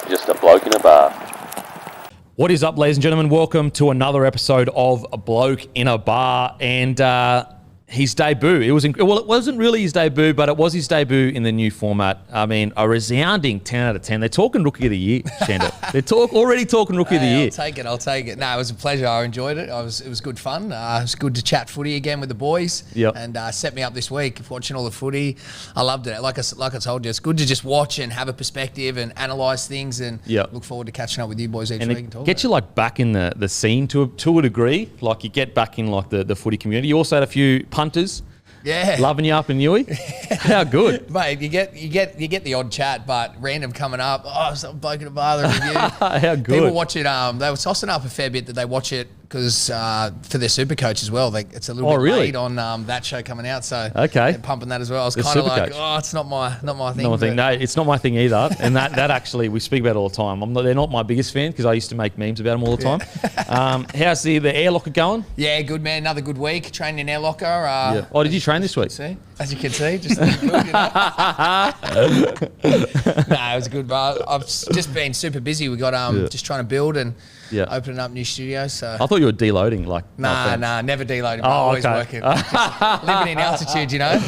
just a bloke in a bar. What is up, ladies and gentlemen? Welcome to another episode of A Bloke in a Bar. And his debut, it wasn't really his debut, but it was his debut in the new format. I mean, a resounding 10 out of 10. They're talking Rookie of the Year, Sandor. They're already talking Rookie of the Year. I'll take it. No, it was a pleasure. I enjoyed it. It was good fun. It was good to chat footy again with the boys. Yep. And set me up this week watching all the footy. I loved it. Like I told you, it's good to just watch and have a perspective and analyse things, and look forward to catching up with you boys each week. And get you like back in the scene to a degree. Like you get back in like the footy community. You also had a few punters. Yeah, loving you up in Newey. How good, mate! You get the odd chat, but random coming up. Oh, some bloke in a bar. The review. How good. People watch it. They were tossing up a fair bit that they watch it because for their super coach as well. It's a little bit late on that show coming out. So they're pumping that as well. I was kind of like, it's not my thing. No, it's not my thing either. And that actually we speak about it all the time. They're not my biggest fan because I used to make memes about them all the time. How's the air locker going? Yeah, good man. Another good week training in air locker. Oh, did you train this week? See, as you can see, just good, you know? No, it was good, bro. I've just been super busy. We got just trying to build and opening up new studios. So I thought you were deloading, like. Nah, never deloading. Always working. Just living in altitude, you know.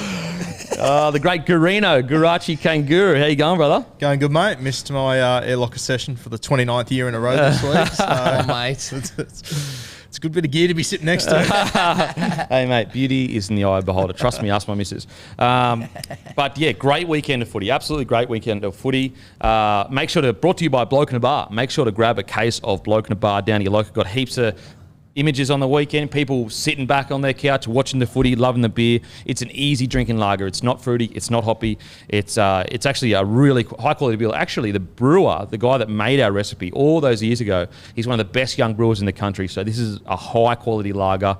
The great Gurachi Kanguru. How you going, brother? Going good, mate. Missed my air locker session for the 29th year in a row this week. So oh, mate. It's a good bit of gear to be sitting next to. Hey, mate, beauty is in the eye of the beholder. Trust me, ask my missus. But, yeah, great weekend of footy. Absolutely great weekend of footy. Make sure to, brought to you by Bloke in a Bar. Make sure to grab a case of Bloke in a Bar down to your local. Got heaps of images on the weekend, people sitting back on their couch, watching the footy, loving the beer. It's an easy drinking lager. It's not fruity. It's not hoppy. It's actually a really high quality beer. Actually, the brewer, the guy that made our recipe all those years ago, he's one of the best young brewers in the country. So this is a high quality lager.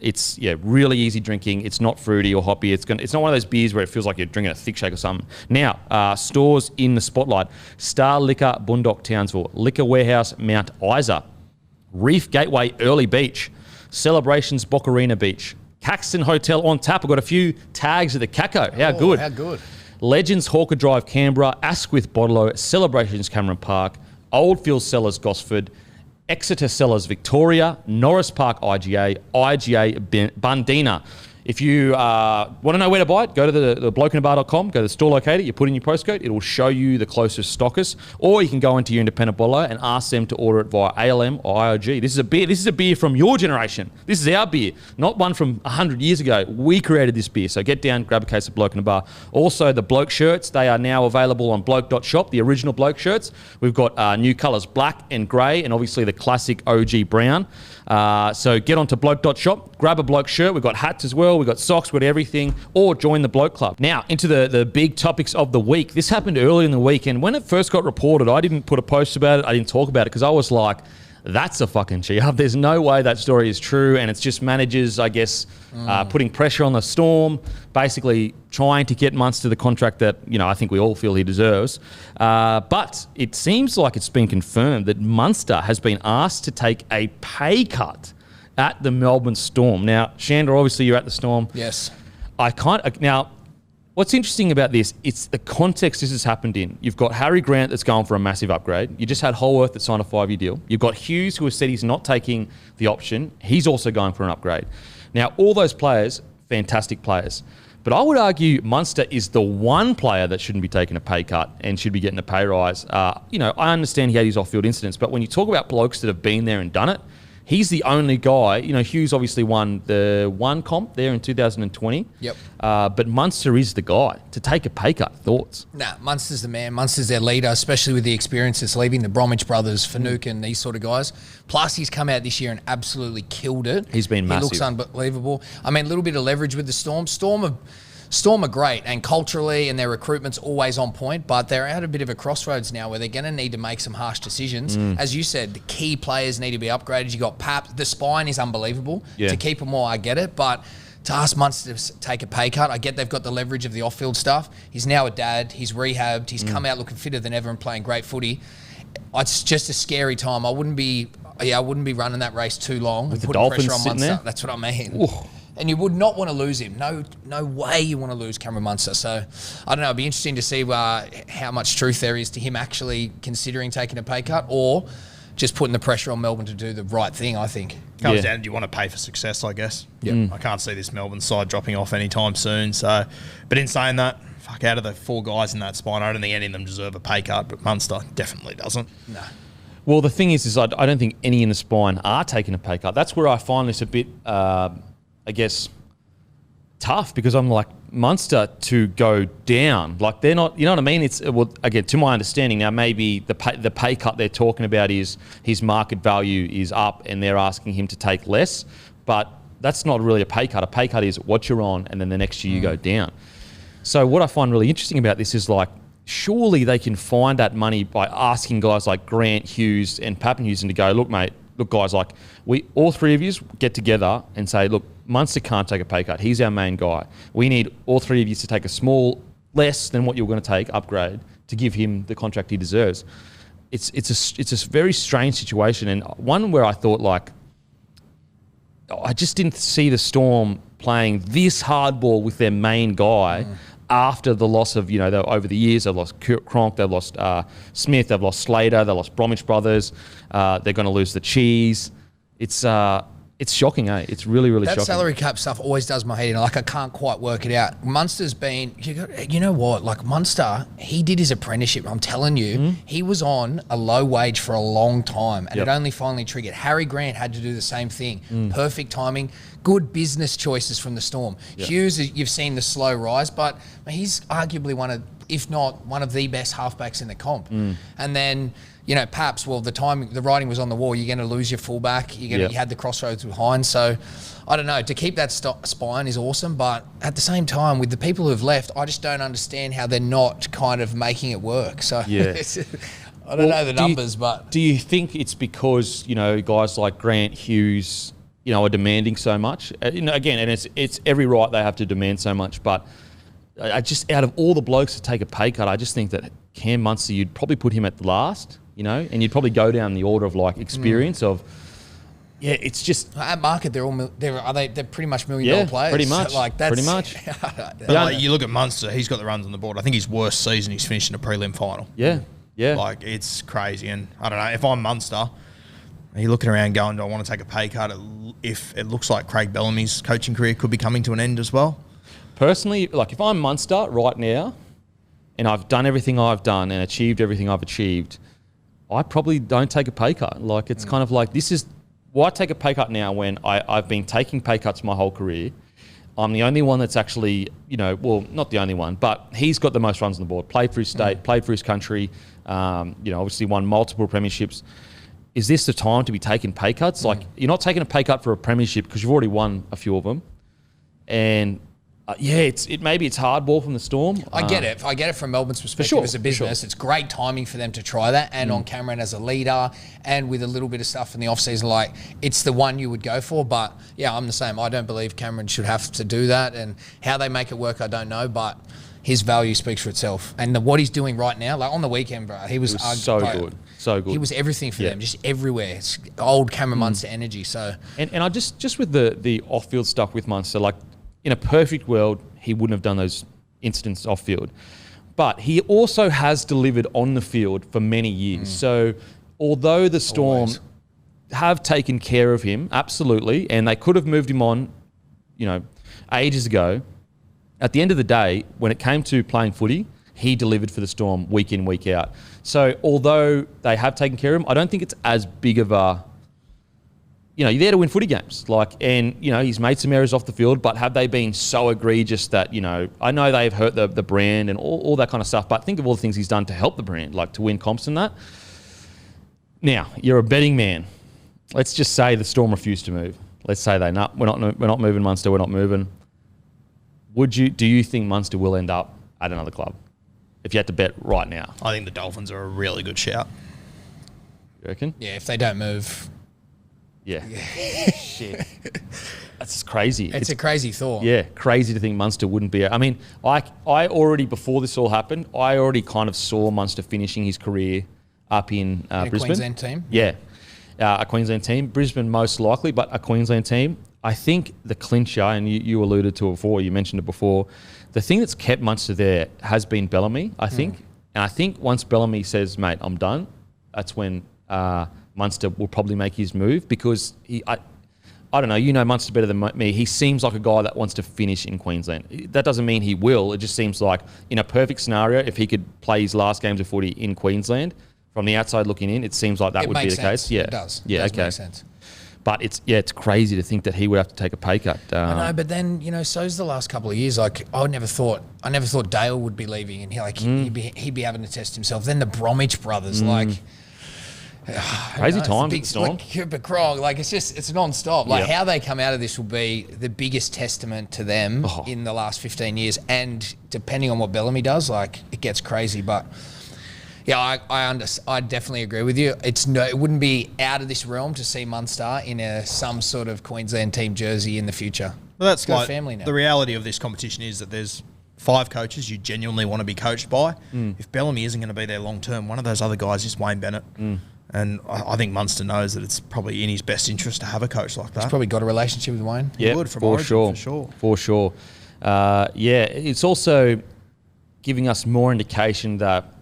It's really easy drinking. It's not fruity or hoppy. It's not one of those beers where it feels like you're drinking a thick shake or something. Now, stores in the spotlight: Star Liquor, Boondock, Townsville; Liquor Warehouse, Mount Isa; Reef Gateway, Early Beach; Celebrations, Boccarina Beach; Caxton Hotel on tap. I've got a few tags at the Caco. How good. Legends, Hawker Drive, Canberra; Asquith, Bodlow; Celebrations, Cameron Park; Oldfield Cellars, Gosford; Exeter Cellars, Victoria; Norris Park, IGA Bundina. If you want to know where to buy it, go to the blokeinthebar.com, go to the store locator, you put in your postcode, it will show you the closest stockist, or you can go into your independent bottler and ask them to order it via ALM or IOG. This is a beer from your generation. This is our beer, not one from 100 years ago. We created this beer, so get down, grab a case of Bloke in the Bar. Also, the Bloke shirts, they are now available on bloke.shop, the original Bloke shirts. We've got new colours, black and grey, and obviously the classic OG brown. So get onto bloke.shop, grab a Bloke shirt. We've got hats as well. We've got socks, we've got everything, or join the Bloke Club. Now, into the big topics of the week. This happened early in the week, and when it first got reported, I didn't put a post about it. I didn't talk about it because I was like, that's a fucking cheat. There's no way that story is true, and it's just managers, I guess, putting pressure on the Storm, basically trying to get Munster the contract that, I think we all feel he deserves. But it seems like it's been confirmed that Munster has been asked to take a pay cut at the Melbourne Storm. Now, Sandor, obviously you're at the Storm. Yes. Now, what's interesting about this, it's the context this has happened in. You've got Harry Grant that's going for a massive upgrade. You just had Holworth that signed a 5-year deal. You've got Hughes who has said he's not taking the option. He's also going for an upgrade. Now, all those players, fantastic players. But I would argue Munster is the one player that shouldn't be taking a pay cut and should be getting a pay rise. I understand he had his off-field incidents, but when you talk about blokes that have been there and done it, he's the only guy. Hughes obviously won the one comp there in 2020. Yep. But Munster is the guy to take a pay cut. Thoughts? Nah, Munster's the man. Munster's their leader, especially with the experience that's leaving the Bromwich brothers, Fanuc and these sort of guys. Plus, he's come out this year and absolutely killed it. He's been massive. He looks unbelievable. I mean, a little bit of leverage with the Storm. Storm are great, and culturally and their recruitment's always on point, but they're at a bit of a crossroads now where they're going to need to make some harsh decisions. As you said, the key players need to be upgraded. You got Pap. The spine is unbelievable. Yeah. To keep them all, I get it, but to ask Munster to take a pay cut, I get they've got the leverage of the off-field stuff. He's now a dad. He's rehabbed. He's come out looking fitter than ever and playing great footy. It's just a scary time. I wouldn't be running that race too long With and the putting Dolphins pressure on sitting Munster. there? That's what I mean. Ooh. And you would not want to lose him. No way you want to lose Cameron Munster. So, I don't know. It'd be interesting to see how much truth there is to him actually considering taking a pay cut or just putting the pressure on Melbourne to do the right thing, I think. Comes down, do you want to pay for success, I guess? Yeah. I can't see this Melbourne side dropping off anytime soon. So, but in saying that, fuck, out of the 4 guys in that spine, I don't think any of them deserve a pay cut, but Munster definitely doesn't. No. Well, the thing is I don't think any in the spine are taking a pay cut. That's where I find this a bit, I guess, tough, because I'm like, Munster to go down, like they're not, you know what I mean? It's, well, again, to my understanding now, maybe the pay cut they're talking about is his market value is up and they're asking him to take less, but that's not really a pay cut. A pay cut is what you're on and then the next year you go down. So what I find really interesting about this is like, surely they can find that money by asking guys like Grant, Hughes and Papenhuyzen to go, look, mate, look, guys, like all 3 of you get together and say, look, Munster can't take a pay cut. He's our main guy. We need all 3 of you to take a small, less than what you're going to take, upgrade, to give him the contract he deserves. It's a very strange situation, and one where I thought, like, I just didn't see the Storm playing this hardball with their main guy after the loss of, over the years, they've lost Cronk, they've lost Smith, they've lost Slater, they lost Bromwich brothers, they're going to lose the Cheese. It's shocking, eh? It's really, really shocking. That salary cap stuff always does my head in. Like, I can't quite work it out. Munster's been... You know what? Like, Munster, he did his apprenticeship. I'm telling you, he was on a low wage for a long time, and it only finally triggered. Harry Grant had to do the same thing. Perfect timing. Good business choices from the Storm. Hughes, you've seen the slow rise, but he's arguably one of, if not one of the best halfbacks in the comp. And then... Paps, well, the writing was on the wall. You're going to lose your fullback. You had the crossroads with Hynes. So, I don't know. To keep that spine is awesome. But at the same time, with the people who've left, I just don't understand how they're not kind of making it work. So, I don't know the numbers, but... Do you think it's because, guys like Grant, Hughes, are demanding so much? Again, and it's every right they have to demand so much. But I just, out of all the blokes to take a pay cut, I just think that Cam Munster, you'd probably put him at the last. And you'd probably go down the order of like experience of, it's just at market they're pretty much $1 million players. Pretty much, so like that's pretty much. But you look at Munster, he's got the runs on the board. I think his worst season he's finished in a prelim final. Yeah. Like it's crazy, and I don't know if I'm Munster. Are you looking around going, do I want to take a pay cut if it looks like Craig Bellamy's coaching career could be coming to an end as well? Personally, like if I'm Munster right now, and I've done everything I've done and achieved everything I've achieved, I probably don't take a pay cut. Like, it's kind of like, why take a pay cut now when I've been taking pay cuts my whole career? I'm the only one that's actually, well, not the only one, but he's got the most runs on the board, played for his state, played for his country, obviously won multiple premierships. Is this the time to be taking pay cuts? Like, you're not taking a pay cut for a premiership because you've already won a few of them. And... maybe it's hardball from the Storm. I get it. I get it from Melbourne's perspective as a business. It's great timing for them to try that, and on Cameron as a leader, and with a little bit of stuff in the off season, like it's the one you would go for. But yeah, I'm the same. I don't believe Cameron should have to do that, and how they make it work, I don't know. But his value speaks for itself, and what he's doing right now, like on the weekend, bro, he was so good. He was everything for them, just everywhere. It's old Cameron Munster energy. So and I just with the off field stuff with Munster, like. In a perfect world, he wouldn't have done those incidents off field. But he also has delivered on the field for many years. So although the Storm have taken care of him, absolutely, and they could have moved him on, ages ago, at the end of the day, when it came to playing footy, he delivered for the Storm week in, week out. So although they have taken care of him, I don't think it's as big of a... you're there to win footy games. He's made some errors off the field, but have they been so egregious that, I know they've hurt the brand and all that kind of stuff, but think of all the things he's done to help the brand, like to win comps and that. Now, you're a betting man. Let's just say the Storm refuse to move. Let's say we're not moving Munster, we're not moving. Do you think Munster will end up at another club? If you had to bet right now. I think the Dolphins are a really good shout. You reckon? Yeah, if they don't move... Yeah. Shit. That's crazy. It's a crazy thought. Yeah, crazy to think Munster wouldn't be... I mean, I already, before this all happened, I already kind of saw Munster finishing his career up in Brisbane. A Queensland team? Yeah. A Queensland team. Brisbane most likely, but a Queensland team. I think the clincher, and you alluded to it before, you mentioned it before, the thing that's kept Munster there has been Bellamy, I think. And I think once Bellamy says, mate, I'm done, that's when Munster will probably make his move, because I don't know, you know Munster better than me. He seems like a guy that wants to finish in Queensland. That doesn't mean he will. It just seems like in a perfect scenario, if he could play his last games of footy in Queensland, from the outside looking in, it seems like that would be the case. Yeah, it does. Yeah, it does make sense. But it's crazy to think that he would have to take a pay cut. I know, but then so's the last couple of years. Like I never thought Dale would be leaving, and he'd be having to test himself. Then the Bromwich brothers, crazy times. Big Storm. Cooper Krog, it's non-stop. How they come out of this will be the biggest testament to them in the last 15 years. And depending on what Bellamy does, it gets crazy. But yeah, I definitely agree with you. It wouldn't be out of this realm to see Munster in some sort of Queensland team jersey in the future. Well, that's like family now. The reality of this competition is that there's 5 coaches you genuinely want to be coached by. If Bellamy isn't going to be there long term, one of those other guys is Wayne Bennett. And I think Munster knows that it's probably in his best interest to have a coach like that. He's probably got a relationship with Wayne. Yeah, for sure. It's also giving us more indication that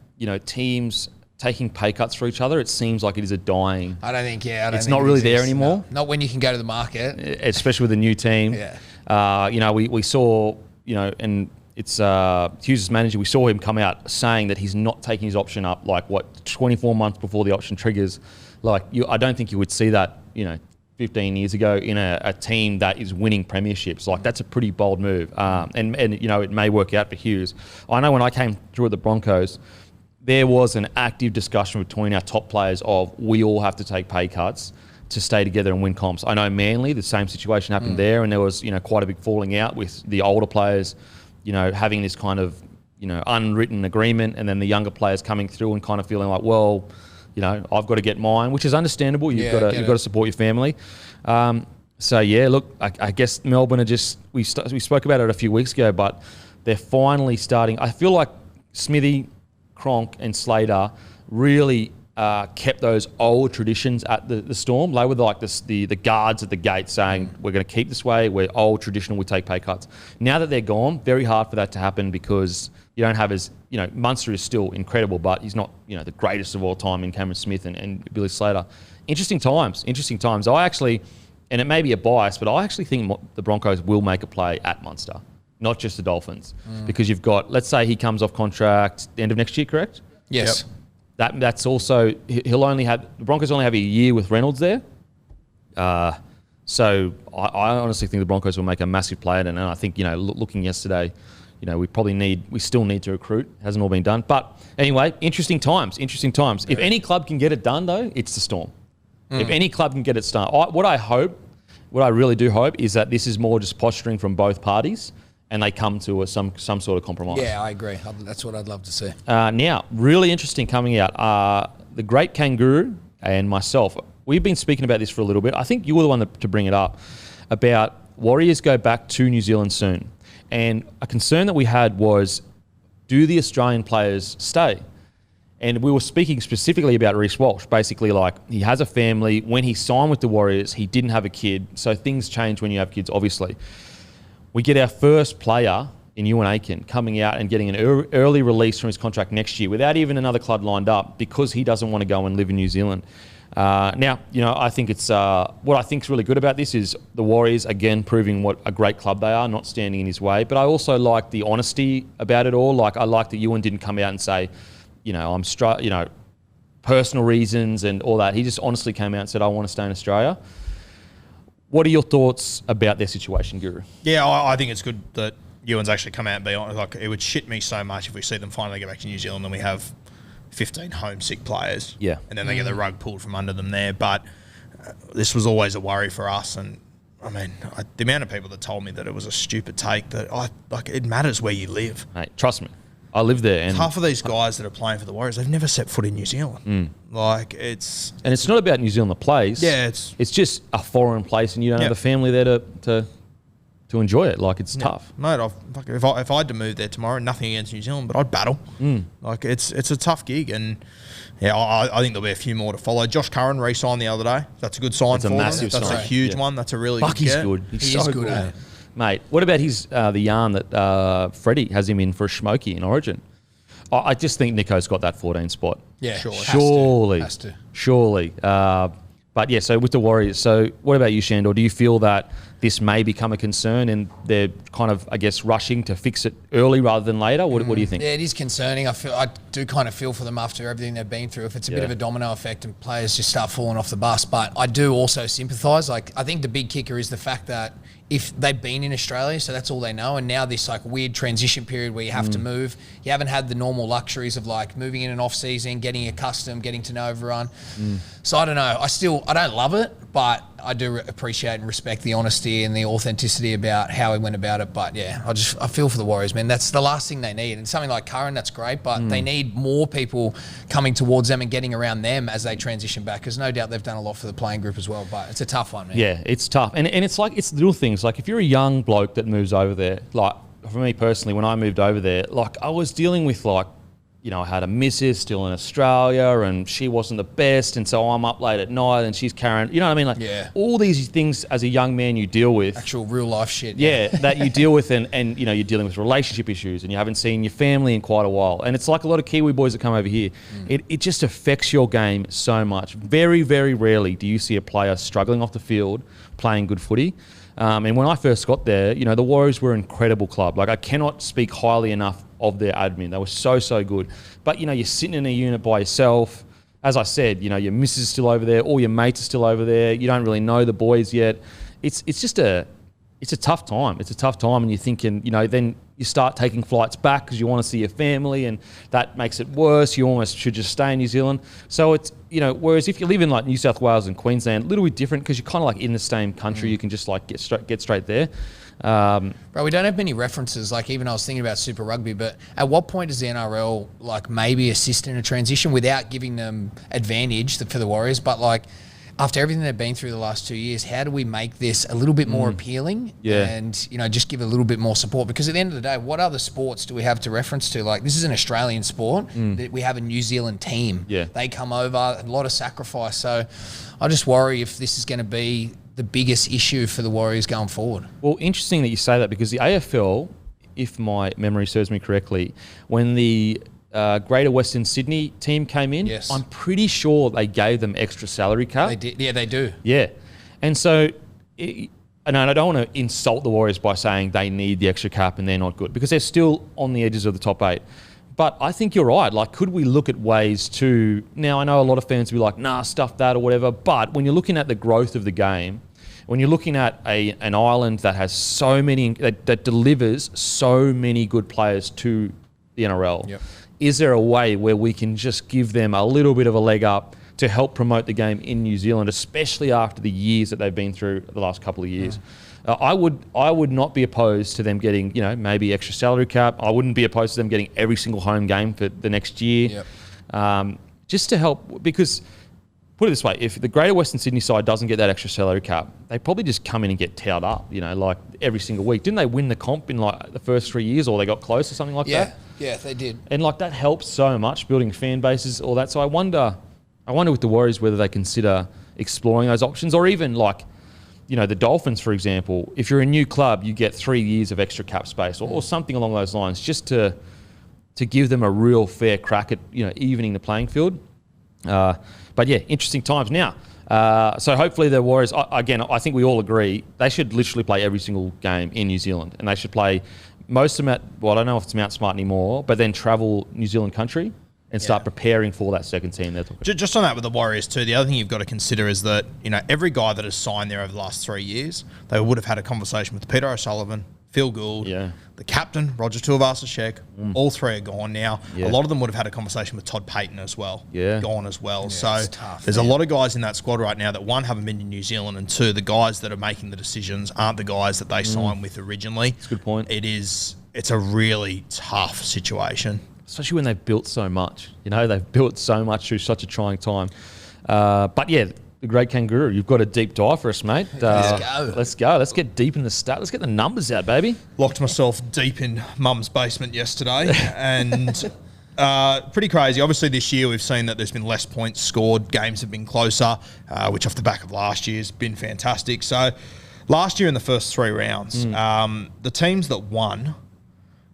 teams taking pay cuts for each other. It seems like it is a dying. It's not really there anymore. No. Not when you can go to the market, especially with a new team. Yeah. We saw and. It's Hughes' manager. We saw him come out saying that he's not taking his option up 24 months before the option triggers. I don't think you would see that 15 years ago in a team that is winning premierships. That's a pretty bold move. And it may work out for Hughes. I know when I came through at the Broncos, there was an active discussion between our top players of we all have to take pay cuts to stay together and win comps. I know Manly, the same situation happened there, and there was quite a big falling out with the older players having this kind of, unwritten agreement, and then the younger players coming through and kind of feeling like, well, I've got to get mine, which is understandable. You've got to support your family. Look, I guess Melbourne are just, we spoke about it a few weeks ago, but they're finally starting. I feel like Smithy, Cronk and Slater really kept those old traditions at the Storm. They were the guards at the gate saying, we're going to keep this way, we're old, traditional, we take pay cuts. Now that they're gone, very hard for that to happen, because you don't have Munster is still incredible, but he's not, the greatest of all time in Cameron Smith and Billy Slater. Interesting times. I actually, and it may be a bias, but I actually think the Broncos will make a play at Munster, not just the Dolphins, because you've got, let's say he comes off contract the end of next year, correct? Yes. Yep. That's also, the Broncos only have a year with Reynolds there. So I honestly think the Broncos will make a massive play, and I think, looking yesterday, we still need to recruit. It hasn't all been done. But anyway, interesting times. Yeah. If any club can get it done, though, it's the Storm. If any club can get it done. What I really do hope is that this is more just posturing from both parties, and they come to some sort of compromise. Yeah, I agree. That's what I'd love to see. Now, really interesting coming out. The great Kanguru and myself, we've been speaking about this for a little bit. I think you were the one to bring it up, about Warriors go back to New Zealand soon. And a concern that we had was, do the Australian players stay? And we were speaking specifically about Reece Walsh. Basically, he has a family. When he signed with the Warriors, he didn't have a kid. So things change when you have kids, obviously. We get our first player in Ewan Aiken coming out and getting an early release from his contract next year without even another club lined up, because he doesn't want to go and live in New Zealand. Now, I think it's what I think is really good about this is the Warriors, again, proving what a great club they are, not standing in his way. But I also like the honesty about it all. I like that Ewan didn't come out and say, personal reasons and all that. He just honestly came out and said, I want to stay in Australia. What are your thoughts about their situation, Guru? Yeah, I think it's good that Ewan's actually come out and be honest. It would shit me so much if we see them finally go back to New Zealand and we have 15 homesick players. Yeah. And then they get the rug pulled from under them there. But this was always a worry for us. And, the amount of people that told me that it was a stupid take, that it matters where you live. Mate, trust me. I live there. And half of these guys that are playing for the Warriors, they've never set foot in New Zealand. And it's not about New Zealand, the place. Yeah, it's just a foreign place, and you don't have a family there to to enjoy it. Like, it's tough. Mate, if I had to move there tomorrow, nothing against New Zealand, but I'd battle. Like, it's a tough gig, and I think there'll be a few more to follow. Josh Curran re-signed the other day. That's a good sign for him. That's a huge one. That's a really good He's get. good. He's He is so good, eh? Mate, what about the yarn that Freddie has him in for a smoky in Origin? I just think Nicho's got that 14 spot. Yeah, Surely. Has to. Surely. But yeah, so with the Warriors, so what about you, Shandor? Do you feel that this may become a concern and they're kind of, I guess, rushing to fix it early rather than later? What do you think? Yeah, it is concerning. I do kind of feel for them after everything they've been through. If it's a bit of a domino effect and players just start falling off the bus, but I do also sympathise. Like, I think the big kicker is the fact that if they've been in Australia, so that's all they know, and now this like weird transition period where you have to move, you haven't had the normal luxuries of like moving in an off season, getting accustomed, getting to know everyone. So I don't know. I don't love it, but I do appreciate and respect the honesty and the authenticity about how he went about it. But yeah, I feel for the Warriors, man. That's the last thing they need. And something like Curran, that's great, but they need more people coming towards them and getting around them as they transition back, because no doubt they've done a lot for the playing group as well. But it's a tough one, man. Yeah, it's tough. And it's like, it's little things. Like, if you're a young bloke that moves over there, like for me personally, when I moved over there, like I was dealing with like, you know, I had a missus still in Australia and she wasn't the best, and so I'm up late at night and she's carrying, you know what I mean? Like, all these things as a young man you deal with. Actual real life shit. Yeah, that you deal with, and you know, you're dealing with relationship issues and you haven't seen your family in quite a while. And it's like a lot of Kiwi boys that come over here. It just affects your game so much. Very, very rarely do you see a player struggling off the field playing good footy. And when I first got there, you know, the Warriors were an incredible club. Like, I cannot speak highly enough of their admin. They were so, so good. But, you know, you're sitting in a unit by yourself. As I said, you know, your missus is still over there, all your mates are still over there. You don't really know the boys yet. It's just a tough time. It's a tough time, and you're thinking, you know, then you start taking flights back because you want to see your family, and that makes it worse. You almost should just stay in New Zealand. So it's, you know, whereas if you live in like New South Wales and Queensland, a little bit different because you're kind of like in the same country. You can just like get straight there. Bro, we don't have many references. Like, even I was thinking about Super Rugby, but at what point does the NRL like maybe assist in a transition without giving them advantage for the Warriors? But like, after everything they've been through the last 2 years, how do we make this a little bit more appealing? Yeah. And, you know, just give a little bit more support? Because at the end of the day, what other sports do we have to reference to? Like, this is an Australian sport. We have a New Zealand team. Yeah. They come over, a lot of sacrifice. So I just worry if this is going to be the biggest issue for the Warriors going forward. Well, interesting that you say that, because the AFL, if my memory serves me correctly, when the Greater Western Sydney team came in, I'm pretty sure they gave them extra salary cap. They did. Yeah, they do. Yeah. And so, and I don't want to insult the Warriors by saying they need the extra cap and they're not good, because they're still on the edges of the top 8. But I think you're right. Like, could we look at ways to... Now, I know a lot of fans will be like, nah, stuff that or whatever. But when you're looking at the growth of the game, when you're looking at an island that has so many... that delivers so many good players to the NRL, is there a way where we can just give them a little bit of a leg up to help promote the game in New Zealand, especially after the years that they've been through the last couple of years? I would not be opposed to them getting, you know, maybe extra salary cap. I wouldn't be opposed to them getting every single home game for the next year. Just to help, because put it this way, if the Greater Western Sydney side doesn't get that extra salary cap, they probably just come in and get towed up, you know, like every single week. Didn't they win the comp in like the first 3 years, or they got close or something like that? Yeah, they did. And like that helps so much, building fan bases, all that. So I wonder with the Warriors whether they consider exploring those options, or even like, you know, the Dolphins, for example, if you're a new club, you get 3 years of extra cap space or something along those lines, just to give them a real fair crack at, you know, evening the playing field. But yeah, interesting times now. So hopefully the Warriors, again, I think we all agree, they should literally play every single game in New Zealand, and they should play most of them at, well, I don't know if it's Mount Smart anymore, but then travel New Zealand country and start preparing for that second team. Just on that with the Warriors too, the other thing you've got to consider is that, you know, every guy that has signed there over the last 3 years, they would have had a conversation with Peter O'Sullivan, Phil Gould, the captain, Roger Tuivasa-Sheck. All three are gone now. A lot of them would have had a conversation with Todd Payton as well. Gone as well. So there's a lot of guys in that squad right now that, one, haven't been to New Zealand, and two, the guys that are making the decisions aren't the guys that they signed with originally. That's a good point. It's a really tough situation. Especially when they've built so much. You know, they've built so much through such a trying time. But yeah, the great Kanguru. You've got a deep dive for us, mate. Let's go. Let's go. Let's get deep in the stat. Let's get the numbers out, baby. Locked myself deep in Mum's basement yesterday, and pretty crazy. Obviously, this year we've seen that there's been less points scored. Games have been closer, which off the back of last year has been fantastic. So last year in the first 3 rounds, the teams that won,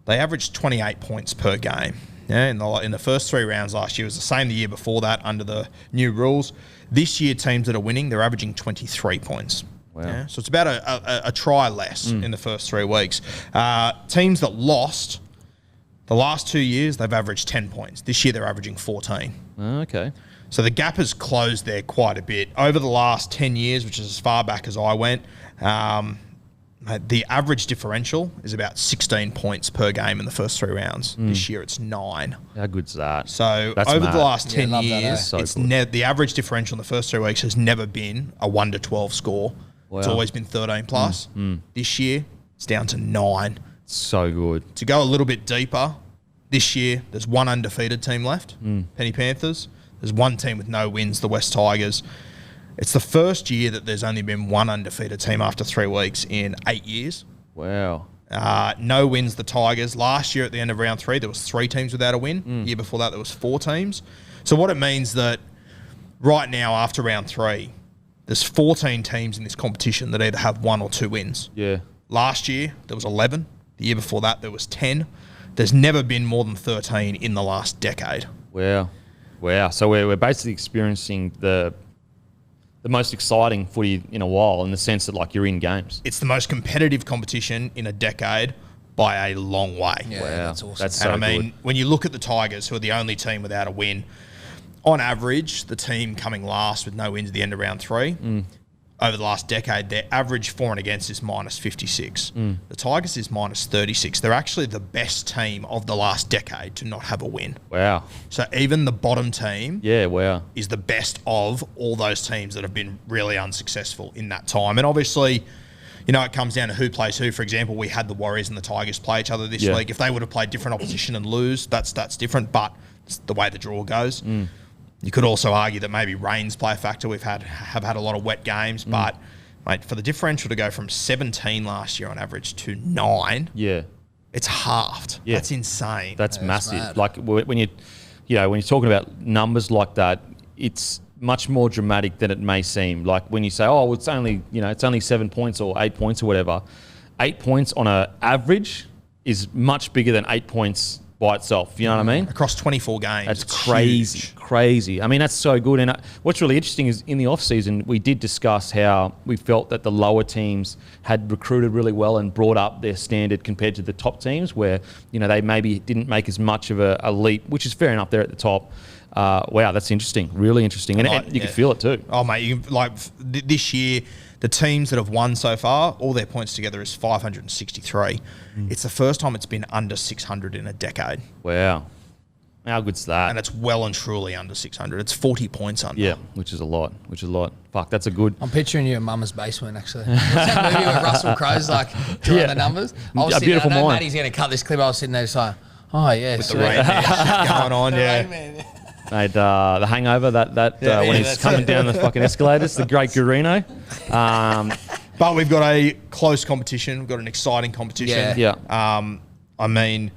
they averaged 28 points per game. Yeah, in the first 3 rounds last year. It was the same the year before that under the new rules. This year, teams that are winning, they're averaging 23 points. Wow. Yeah, so it's about a try less in the first 3 weeks. Teams that lost, the last 2 years, they've averaged 10 points. This year, they're averaging 14. Okay. So the gap has closed there quite a bit. Over the last 10 years, which is as far back as I went, the average differential is about 16 points per game in the first 3 rounds. This year, it's 9. How good's that? So That's over mad. the last 10 love that, years, So it's good. the average differential in the first 3 weeks has never been a 1 to 12 score. It's Wow. always been 13 plus. This year, it's down to 9. So good. To go a little bit deeper, this year, there's 1 undefeated team left, Penny Panthers. There's 1 team with no wins, the West Tigers. It's the first year that there's only been 1 undefeated team after 3 weeks in 8 years. Wow. No wins, the Tigers. Last year at the end of round 3, there was 3 teams without a win. Year before that, there was 4 teams. So what it means that right now, after round 3, there's 14 teams in this competition that either have 1 or 2 wins. Yeah. Last year, there was 11. The year before that, there was 10. There's never been more than 13 in the last decade. Wow. Wow. So we're basically experiencing the most exciting footy in a while, in the sense that, like, you're in games. It's the most competitive competition in a decade by a long way. Yeah, Wow. that's awesome. That's so And I mean, good. when you look at the Tigers, who are the only team without a win, on average, the team coming last with no wins at the end of round 3, over the last decade, their average for and against is minus 56. The Tigers is minus 36. They're actually the best team of the last decade to not have a win. Wow. So even the bottom team Yeah, wow. is the best of all those teams that have been really unsuccessful in that time. And obviously, you know, it comes down to who plays who. For example, we had the Warriors and the Tigers play each other this Yeah. week. If they would have played different opposition and lose, that's different. But it's the way the draw goes. You could also argue that maybe rains play a factor. Have had a lot of wet games, but mate, for the differential to go from 17 last year on average to 9, Yeah. it's halved. Yeah. That's insane. That's Yeah, massive. mad. Like, when you're talking about numbers like that, it's much more dramatic than it may seem. Like, when you say, oh, well, it's only 7 points or 8 points or whatever. 8 points on an average is much bigger than 8 points by itself. You know what I mean? Across 24 games. That's it's crazy, huge. crazy. I mean, that's so good. And what's really interesting is, in the off-season, we did discuss how we felt that the lower teams had recruited really well and brought up their standard compared to the top teams, where, you know, they maybe didn't make as much of a leap, which is fair enough there at the top. Wow, that's interesting. Really interesting. And you can feel it too. Oh, mate, this year, the teams that have won so far, all their points together is 563. It's the first time it's been under 600 in a decade. Wow. How good's that? And it's well and truly under 600. It's 40 points under. Yeah, which is a lot. Fuck, that's a good... I'm picturing you in Mama's basement, actually. What's that movie where Russell Crowe's like doing Yeah. the numbers? A Beautiful I know Mind. Maddie's going to cut this clip. I was sitting there just like, oh, yeah. With the rain going on, yeah. Mate, the hangover, when he's that's coming down the fucking escalators, the great Gurino. But we've got a close competition. We've got an exciting competition. Yeah. I mean,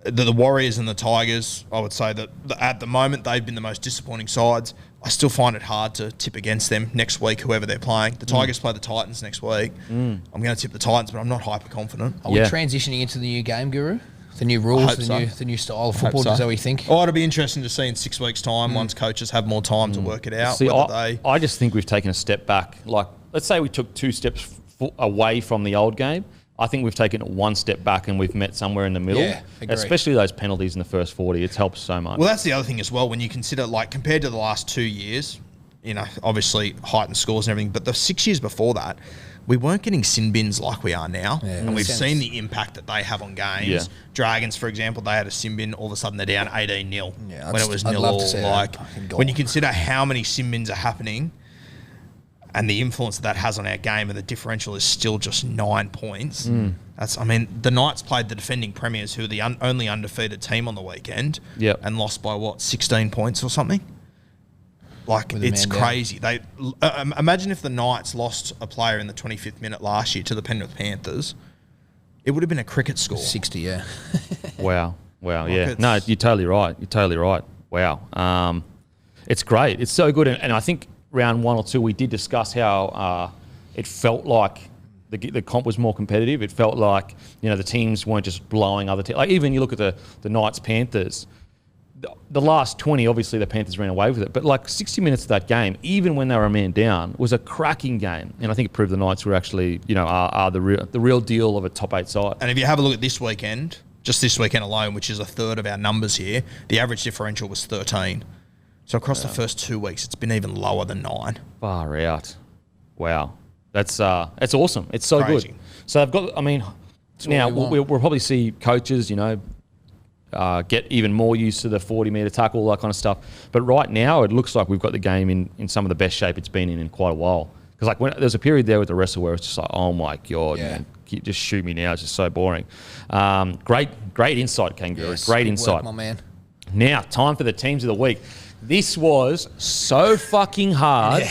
the Warriors and the Tigers, I would say that at the moment they've been the most disappointing sides. I still find it hard to tip against them next week, whoever they're playing. The Tigers play the Titans next week. I'm going to tip the Titans, but I'm not hyper confident. Are we Yeah. transitioning into the new game, Guru? The new rules, hope so. the new style of football, so. is that what you think? Oh, it'll be interesting to see in 6 weeks' time, once coaches have more time to work it out. See, whether they I just think we've taken a step back. Like, let's say we took 2 steps away from the old game. I think we've taken 1 step back and we've met somewhere in the middle. Yeah, agree. Especially those penalties in the first 40. It's helped so much. Well, that's the other thing as well. When you consider, like, compared to the last 2 years, you know, obviously heightened scores and everything, but the 6 years before that, we weren't getting sin bins like we are now. Yeah, and we've makes seen sense. the impact that they have on games. Yeah. Dragons, for example, they had a sin bin. All of a sudden, they're down 18-0 Yeah, when it was I'd nil love all. to see that Like, fucking goal. when you consider how many sin bins are happening and the influence that has on our game, and the differential is still just 9 points. I mean, the Knights played the defending premiers, who are the only undefeated team on the weekend, Yep. and lost by, 16 points or something? Like, With a it's man down. crazy. They imagine if the Knights lost a player in the 25th minute last year to the Penrith Panthers. It would have been a cricket score. 60, yeah. Wow. Like, Yeah. No, you're totally right. Wow. It's great. It's so good. And I think round 1 or 2, we did discuss how it felt like the comp was more competitive. It felt like, the teams weren't just blowing other teams. Like, even you look at the Knights Panthers, the last 20, obviously the Panthers ran away with it, but like 60 minutes of that game, even when they were a man down, was a cracking game. And I think it proved the Knights were actually, are the real deal of a top 8 side. And if you have a look at this weekend, just this weekend alone, which is a third of our numbers here, the average differential was 13. So across the first 2 weeks, it's been even lower than 9. Far out. Wow. That's awesome. It's so Crazy. good. So they've got, now we'll probably see coaches, get even more used to the 40-metre tackle, all that kind of stuff. But right now, it looks like we've got the game in some of the best shape it's been in quite a while. Because like there's a period there with the wrestle where it's just like, oh my God, man, just shoot me now. It's just so boring. Great insight, Kanguru. Yes, Great good insight. work, my man. Now, time for the teams of the week. This was so fucking hard.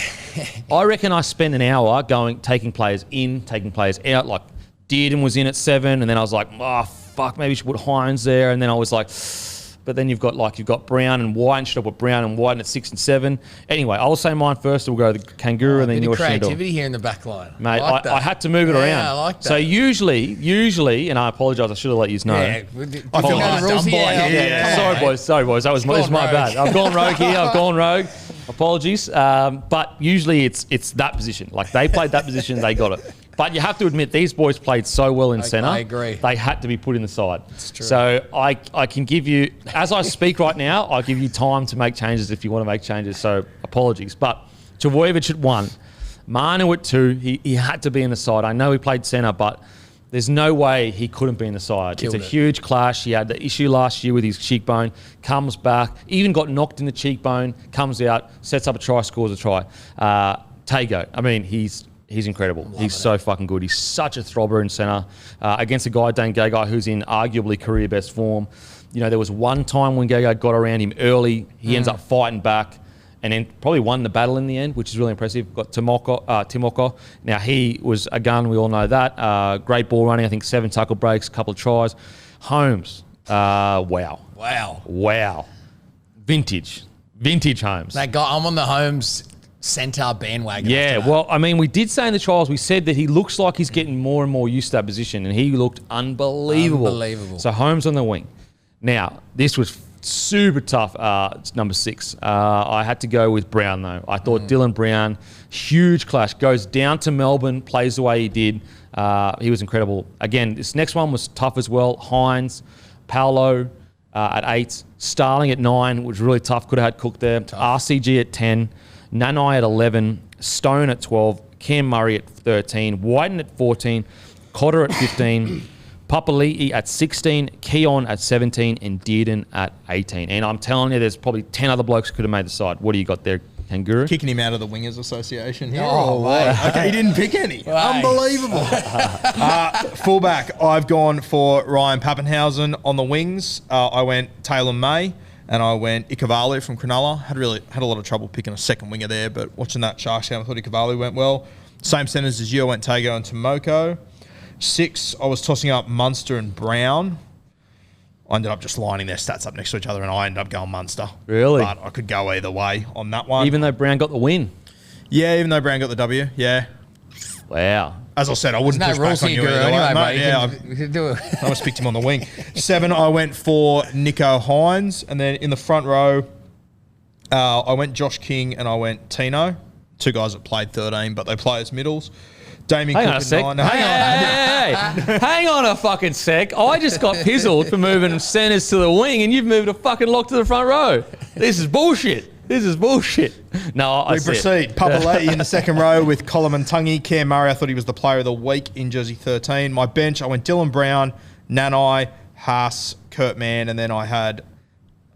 I reckon I spent an hour taking players in, taking players out. Like, Dearden was in at 7, and then I was like, oh, fuck, maybe you should put Hynes there. And then I was like, but then you've got Brown and Wighton. Should I put Brown and Wighton at 6 and 7? Anyway, I'll say mine first. We'll go to the Kanguru and then Bit your of creativity here in the back line. Mate, Like I had to move it around. I like that. So usually, and I apologise, I should have let you know. Yeah. I feel like hard done by here. Yeah. Sorry, boys. That was my rogue. bad. I've gone rogue here. I've gone rogue. Apologies. But usually it's that position. Like, they played that position, they got it. But you have to admit, these boys played so well in centre. I agree. They had to be put in the side. It's true. So I can give you, as I speak right now, I'll give you time to make changes if you want to make changes. So apologies. But Trbojevic at 1, Manu at 2. He had to be in the side. I know he played centre, but there's no way he couldn't be in the side. Killed it's a it. huge clash. He had the issue last year with his cheekbone, comes back, even got knocked in the cheekbone, comes out, sets up a try, scores a try. Tago, he's incredible. He's so fucking good. He's such a throbber in centre against a guy, Dane Laurie, who's in arguably career best form. There was one time when Laurie got around him early. He ends up fighting back and then probably won the battle in the end, which is really impressive. Got Timoko. Now, he was a gun. We all know that. Great ball running. I think 7 tackle breaks, a couple of tries. Holmes. Wow. Vintage Holmes. That guy, I'm on the Holmes centre bandwagon. Yeah, after that. well, we did say in the trials, we said that he looks like he's getting more and more used to that position, and he looked unbelievable. So Holmes on the wing. Now, this was super tough. It's number 6. I had to go with Brown, though. I thought Dylan Brown, huge clash, goes down to Melbourne, plays the way he did. He was incredible. Again, this next one was tough as well. Hynes, Paolo at 8, Starling at 9, which was really tough. Could have had Cook there. RCG at 10. Nanai at 11, Stone at 12, Cam Murray at 13, Wighton at 14, Cotter at 15, Papali'i at 16, Keon at 17, and Dearden at 18. And I'm telling you, there's probably 10 other blokes who could have made the side. What do you got there, Kanguru? Kicking him out of the Wingers Association here. Oh, wow. Okay, he didn't pick any. Right. Unbelievable. Fullback, I've gone for Ryan Papenhuyzen on the wings. I went Taylor May. And I went Ikavalu from Cronulla. Had a lot of trouble picking a second winger there, but watching that Sharks game, I thought Ikavalu went well. Same centres as you. I went Tago and Tomoko. 6, I was tossing up Munster and Brown. I ended up just lining their stats up next to each other, and I ended up going Munster. Really? But I could go either way on that one. Even though Brown got the win. Yeah, even though Brown got the W. Yeah. Wow. As I said, I wouldn't There's push no back rules on here, you Guru, either way. anyway, No, mate. yeah, You can do it. I almost picked him on the wing. 7, I went for Nicho Hynes. And then in the front row, I went Josh King and I went Tino. 2 guys that played 13, but they play as middles. Damien Hang Cook on a at sec. 9. No, hang on. Hang on a fucking sec. I just got pizzled for moving centres to the wing, and you've moved a fucking lock to the front row. This is bullshit. No, I We see it. proceed. Papali'i in the second row with Coleman Tungi. Cam Murray, I thought he was the player of the week in jersey 13. My bench, I went Dylan Brown, Nanai, Haas, Kurt Mann, and then I had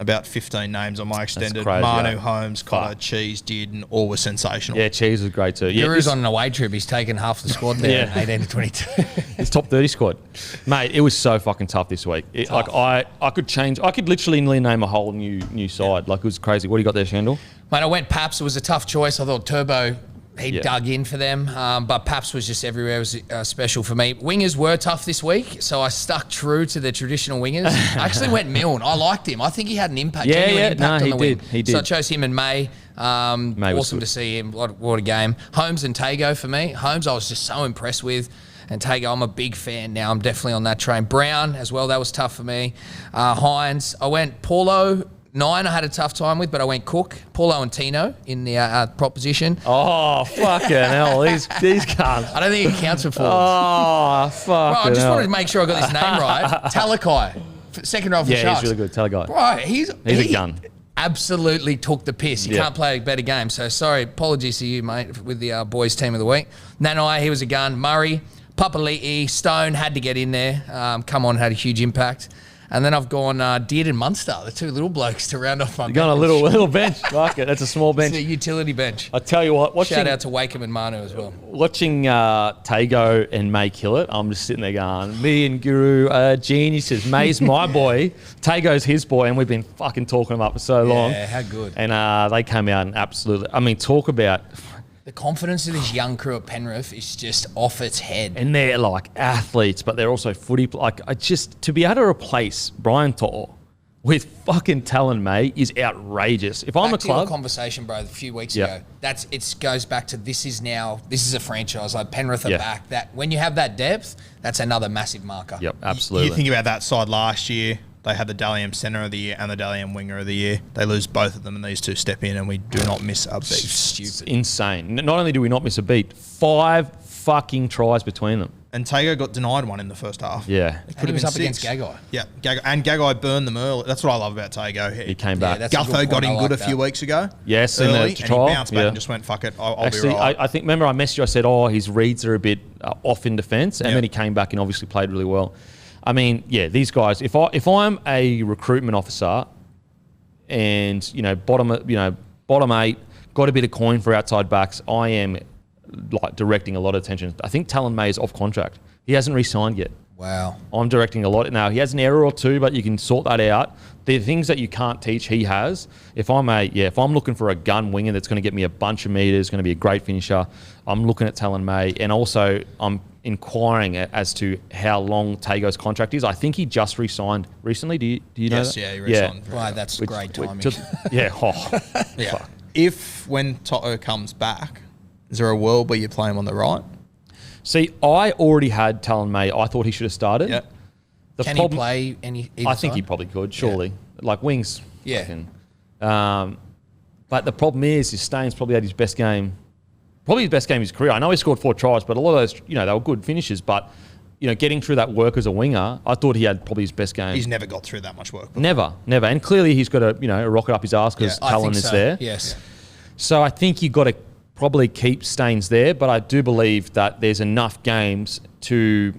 about 15 names on my extended. crazy, Manu, yeah. Holmes, Cotter, Cheese, Dearden, all were sensational. Yeah, Cheese was great too. Yeah, Guru's on an away trip. He's taken half the squad there in 18 to 22. his top 30 squad. Mate, it was so fucking tough this week. Like I could literally name a whole new side. Like it was crazy. What do you got there, Shandor? Mate, I went Paps. It was a tough choice. I thought Turbo, he dug in for them. But Paps was just everywhere. It was special for me. Wingers were tough this week, so I stuck true to the traditional wingers. I actually went Milne. I liked him. I think he had an impact. Impact on the wing. He did. So I chose him and May. Awesome to see him. What a game. Holmes and Tago for me. Holmes I was just so impressed with. And Tago, I'm a big fan now. I'm definitely on that train. Brown as well. That was tough for me. Hynes. I went Paulo. 9 I had a tough time with, but I went Cook, Paulo and Tino in the prop position. Oh, fucking hell. These cunts. I don't think it counts for forwards. Oh, fuck. Right, I just wanted to make sure I got this name right. Talakai, second row for Yeah, Sharks. he's really good. Talakai. Right, he's a gun. Absolutely took the piss. You can't play a better game. So sorry, apologies to you, mate, with the boys team of the week. Nanai, he was a gun. Murray, Papali'i, Stone had to get in there. Come on, had a huge impact. And then I've gone Dearden and Munster, the two little blokes to round off my bench. You're going a little bench. Fuck it. That's a small bench. It's a utility bench. I tell you what. Shout out to Wighton and Manu as well. Watching Tago and May kill it, I'm just sitting there going, me and Guru are geniuses. May's my boy, Tago's his boy, and we've been fucking talking him up for so long. Yeah, how good. And they came out and absolutely, I mean, talk about... The confidence of this young crew at Penrith is just off its head. And they're like athletes, but they're also footy. Like, to be able to replace Brian To'o with fucking Talon May is outrageous. If I'm a club, your conversation, bro, a few weeks ago. It goes back to this is a franchise. Like Penrith are back. That when you have that depth, that's another massive marker. Yep, absolutely. You think about that side last year. They had the Dally M Centre of the Year and the Dally M Winger of the Year. They lose both of them, and these two step in, and we do not miss a beat. Stupid. It's insane. Not only do we not miss a beat, 5 fucking tries between them. And Tago got denied one in the first half. Yeah. He was up against Gagai. Yeah, and Gagai burned them early. That's what I love about Tago. He came back. that's a Gutho good got point. in I good like a few that. weeks ago. Yes, early, in the and trial. he bounced back and just went, fuck it, I'll Actually, be right. I think, remember I messaged you, I said, his reads are a bit off in defence, and then he came back and obviously played really well. I mean, yeah, these guys, if I'm a recruitment officer and, bottom 8, got a bit of coin for outside backs, I am like directing a lot of attention. I think Talon May is off contract. He hasn't re-signed yet. Wow. I'm directing a lot. Now, he has an error or two, but you can sort that out. The things that you can't teach, he has. If I'm looking for a gun winger that's going to get me a bunch of meters, going to be a great finisher, I'm looking at Talon May. And also, I'm inquiring as to how long Tago's contract is. I think he just re-signed recently. Do you know Yes, that? yeah, he re-signed. Right, that's great timing. Yeah. Yeah. If when Toto comes back, is there a world where you play him on the right? See, I already had Talon May. I thought he should have started. Yeah. Can he play any either I think side? he probably could, surely. Like wings. Yeah. But the problem is Staines probably had his best game. Probably his best game of his career. I know he scored 4 tries, but a lot of those, they were good finishes. But, getting through that work as a winger, I thought he had probably his best game. He's never got through that much work before. Never. And clearly he's got a rocket up his ass because Talon is there. Yes. So I think you've got to probably keep Staines there, but I do believe that there's enough games to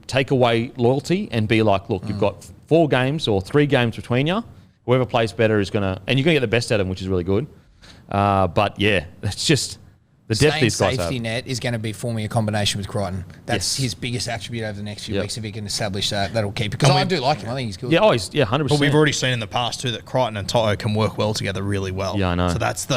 take away loyalty and be like, look, you've got 4 games or 3 games between you. Whoever plays better is going to... And you're going to get the best out of them, which is really good. But, yeah, it's just... The depth these guys safety have. net is going to be forming a combination with Crichton. That's his biggest attribute over the next few weeks. If he can establish that, that'll keep it. Because I do like him. I think he's good. Yeah, 100%. But we've already seen in the past too that Crichton and Toto can work well together really well. Yeah, I know. So that's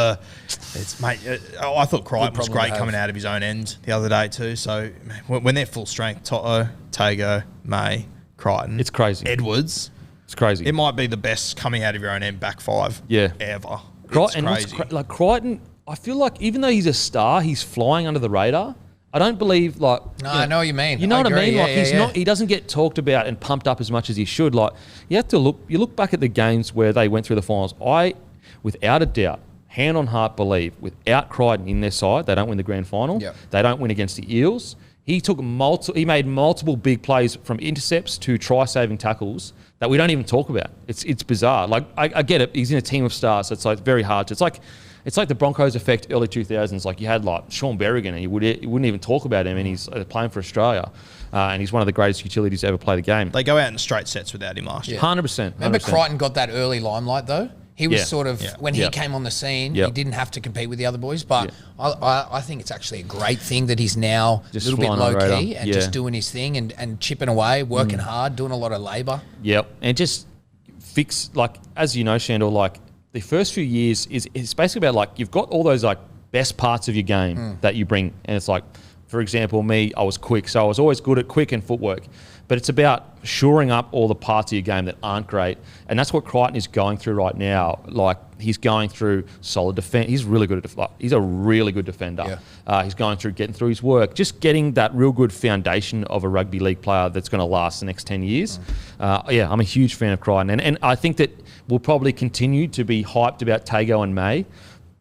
mate. I thought Crichton was great coming out of his own end the other day too. So when they're full strength, Toto, Tago, May, Crichton, it's crazy. Edwards, it's crazy. It might be the best coming out of your own end back 5. Ever. Crichton, it's crazy. Crichton. I feel like even though he's a star, he's flying under the radar. I don't believe I know what you mean. You know what I mean? Yeah, He doesn't get talked about and pumped up as much as he should. Like you have to look back at the games where they went through the finals. I, without a doubt, hand on heart believe, without Crichton in their side, they don't win the grand final. Yep. They don't win against the Eels. He made multiple big plays from intercepts to try-saving tackles that we don't even talk about. It's bizarre. Like I get it. He's in a team of stars, so it's like very hard. It's like the Broncos effect early 2000s. Like you had like Sean Berrigan, and you wouldn't even talk about him, and he's playing for Australia, and he's one of the greatest utilities to ever play the game. They go out in straight sets without him last year. 100%. Remember Crichton got that early limelight though? He was sort of, when he came on the scene, he didn't have to compete with the other boys. But I think it's actually a great thing that he's now just a little bit low-key and just doing his thing and chipping away, working hard, doing a lot of labour. Yep. And just fix, like, as you know, Sandor, like, the first few years is basically about, like, you've got all those, like, best parts of your game that you bring. And it's like, for example, me, I was quick. So I was always good at quick and footwork. But it's about shoring up all the parts of your game that aren't great. And that's what Crichton is going through right now. Like, he's going through solid defense. He's really good at he's a really good defender. Yeah. He's going through getting through his work, just getting that real good foundation of a rugby league player that's going to last the next 10 years. I'm a huge fan of Crichton. And I think that we'll probably continue to be hyped about Tago and May,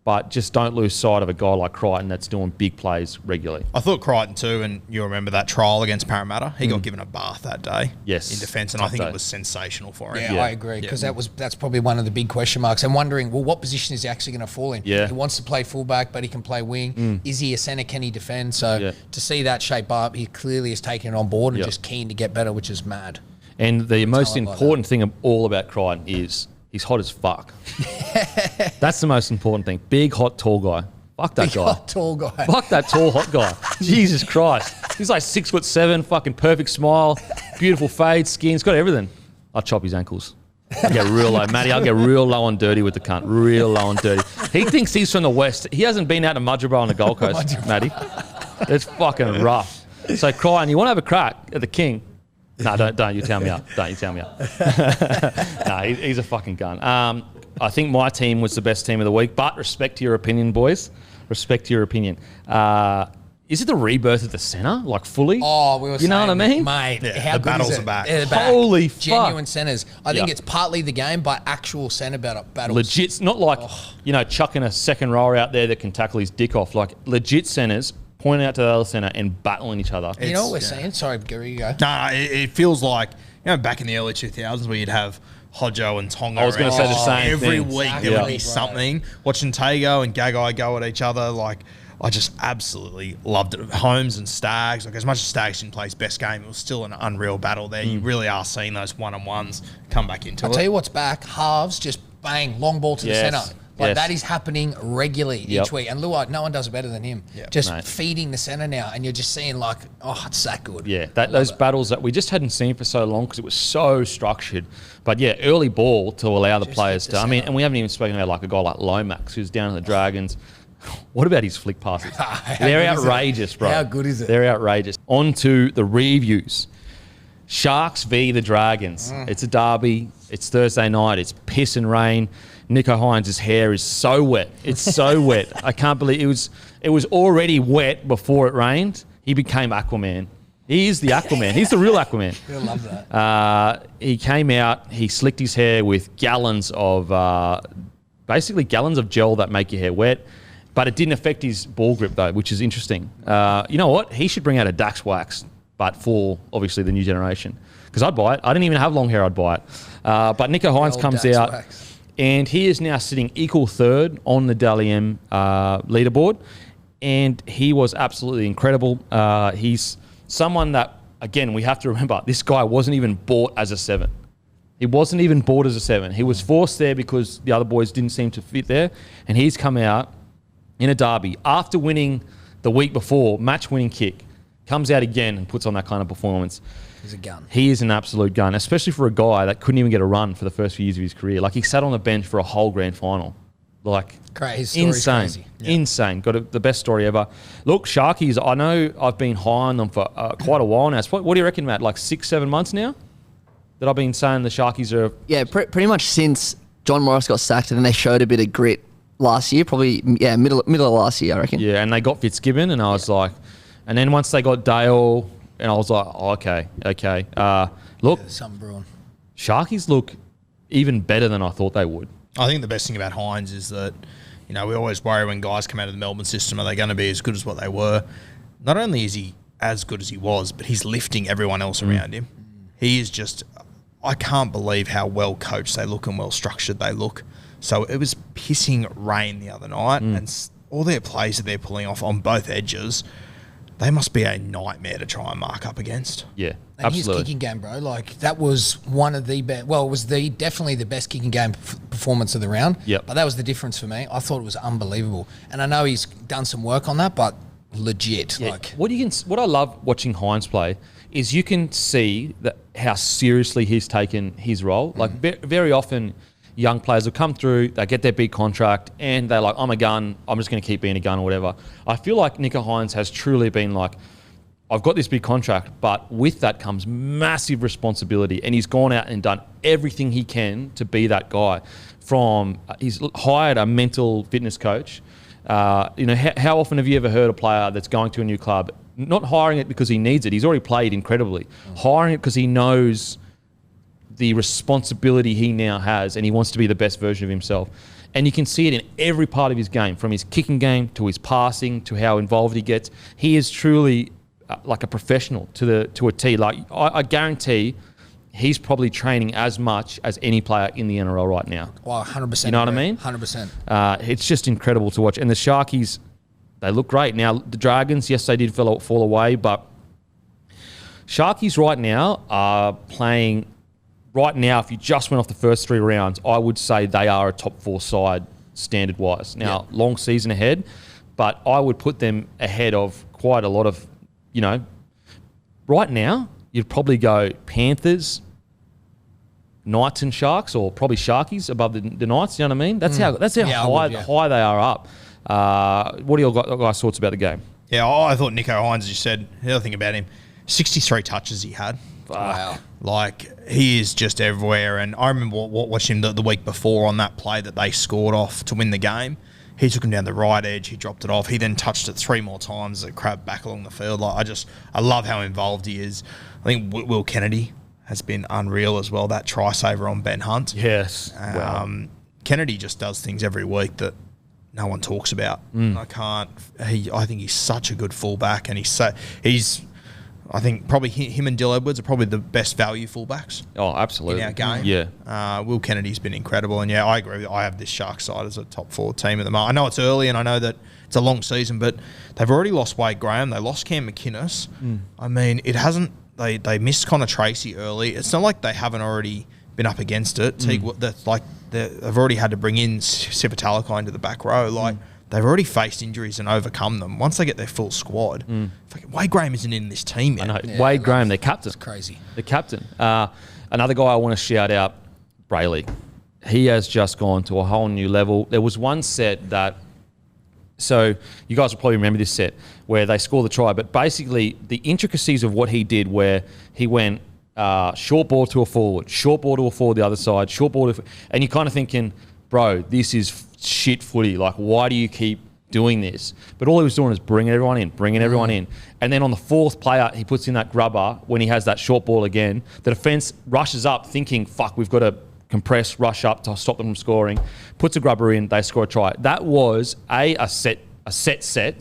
but just don't lose sight of a guy like Crichton that's doing big plays regularly. I thought Crichton too, and you remember that trial against Parramatta? He got given a bath that day in defence, and I think it was sensational for him. Yeah, I agree, because that's probably one of the big question marks. I'm wondering, well, what position is he actually going to fall in? Yeah. He wants to play fullback, but he can play wing. Is he a centre? Can he defend? So to see that shape up, he clearly is taking it on board and just keen to get better, which is mad. And the most important thing of all about Crichton is he's hot as fuck. That's the most important thing. Big, hot, tall guy. Fuck that guy. Hot, tall guy. Fuck that tall, hot guy. Jesus Christ. He's like 6'7", fucking perfect smile, beautiful fade, skin. He's got everything. I'll chop his ankles. I'll get real low. Matty, I'll get real low and dirty with the cunt. Real low and dirty. He thinks he's from the West. He hasn't been out to Mudgerborough on the Gold Coast, Matty. It's fucking rough. So, Crichton, you want to have a crack at the king? No, don't you tell me up. Don't you tell me up. No, he's a fucking gun. I think my team was the best team of the week, but respect to your opinion, boys. Respect to your opinion. Is it the rebirth of the centre, like fully? Oh, we were saying, you know what I mean? Mate, how the good battles is it? are back. They're back. Holy fuck. Genuine centres. I think it's partly the game, but actual centre battles. Legit, not like, chucking a second rower out there that can tackle his dick off. Like, legit centres pointing out to the other centre and battling each other. You know what we're saying? Sorry, Gary, you go. No, it feels like, back in the early 2000s where you'd have Hodjo and Tonga. I was going to say the same every thing. week there would be something. Watching Tago and Gagai go at each other, like, I just absolutely loved it. Holmes and Staggs, like, as much as Staggs didn't play his best game, it was still an unreal battle there. You really are seeing those one-on-ones come back into it. I'll tell you what's back. Halves, just bang, long ball to the centre. Like, that is happening regularly each week. And Luai, no one does it better than him. Just feeding the centre now, and you're just seeing, like, it's that good. Yeah, those battles that we just hadn't seen for so long because it was so structured. But, early ball to allow the players to... and we haven't even spoken about, like, a guy like Lomax who's down in the Dragons. What about his flick passes? They're outrageous, bro. How good is it? They're outrageous. On to the reviews. Sharks v. the Dragons. It's a derby. It's Thursday night. It's piss and rain. Nicho Hynes' hair is so wet. It's so wet. I can't believe it was already wet before it rained. He became Aquaman. He is the Aquaman. He's the real Aquaman. I love that. He came out, he slicked his hair with gallons of gel that make your hair wet. But it didn't affect his ball grip, though, which is interesting. You know what? He should bring out a Dax wax, but for, obviously, the new generation. Because I'd buy it. I didn't even have long hair, I'd buy it. But Nicho Hynes comes Dax out, wax. And he is now sitting equal third on the Dally M leaderboard. And he was absolutely incredible. He's someone that, again, we have to remember, this guy wasn't even bought as a 7. He wasn't even bought as a 7. He was forced there because the other boys didn't seem to fit there. And he's come out in a derby after winning the week before, match-winning kick, comes out again and puts on that kind of performance. He's a gun. He is an absolute gun, especially for a guy that couldn't even get a run for the first few years of his career. Like, he sat on the bench for a whole grand final. Like, his story's insane. Crazy. Yeah. Insane. Got the best story ever. Look, Sharkies, I know I've been high on them for quite a while now. What do you reckon, Matt? Like 6-7 months now that I've been saying the Sharkies are... Yeah, pretty much since John Morris got sacked and then they showed a bit of grit last year, probably, middle of last year, I reckon. Yeah, and they got Fitzgibbon, and I was like... And then once they got Dale, and I was like, okay. Look, something brewing. Sharkies look even better than I thought they would. I think the best thing about Hynes is that, we always worry when guys come out of the Melbourne system, are they going to be as good as what they were? Not only is he as good as he was, but he's lifting everyone else around him. He is just, I can't believe how well coached they look and well structured they look. So it was pissing rain the other night, and all their plays that they're pulling off on both edges, they must be a nightmare to try and mark up against. Yeah, and absolutely. his kicking game, bro, like that was one of the best. Well, it was definitely the best kicking game performance of the round. Yep. But that was the difference for me. I thought it was unbelievable, and I know he's done some work on that, but legit. Yeah. Like What I love watching Hynes play is you can see that how seriously he's taken his role. Like very often, young players will come through, they get their big contract, and they're like, I'm a gun, I'm just going to keep being a gun or whatever. I feel like Nicho Hynes has truly been like, I've got this big contract, but with that comes massive responsibility, and he's gone out and done everything he can to be that guy. He's hired a mental fitness coach. How often have you ever heard a player that's going to a new club, not hiring it because he needs it, he's already played incredibly, hiring it because he knows the responsibility he now has and he wants to be the best version of himself. And you can see it in every part of his game, from his kicking game to his passing to how involved he gets. He is truly like a professional to a T. Like I guarantee he's probably training as much as any player in the NRL right now. Well, 100%. You know what I mean? 100%. It's just incredible to watch. And the Sharkies, they look great. Now, the Dragons, yes, they did fall away, but Sharkies right now are playing... Right now, if you just went off the first 3 rounds, I would say they are a top 4 side standard-wise. Now, long season ahead, but I would put them ahead of quite a lot of, right now, you'd probably go Panthers, Knights and Sharks, or probably Sharkies above the Knights, you know what I mean? That's how high they are up. What do you guys' thoughts about the game? Yeah, I thought Nicho Hynes, as you said, the other thing about him, 63 touches he had. Wow. Like, he is just everywhere. And I remember watching him the week before on that play that they scored off to win the game. He took him down the right edge. He dropped it off. He then touched it 3 more times as it crabbed back along the field. Like, I love how involved he is. I think Will Kennedy has been unreal as well. That try saver on Ben Hunt. Yes. Wow. Kennedy just does things every week that no one talks about. I think he's such a good fullback, and I think probably him and Dill Edwards are probably the best value fullbacks. Oh, absolutely. In our game. Yeah. Will Kennedy's been incredible. And, I agree. I have this Shark side as a top 4 team at the moment. I know it's early and I know that it's a long season, but they've already lost Wade Graham. They lost Cam McInnes. I mean, it hasn't... They missed Connor Tracy early. It's not like they haven't already been up against it. They've already had to bring in Sifa Talakai into the back row. They've already faced injuries and overcome them. Once they get their full squad, Wade Graham isn't in this team yet. I know. Yeah, Wade Graham, their captain. It's crazy. The captain. Another guy I want to shout out, Brayley. He has just gone to a whole new level. There was one set that... So you guys will probably remember this set where they score the try, but basically the intricacies of what he did, where he went short ball to a forward the other side, and you're kind of thinking, bro, this is shit footy. Like, why do you keep doing this? But all he was doing is bringing everyone in. And then on the 4th player, he puts in that grubber when he has that short ball again. The defence rushes up thinking, fuck, we've got to compress, rush up to stop them from scoring. Puts a grubber in, they score a try. That was a set.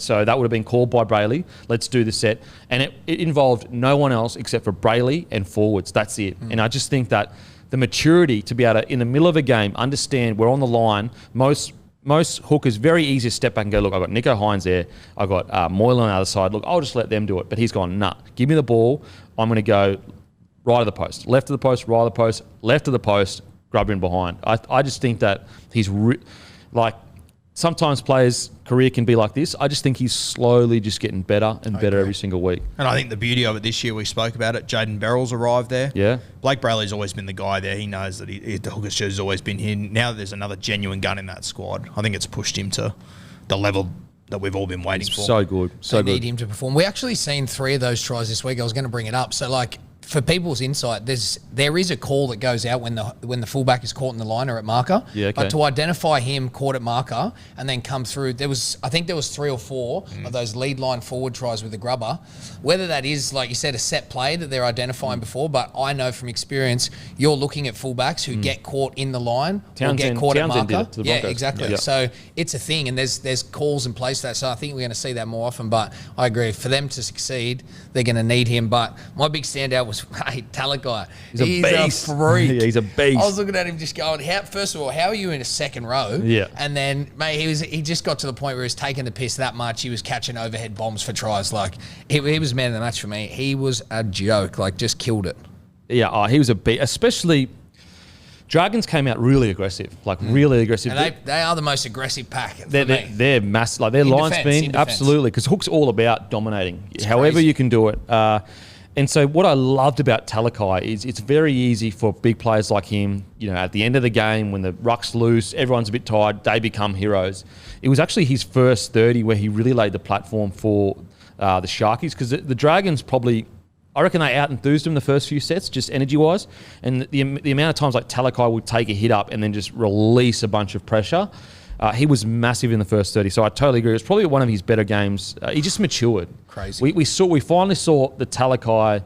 So that would have been called by Brayley. Let's do the set. And it involved no one else except for Brayley and forwards. That's it. And I just think that the maturity to be able to, in the middle of a game, understand we're on the line. Most hookers, very easy to step back and go, look, I've got Nicho Hynes there. I've got Moylan on the other side. Look, I'll just let them do it. But he's gone, nah, give me the ball. I'm going to go right of the post, left of the post, right of the post, left of the post, grub in behind. I just think that he's sometimes players' career can be like this. I just think he's slowly just getting better and better every single week. And I think the beauty of it this year, we spoke about it, Jaden Beryl's arrived there. Yeah. Blake Brayley's always been the guy there. He knows that the hooker's jersey's always been him. Now there's another genuine gun in that squad. I think it's pushed him to the level that we've all been waiting for. So good. They need him to perform. We actually seen 3 of those tries this week. I was going to bring it up. So, for people's insight, there is a call that goes out when the fullback is caught in the line or at marker. Yeah, okay. But to identify him caught at marker and then come through, I think there was 3 or 4 of those lead line forward tries with the grubber. Whether that is, like you said, a set play that they're identifying before, but I know from experience, you're looking at fullbacks who get caught in the line or get caught at marker. Did it to the Broncos. Exactly. Yeah. So it's a thing, and there's calls in place for that. So I think we're going to see that more often. But I agree, for them to succeed, they're going to need him. But my big standout was Talakai. He's a beast. A freak. Yeah, he's a beast. I was looking at him just going, first of all, how are you in a second row? Yeah. And then, mate, he just got to the point where he was taking the piss that much. He was catching overhead bombs for tries. Like, he was man of the match for me. He was a joke. Like, just killed it. Yeah, he was a beast. Especially, Dragons came out really aggressive. Like, really aggressive. And they are the most aggressive pack for me. They're massive. Like, their line's been, absolutely. Because Hook's all about dominating. It's however crazy. you can do it. And so what I loved about Talakai is it's very easy for big players like him, at the end of the game when the ruck's loose, everyone's a bit tired, they become heroes. It was actually his first 30 where he really laid the platform for the Sharkies, because the Dragons probably, I reckon they out-enthused him the first few sets, just energy-wise. And the amount of times like Talakai would take a hit up and then just release a bunch of pressure. He was massive in the first 30, so I totally agree. It was probably one of his better games. He just matured. Crazy. We finally saw the Talakai,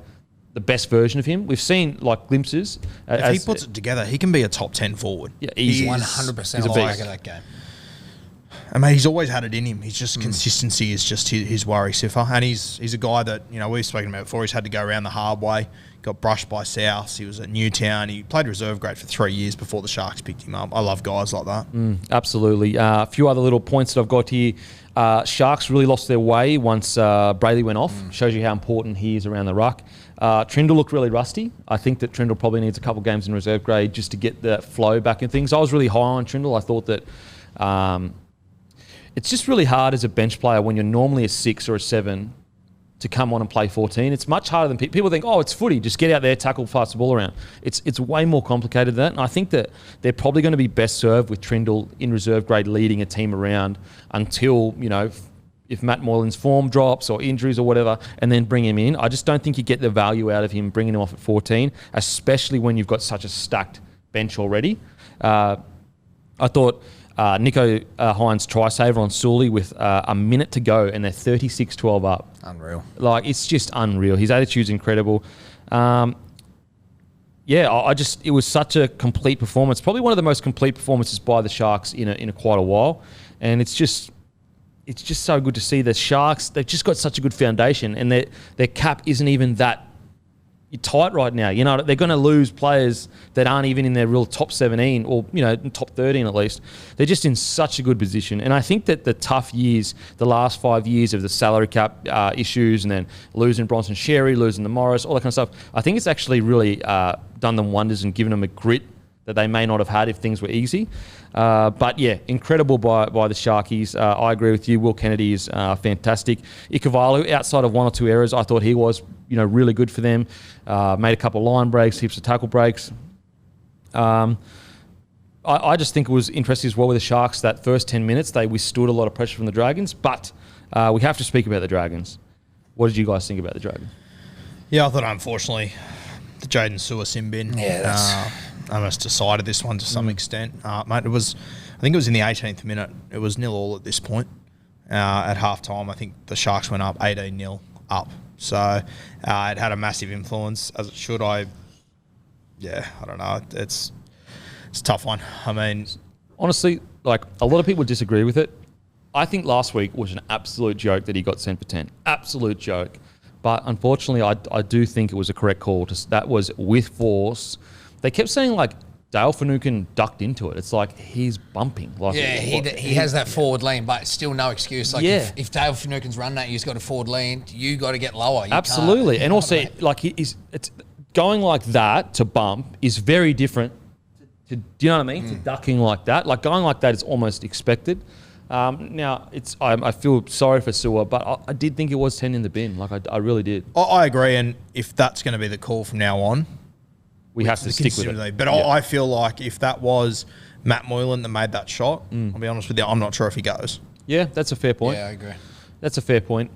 the best version of him. We've seen like glimpses. If he puts it together, he can be a top 10 forward. Yeah, easy. 100% He's a I like beast. that game. I mean, he's always had it in him. He's just consistency is just his worry, Sifa. And he's a guy that, we've spoken about before. He's had to go around the hard way. Got brushed by South. He was at Newtown. He played reserve grade for 3 years before the Sharks picked him up. I love guys like that. Absolutely. A few other little points that I've got here. Sharks really lost their way once Brayley went off. Shows you how important he is around the ruck. Trindle looked really rusty. I think that Trindle probably needs a couple games in reserve grade just to get the flow back in things. I was really high on Trindle. I thought that it's just really hard as a bench player when you're normally a 6 or a 7 to come on and play 14. It's much harder than people think, it's footy, just get out there, tackle, pass the ball around. It's way more complicated than that. And I think that they're probably going to be best served with Trindle in reserve grade leading a team around until, if Matt Moylan's form drops or injuries or whatever, and then bring him in. I just don't think you get the value out of him bringing him off at 14, especially when you've got such a stacked bench already. I thought Nicho Hynes try saver on Sully with a minute to go, and they're 36-12 up. Unreal. Like, it's just unreal. His attitude's incredible. It was such a complete performance. Probably one of the most complete performances by the Sharks in quite a while. And it's just so good to see the Sharks. They've just got such a good foundation, and their cap isn't even that tight right now. They're going to lose players that aren't even in their real top 17 or, top 13 at least. They're just in such a good position. And I think that the tough years, the last 5 years of the salary cap issues, and then losing Bronson Sherry, losing the Morris, all that kind of stuff, I think it's actually really done them wonders and given them a grit that they may not have had if things were easy. But yeah, incredible by the Sharkies. I agree with you. Will Kennedy is fantastic. Ikavalu, outside of 1 or 2 errors, I thought he was really good for them. Made a couple of line breaks, heaps of tackle breaks. I just think it was interesting as well with the Sharks that first 10 minutes they withstood a lot of pressure from the Dragons. But we have to speak about the Dragons. What did you guys think about the Dragons? Yeah, I thought unfortunately the Jaden Sewer sin bin. Almost decided this one to some extent. Mate, I think it was in the 18th minute. It was 0-0 at this point. At half-time, I think the Sharks went up 18-0 up. So it had a massive influence, as it should. I don't know. It's a tough one. I mean, honestly, like, a lot of people disagree with it. I think last week was an absolute joke that he got sent for 10. Absolute joke. But unfortunately, I do think it was a correct call. That was with force. They kept saying, like, Dale Finucane ducked into it. It's like he's bumping. Like, he has that forward lean, but still no excuse. Like, if Dale Finucane's running at you, he's got a forward lean, you got to get lower. You absolutely. can't. And also, like, it's going like that to bump is very different to, do you know what I mean? To ducking like that. Like, going like that is almost expected. Now, I feel sorry for Sewer, but I did think it was 10 in the bin. Like, I really did. I agree, and if that's going to be the call from now on, we have to stick with it. But I feel like if that was Matt Moylan that made that shot, I'll be honest with you, I'm not sure if he goes. Yeah, that's a fair point. Yeah, I agree. That's a fair point.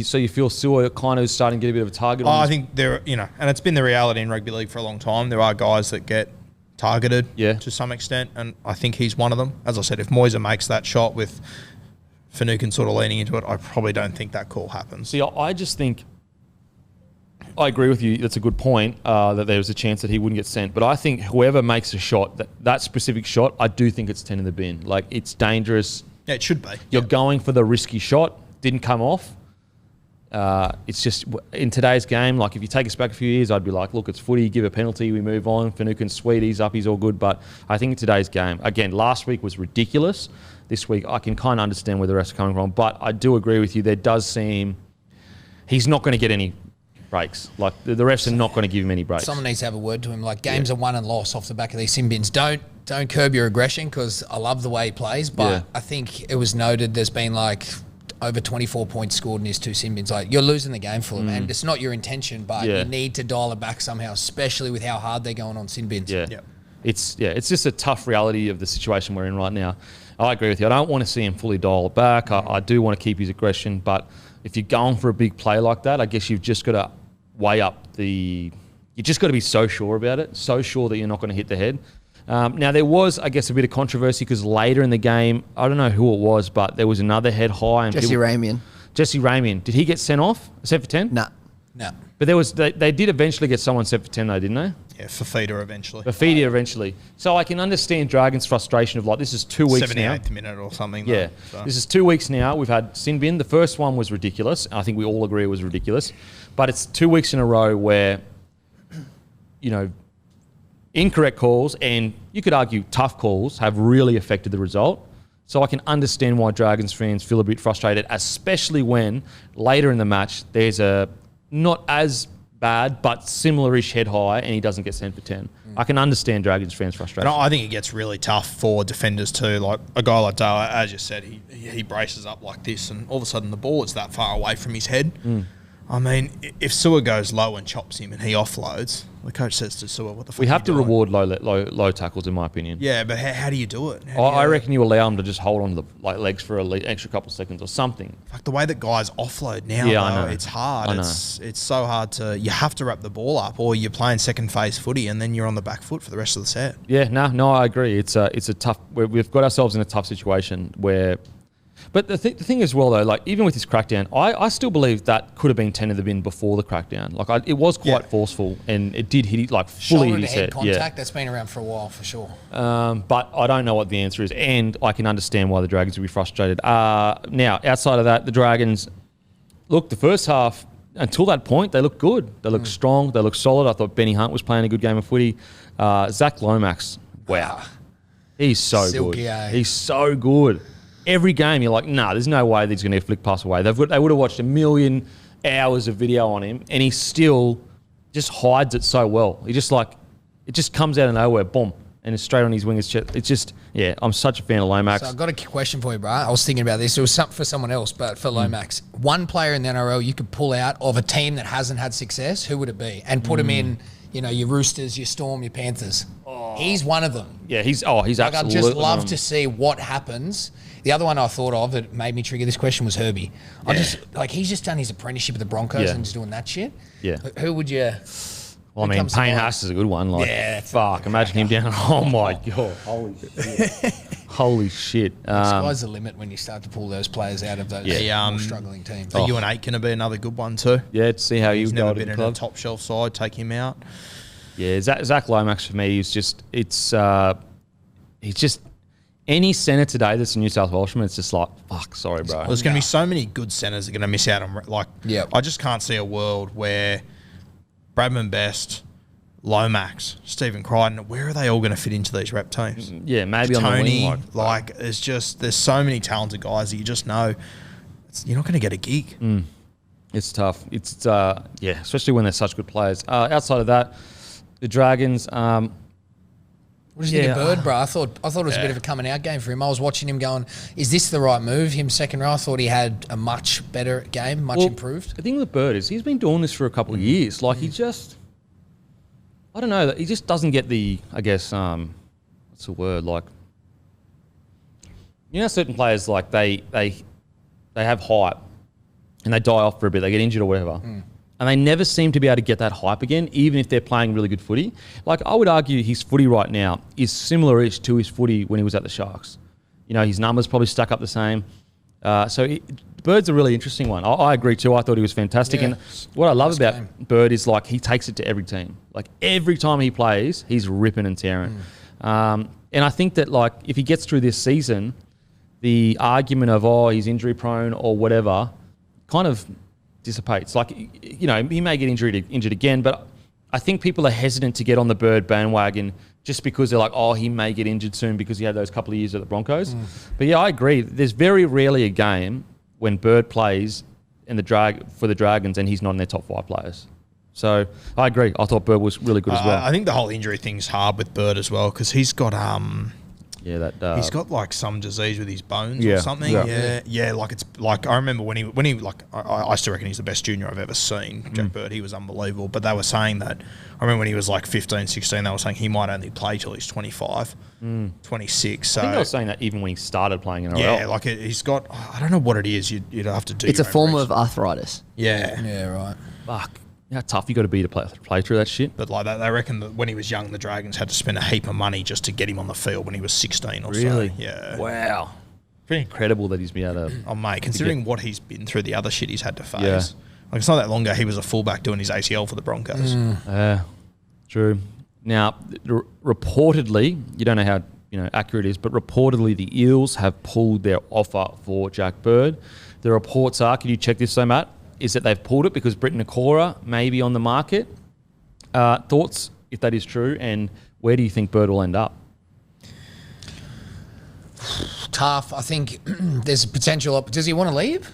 So you feel Sewer kind of starting to get a bit of a target? I think there, and it's been the reality in rugby league for a long time. There are guys that get targeted to some extent, and I think he's one of them. As I said, if Moyser makes that shot with Finucane sort of leaning into it, I probably don't think that call happens. See, I just think I agree with you. That's a good point, that there was a chance that he wouldn't get sent. But I think whoever makes a shot, that specific shot, I do think it's 10 in the bin. Like, it's dangerous. Yeah, it should be. You're going for the risky shot. Didn't come off. It's just, in today's game, like, if you take us back a few years, I'd be like, look, it's footy, give a penalty, we move on. Finucane's sweet, he's up, he's all good. But I think in today's game, again, last week was ridiculous. This week, I can kind of understand where the rest are coming from. But I do agree with you. There does seem he's not going to get any breaks. Like, the refs are not going to give him any breaks. Someone needs to have a word to him. Like, games are won and lost off the back of these sin bins. Don't curb your aggression, because I love the way he plays. But I think it was noted there's been like over 24 points scored in his 2 sin bins. Like, you're losing the game for him, and it's not your intention, but you need to dial it back somehow, especially with how hard they're going on sin bins. It's just a tough reality of the situation we're in right now. I agree with you. I don't want to see him fully dial it back. I do want to keep his aggression, but if you're going for a big play like that, I guess you've just got to weigh up you just got to be so sure about it, so sure that you're not going to hit the head. Now, there was, I guess, a bit of controversy because later in the game, I don't know who it was, but there was another head high. And Jesse Ramian. Jesse Ramian. Did he get sent off? Sent for 10? Nah. No. But they did eventually get someone sent for 10 though, didn't they? Yeah, Fafita eventually. Fafita eventually. So I can understand Dragon's frustration of, like, this is 2 weeks now. 78th minute or something. Yeah. So. This is 2 weeks now. We've had sin bin. The first one was ridiculous. I think we all agree it was ridiculous. But it's 2 weeks in a row where, incorrect calls, and you could argue tough calls, have really affected the result. So I can understand why Dragons fans feel a bit frustrated, especially when later in the match there's a not as bad but similar-ish head high and he doesn't get sent for 10. I can understand Dragons fans' frustration. And I think it gets really tough for defenders too. Like a guy like Dale, as you said, he braces up like this, and all of a sudden the ball is that far away from his head. I mean, if Sewer goes low and chops him and he offloads, the coach says to Sewer, what the fuck we are have you to doing? reward low tackles, in my opinion. Yeah, but how do you do it? I reckon you allow them to just hold on to the legs for an extra couple of seconds or something. Like the way that guys offload now, I know. it's hard. I know. It's so hard to... You have to wrap the ball up, or you're playing second phase footy and then you're on the back foot for the rest of the set. Yeah, no, I agree. It's a tough... We've got ourselves in a tough situation where... But the thing as well, though, like, even with this crackdown, I still believe that could have been 10 in the bin before the crackdown. Like, it was quite forceful, and it did hit it, like, fully hit his head. Contact, that's been around for a while, for sure. But I don't know what the answer is, and I can understand why the Dragons would be frustrated. Now, outside of that, the Dragons, look, the first half, until that point, they looked good. They looked strong. They looked solid. I thought Benny Hunt was playing a good game of footy. Zach Lomax, wow. He's so Silky, good. eh? He's so good. Every game, you're like, nah, there's no way he's going to flick pass away. They would have watched a million hours of video on him, and he still just hides it so well. He just, like, it just comes out of nowhere, boom, and it's straight on his winger's chest. It's just, I'm such a fan of Lomax. So I've got a question for you, bro. I was thinking about this. It was something for someone else, but for Lomax. One player in the NRL you could pull out of a team that hasn't had success, who would it be? And put him in, your Roosters, your Storm, your Panthers. He's one of them. Yeah, he's absolutely... I'd just love to see what happens. The other one I thought of that made me trigger this question was Herbie. He's just done his apprenticeship at the Broncos and he's doing that shit. Yeah. Who would you... Well, I mean, Payne Haas is a good one. Like, fuck, imagine him down. Oh, my God. Holy shit. Holy shit. Sky's the limit when you start to pull those players out of those more struggling teams. You and 8 going to be another good one too. Yeah, to see how he's you never go been in a top shelf side. Take him out. Yeah, Zach Lomax for me is just, he's just, any centre today that's a New South Welshman, it's just like, fuck, sorry, bro. There's going to be so many good centres that are going to miss out on, I just can't see a world where Bradman Best, Lomax, Stephen Crichton, where are they all going to fit into these rep teams? Yeah, maybe Tony, on the wing. There's so many talented guys that you just know you're not going to get a gig. It's tough. It's especially when they're such good players. Outside of that, the Dragons. What did you think of Bird, bro? I thought it was a bit of a coming out game for him. I was watching him going, is this the right move? Him second row, I thought he had a much better game, improved. The thing with Bird is he's been doing this for a couple of years. Like he just, I don't know, he just doesn't get the, I guess, what's the word? Like, certain players, like they have hype and they die off for a bit. They get injured or whatever. And they never seem to be able to get that hype again, even if they're playing really good footy. Like, I would argue his footy right now is similar-ish to his footy when he was at the Sharks. You know, his numbers probably stack up the same. Bird's a really interesting one. I agree too. I thought he was fantastic. Yeah. And what I love Nice about game. Bird is, like, he takes it to every team. Like, every time he plays, he's ripping and tearing. And I think that, like, if he gets through this season, the argument of, he's injury-prone or whatever kind of dissipates. Like, you know, he may get injured again, but I think people are hesitant to get on the Bird bandwagon just because they're like, he may get injured soon because he had those couple of years at the Broncos. But yeah, I agree. There's very rarely a game when Bird plays in for the Dragons and he's not in their top 5 players. So I agree. I thought Bird was really good as well. I think the whole injury thing's hard with Bird as well because he's got he's got like some disease with his bones or something. Yeah. Like it's like I remember when he like I still reckon he's the best junior I've ever seen. Jack Bird, he was unbelievable. But they were saying that I remember when he was like 15, 16, they were saying he might only play till he's 25, 26. So I think they were saying that even when he started playing in NRL. yeah, like he's got I don't know what it is. You'd have to do. It's a your own form research. of arthritis. Yeah, right. Fuck. How tough you got to be to play through that shit. But like they reckon that when he was young, the Dragons had to spend a heap of money just to get him on the field when he was 16 or so. Really? Yeah. Wow. Pretty incredible that he's been able to... Oh, mate, considering what he's been through, the other shit he's had to face. Yeah. Like, it's not that long ago he was a fullback doing his ACL for the Broncos. True. Now, reportedly, you don't know how accurate it is, but reportedly the Eels have pulled their offer for Jack Bird. The reports are, can you check this though, Matt, is that they've pulled it because Britain Nakora may be on the market. Thoughts, if that is true, and where do you think Bird will end up? Tough. I think there's a potential. Does he want to leave?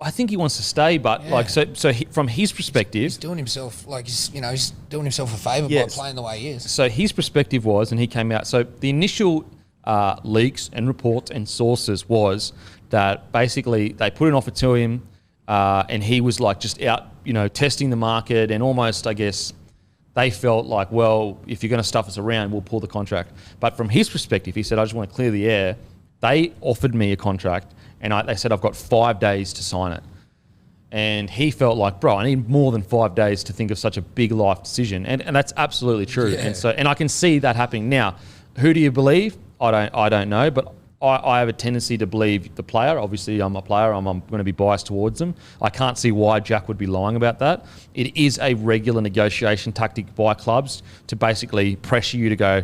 I think he wants to stay, but from his perspective, He's doing himself he's doing himself a favour by playing the way he is. So his perspective was, and he came out. So the initial leaks and reports and sources was that basically they put an offer to him, and he was like just out, testing the market, and almost, I guess, they felt like, well, if you're going to stuff us around, we'll pull the contract. But from his perspective, he said, I just want to clear the air. They offered me a contract, and they said, I've got 5 days to sign it. And he felt like, bro, I need more than 5 days to think of such a big life decision. And that's absolutely true. Yeah. And I can see that happening. Now, who do you believe? I don't know, but I have a tendency to believe the player. Obviously, I'm a player. I'm going to be biased towards them. I can't see why Jack would be lying about that. It is a regular negotiation tactic by clubs to basically pressure you to go,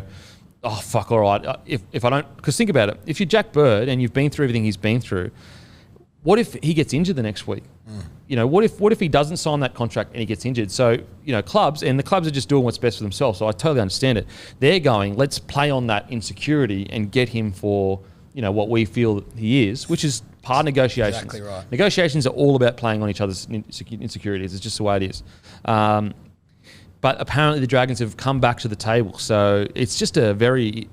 oh, fuck, all right. If I don't... Because think about it. If you're Jack Bird and you've been through everything he's been through, what if he gets injured the next week? What if he doesn't sign that contract and he gets injured? So, clubs are just doing what's best for themselves. So I totally understand it. They're going, let's play on that insecurity and get him for... what we feel he is, which is part of negotiations. Exactly right. Negotiations are all about playing on each other's insecurities. It's just the way it is. But apparently the Dragons have come back to the table. So it's just a very,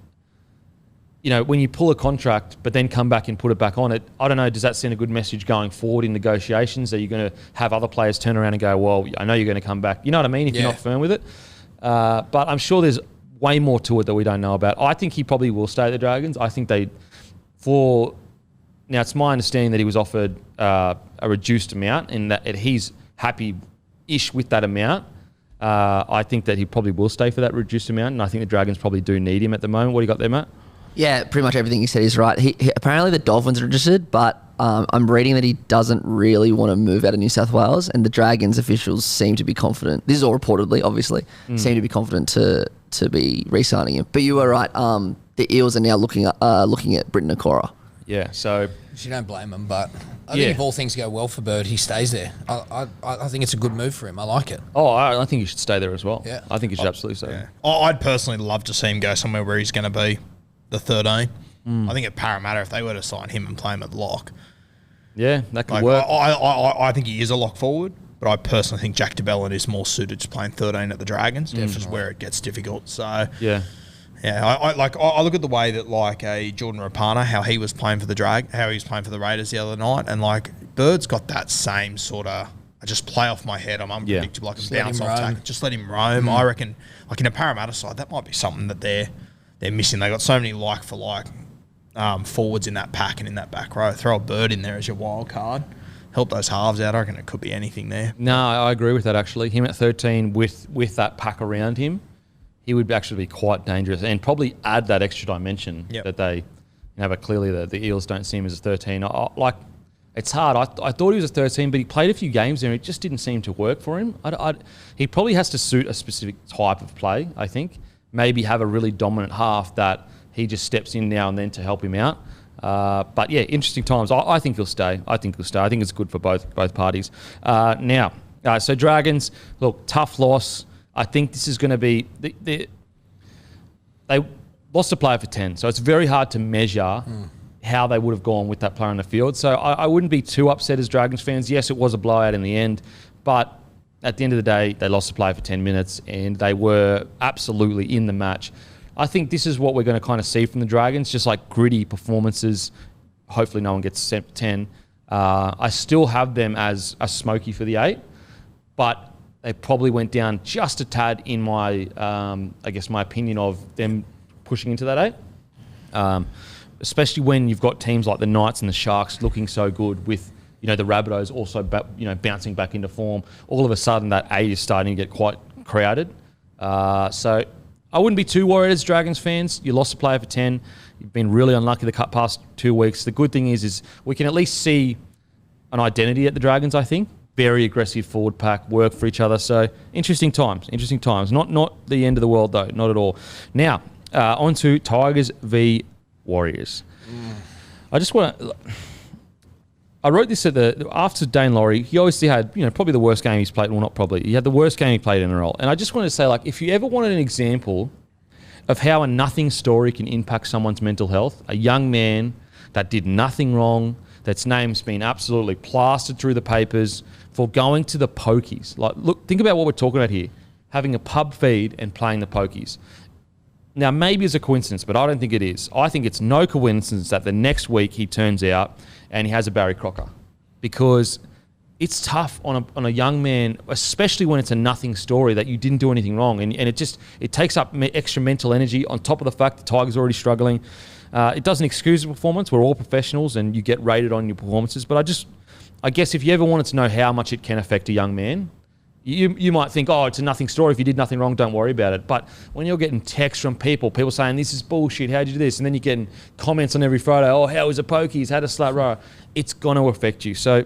when you pull a contract but then come back and put it back on it, I don't know, does that send a good message going forward in negotiations? Are you going to have other players turn around and go, well, I know you're going to come back. You know what I mean? If you're not firm with it. But I'm sure there's way more to it that we don't know about. I think he probably will stay at the Dragons. I think now it's my understanding that he was offered a reduced amount and that he's happy-ish with that amount. I think that he probably will stay for that reduced amount, and I think the Dragons probably do need him at the moment. What do you got there, Matt? Yeah, pretty much everything you said is right. He apparently the Dolphins are interested, but I'm reading that he doesn't really want to move out of New South Wales, and the Dragons officials seem to be confident. This is all reportedly, obviously, seem to be confident to be re-signing him. But you were right. The Eels are now looking at Britain Nakora. Yeah, so... You don't blame him, but I think if all things go well for Bird, he stays there. I think it's a good move for him. I like it. Oh, I think he should stay there as well. Yeah. I think he should absolutely stay there. I'd personally love to see him go somewhere where he's going to be the 13. I think at Parramatta, if they were to sign him and play him at lock. Yeah, that could work. I think he is a lock forward, but I personally think Jack DeBellin is more suited to playing 13 at the Dragons, which is where it gets difficult. So yeah. Yeah, I look at the way that a Jordan Rapana, how he was playing for the Raiders the other night, and Bird's got that same sort of I just play off my head. I'm unpredictable. I can bounce off tackle. Just let him roam. I reckon, in a Parramatta side, that might be something that they're missing. They got so many forwards in that pack and in that back row. Throw a Bird in there as your wild card. help those halves out. I reckon it could be anything there. No, I agree with that, actually. Him at 13 with that pack around him, he would actually be quite dangerous and probably add that extra dimension that they but clearly the Eels don't see him as a 13. It's hard. I thought he was a 13, but he played a few games there and it just didn't seem to work for him. He probably has to suit a specific type of play, I think. Maybe have a really dominant half that he just steps in now and then to help him out. But yeah, interesting times. I think he'll stay. I think it's good for both parties. So Dragons, look, tough loss. I think this is going to be... They lost a player for 10, so it's very hard to measure how they would have gone with that player on the field. So I wouldn't be too upset as Dragons fans. Yes, it was a blowout in the end, but at the end of the day, they lost a player for 10 minutes and they were absolutely in the match. I think this is what we're going to kind of see from the Dragons, just like gritty performances. Hopefully no one gets sent for 10. I still have them as a smoky for the 8, but they probably went down just a tad in my, my opinion of them pushing into that 8. Especially when you've got teams like the Knights and the Sharks looking so good with, the Rabbitohs also, bouncing back into form. All of a sudden, that 8 is starting to get quite crowded. So I wouldn't be too worried as Dragons fans. You lost a player for 10. You've been really unlucky the past 2 weeks. The good thing is we can at least see an identity at the Dragons, I think. Very aggressive forward pack, work for each other. So interesting times. Not the end of the world, though. Not at all. Now, on to Tigers v Warriors. I just want to... I wrote this after Dane Laurie. He obviously had, probably the worst game he's played. Well, not probably. He had the worst game he played in a row. And I just wanted to say, if you ever wanted an example of how a nothing story can impact someone's mental health, a young man that did nothing wrong, that's name's been absolutely plastered through the papers for going to the pokies. Look, think about what we're talking about here. Having a pub feed and playing the pokies. Now, maybe it's a coincidence, but I don't think it is. I think it's no coincidence that the next week he turns out and he has a Barry Crocker, because it's tough on a young man, especially when it's a nothing story that you didn't do anything wrong, and it takes up extra mental energy on top of the fact the Tigers are already struggling. It doesn't excuse the performance. We're all professionals, and you get rated on your performances. But I guess if you ever wanted to know how much it can affect a young man, you might think, oh, it's a nothing story. If you did nothing wrong, don't worry about it. But when you're getting texts from people saying, this is bullshit, how'd you do this? And then you're getting comments on every Friday, oh, how was the pokies, had a slut row. It's going to affect you. So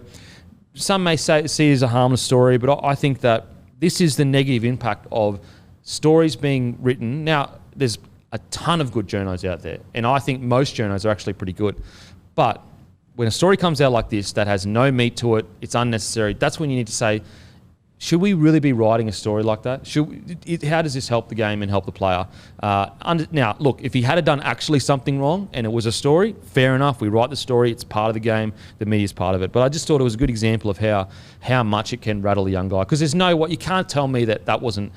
some may see it as a harmless story, but I think that this is the negative impact of stories being written. Now, there's a ton of good journos out there, and I think most journos are actually pretty good. But when a story comes out like this that has no meat to it, it's unnecessary, that's when you need to say, should we really be writing a story like that? How does this help the game and help the player? Now, look, if he had done actually something wrong and it was a story, fair enough. We write the story. It's part of the game. The media's part of it. But I just thought it was a good example of how much it can rattle a young guy. Because you can't tell me that wasn't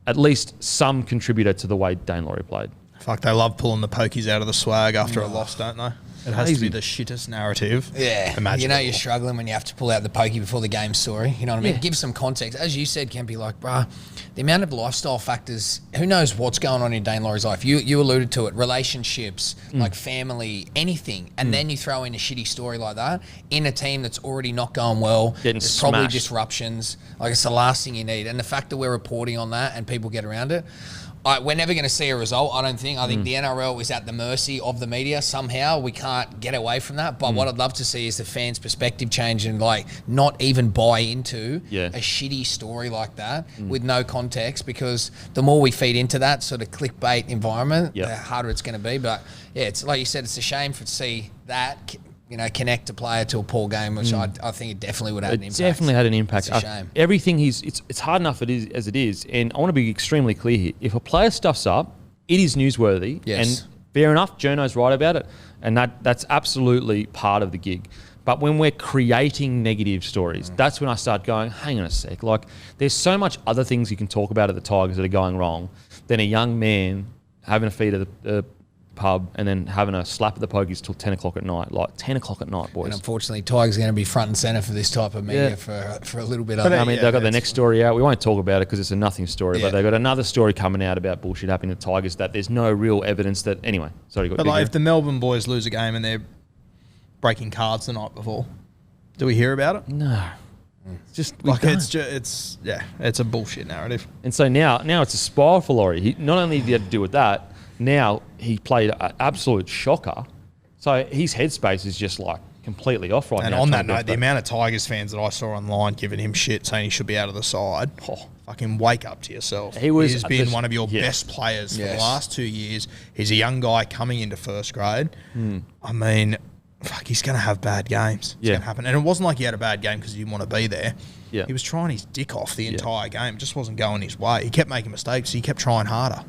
at least some contributor to the way Dane Laurie played. Fuck, they love pulling the pokies out of the swag after a loss, don't they? It has to be the shittest narrative. Yeah. Imaginable. You're struggling when you have to pull out the pokey before the game story. You know what I mean? Give some context. As you said, Kempy, bruh, the amount of lifestyle factors, who knows what's going on in Dane Laurie's life? You alluded to it, relationships, family, anything. And then you throw in a shitty story like that in a team that's already not going well. There's probably disruptions. It's the last thing you need. And the fact that we're reporting on that and people get around it, we're never going to see a result, I don't think. I think the NRL is at the mercy of the media somehow. We can't get away from that. But what I'd love to see is the fans' perspective change and not even buy into a shitty story like that with no context, because the more we feed into that sort of clickbait environment, the harder it's going to be. But yeah, it's like you said, it's a shame to see that connect a player to a poor game, which I think it definitely would have an impact. It definitely had an impact. It's a shame. Everything it's hard enough as it is, and I want to be extremely clear here. If a player stuffs up, it is newsworthy, and fair enough, journo's right about it, and that's absolutely part of the gig. But when we're creating negative stories, that's when I start going, hang on a sec, there's so much other things you can talk about at the Tigers that are going wrong than a young man having a feed at the pub and then having a slap at the pokies till 10 o'clock at night. 10 o'clock at night, boys. And unfortunately, Tigers are going to be front and centre for this type of media for a little bit. They've got the next story out. We won't talk about it because it's a nothing story, but they've got another story coming out about bullshit happening to Tigers that there's no real evidence that... Anyway, sorry. But if the Melbourne boys lose a game and they're breaking cards the night before, Do we hear about it? No. It's just it's a bullshit narrative. And so now it's a spiral for Laurie. He not only did he have to deal with that, now he played an absolute shocker. So his headspace is just like completely off right now. And on that note, the amount of Tigers fans that I saw online giving him shit, saying he should be out of the side, fucking wake up to yourself. He's been one of your best players for the last 2 years. He's a young guy coming into first grade. I mean, fuck, he's going to have bad games. It's going to happen. And it wasn't like he had a bad game because he didn't want to be there. Yeah. He was trying his dick off the entire game. It just wasn't going his way. He kept making mistakes. So he kept trying harder.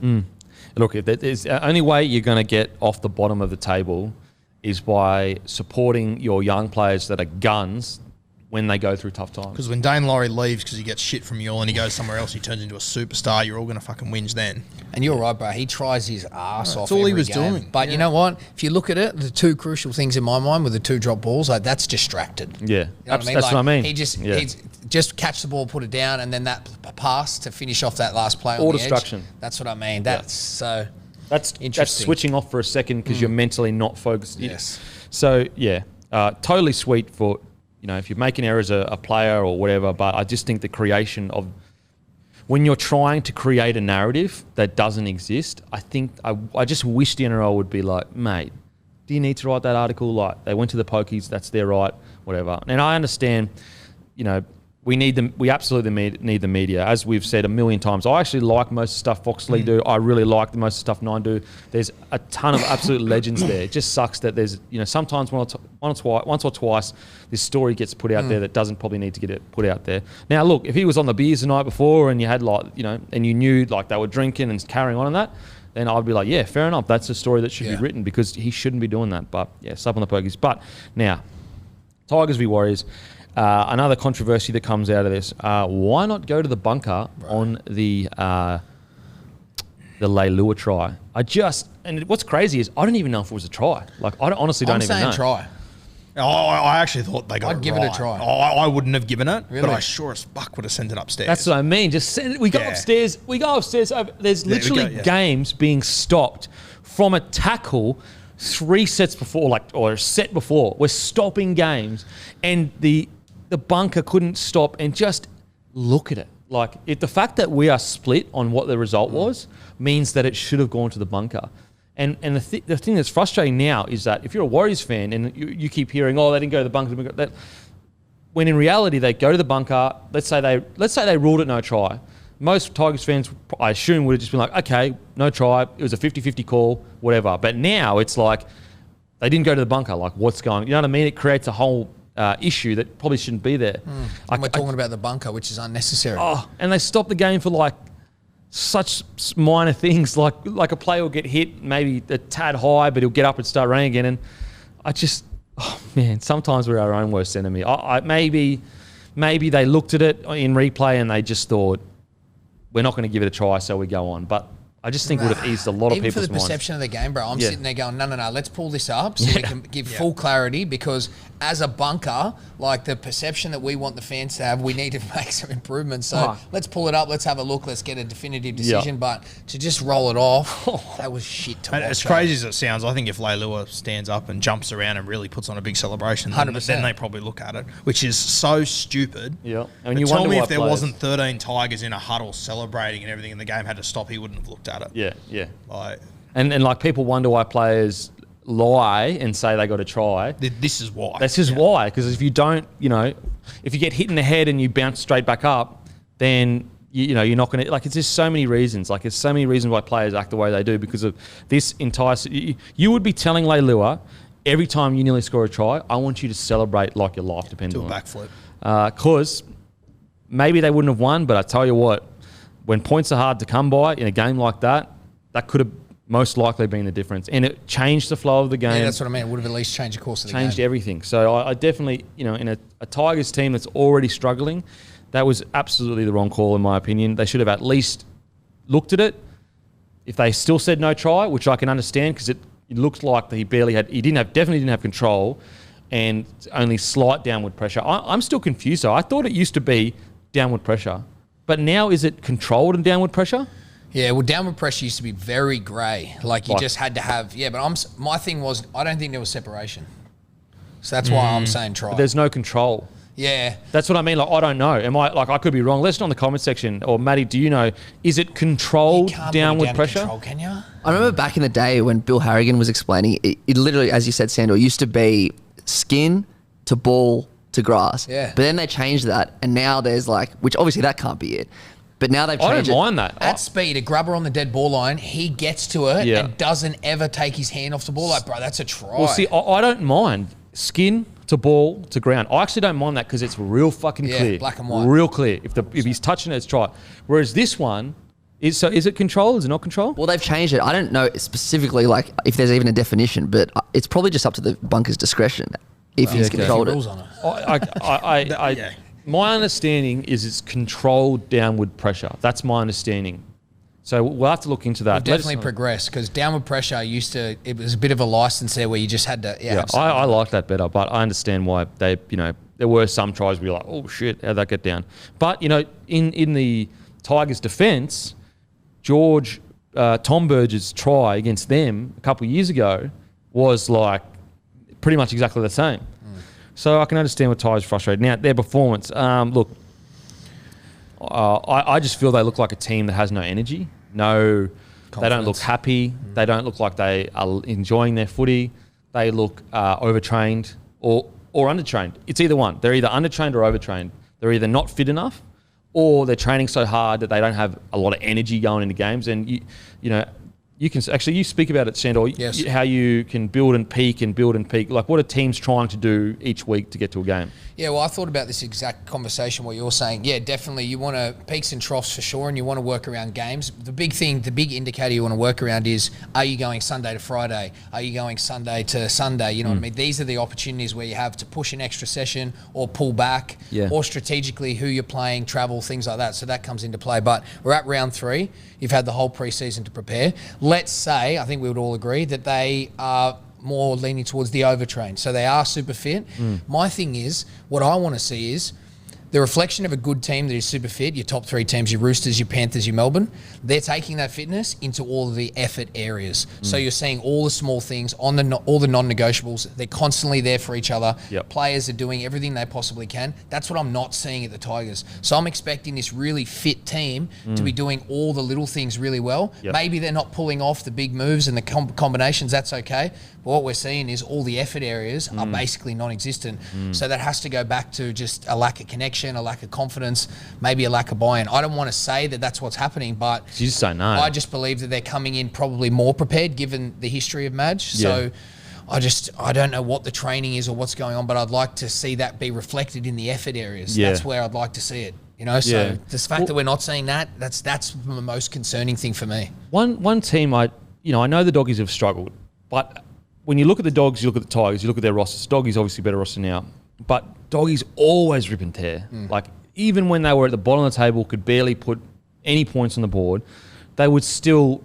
Look, if there's the only way you're going to get off the bottom of the table is by supporting your young players that are guns when they go through tough times. Because when Dane Laurie leaves because he gets shit from you all and he goes somewhere else, he turns into a superstar, you're all going to fucking whinge then. And you're right, bro. He tries his ass off. That's all he was game. doing. But you know what? If you look at it, the two crucial things in my mind were the two drop balls. Like, that's distracted. Yeah. You know That's what I mean. He just catch the ball, put it down, and then that pass to finish off that last play on the distraction. edge. That's what I mean. That's so That's switching off for a second because you're mentally not focused. Yes. So, totally sweet for, if you're making errors as a player or whatever, but I just think the creation of, when you're trying to create a narrative that doesn't exist, I think, I just wish the NRL would be like, mate, do you need to write that article? Like, they went to the pokies, that's their right, whatever. And I understand, we need them. We absolutely need the media, as we've said a million times. I actually like most of the stuff Foxley do. I really like the most of the stuff Nine do. There's a ton of absolute legends there. It just sucks that there's, sometimes once or twice, this story gets put out there that doesn't probably need to get it put out there. Now, look, if he was on the beers the night before and you had and you knew like they were drinking and carrying on and that, then I'd be like, yeah, fair enough. That's a story that should be written because he shouldn't be doing that. But yeah, slap on the pokies. But now, Tigers v Warriors. Another controversy that comes out of this. Why not go to the bunker on the Leilua try? And what's crazy is I don't even know if it was a try. Like, I honestly don't even know. I'm saying try. I actually thought they got I'd give it a try. I wouldn't have given it, Really? but I sure as fuck would have sent it upstairs. That's what I mean. Just send it. We go upstairs. We go upstairs. There's literally games being stopped from a tackle 3 sets before, or a set before. We're stopping games, and the bunker couldn't stop and just look at it. Like, the fact that we are split on what the result was means that it should have gone to the bunker. And the thing that's frustrating now is that if you're a Warriors fan and you keep hearing, they didn't go to the bunker, when in reality they go to the bunker, let's say they ruled it no try. Most Tigers fans, I assume, would have just been like, okay, no try. It was a 50-50 call, whatever. But now it's like they didn't go to the bunker. Like, what's going on? You know what I mean? It creates a whole issue that probably shouldn't be there. We're talking about the bunker, which is unnecessary. And they stopped the game for such minor things, like a player will get hit maybe a tad high, but he'll get up and start running again. And I just, sometimes we're our own worst enemy. Maybe they looked at it in replay and they just thought, we're not going to give it a try, so we go on. But I just think it would have eased a lot of people's minds. Even for the perception of the game, bro, I'm sitting there going, no, let's pull this up so we can give full clarity, because as a bunker, the perception that we want the fans to have, we need to make some improvements. So let's pull it up, let's have a look, let's get a definitive decision. But to just roll it off, that was shit to watch. As crazy as it sounds, I think if Leilua stands up and jumps around and really puts on a big celebration, then they probably look at it, which is so stupid. Yeah. And you tell me if there wasn't 13 Tigers in a huddle celebrating and everything and the game had to stop, he wouldn't have looked at it. Yeah. And people wonder why players lie and say they got to try. This is why. This is why. Because if you don't, if you get hit in the head and you bounce straight back up, then you're not going to, it's just so many reasons. There's so many reasons why players act the way they do because of this entire. You would be telling Leilua every time you nearly score a try, I want you to celebrate like your life depends on it. Do a backflip. Because maybe they wouldn't have won, but I tell you what, when points are hard to come by in a game like that, that could have most likely been the difference. And it changed the flow of the game. Yeah, that's what I mean. It would have at least changed the course of the game. Changed everything. So I definitely, in a Tigers team that's already struggling, that was absolutely the wrong call in my opinion. They should have at least looked at it. If they still said no try, which I can understand because it looked like that he definitely didn't have control and only slight downward pressure. I'm still confused though. I thought it used to be downward pressure. But now is it controlled and downward pressure? Yeah, well, downward pressure used to be very grey. You just had to have... Yeah, but my thing was, I don't think there was separation. So that's why I'm saying try. But there's no control. Yeah. That's what I mean. Like, I don't know. I could be wrong. Let us know in the comment section. Or Maddie, do you know, is it controlled You can't downward put it down to pressure? control, can you? I remember back in the day when Bill Harrigan was explaining, it literally, as you said, Sandor, used to be skin to ball to grass. Yeah. But then they changed that, and now there's which obviously that can't be it. But now they've I changed don't it. mind that. At speed, a grubber on the dead ball line, he gets to it and doesn't ever take his hand off the ball. Like, bro, that's a try. Well, see, I don't mind skin to ball to ground. I actually don't mind that because it's real fucking clear. Black and white. Real clear. If he's touching it, it's try. Whereas this one, is it control? Is it not control? Well, they've changed it. I don't know specifically if there's even a definition, but it's probably just up to the bunker's discretion if he's controlled rules it. on it. My understanding is it's controlled downward pressure. That's my understanding. So we'll have to look into that. We've definitely progressed because downward pressure it was a bit of a license there where you just had to. Yeah, I like that better, but I understand why there were some tries where you're like, oh shit, how'd that get down? But, in the Tigers' defence, Tom Burge's try against them a couple of years ago was pretty much exactly the same. So I can understand what Tigers are frustrated. Now, their performance, look, I just feel they look like a team that has no energy. They don't look happy. They don't look like they are enjoying their footy. They look overtrained or undertrained. It's either one. They're either undertrained or overtrained. They're either not fit enough or they're training so hard that they don't have a lot of energy going into games. And, you can actually, you speak about it, Sandor, yes. How you can build and peak. Like, what are teams trying to do each week to get to a game? Yeah, well, I thought about this exact conversation, what you're saying. Yeah, definitely. You want to peaks and troughs for sure, and you want to work around games. The big indicator you want to work around is, are you going Sunday to Friday? Are you going Sunday to Sunday? You know what I mean? These are the opportunities where you have to push an extra session or pull back or strategically who you're playing, travel, things like that. So that comes into play. But we're at round 3. You've had the whole preseason to prepare. Let's say, I think we would all agree, that they are more leaning towards the overtrain. So they are super fit. My thing is, what I want to see is the reflection of a good team that is super fit, your top 3 teams, your Roosters, your Panthers, your Melbourne, they're taking that fitness into all of the effort areas. So you're seeing all the small things, all the non-negotiables. They're constantly there for each other. Yep. Players are doing everything they possibly can. That's what I'm not seeing at the Tigers. So I'm expecting this really fit team to be doing all the little things really well. Yep. Maybe they're not pulling off the big moves and the combinations. That's okay. But what we're seeing is all the effort areas are basically non-existent. So that has to go back to just a lack of connection, a lack of confidence, maybe a lack of buy-in. I don't want to say that that's what's happening, but You just don't know. I just believe that they're coming in probably more prepared given the history of Madge. So I don't know what the training is or what's going on, but I'd like to see that be reflected in the effort areas. Yeah. That's where I'd like to see it. So the fact that we're not seeing that, that's the most concerning thing for me. One team I know the Doggies have struggled, but when you look at the Dogs, you look at the Tigers, you look at their rosters. Doggies obviously better roster now, but Doggies always rip and tear. Like, even when they were at the bottom of the table, could barely put any points on the board, they would still,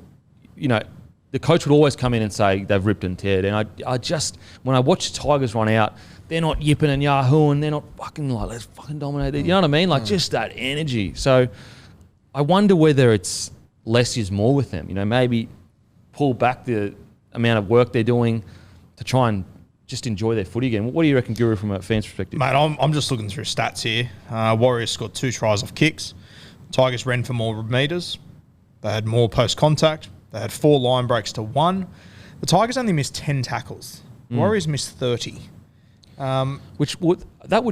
the coach would always come in and say they've ripped and teared. And I just, when I watch the Tigers run out, they're not yipping and yahooing. They're not fucking let's fucking dominate it. You know what I mean? Like, just that energy. So I wonder whether it's less is more with them. Maybe pull back the amount of work they're doing to try and just enjoy their footy again. What do you reckon, Guru, from a fan's perspective? Mate, I'm just looking through stats here. Warriors scored 2 tries off kicks. Tigers ran for more metres. They had more post-contact. They had 4 line breaks to 1. The Tigers only missed 10 tackles. Warriors missed 30. Which would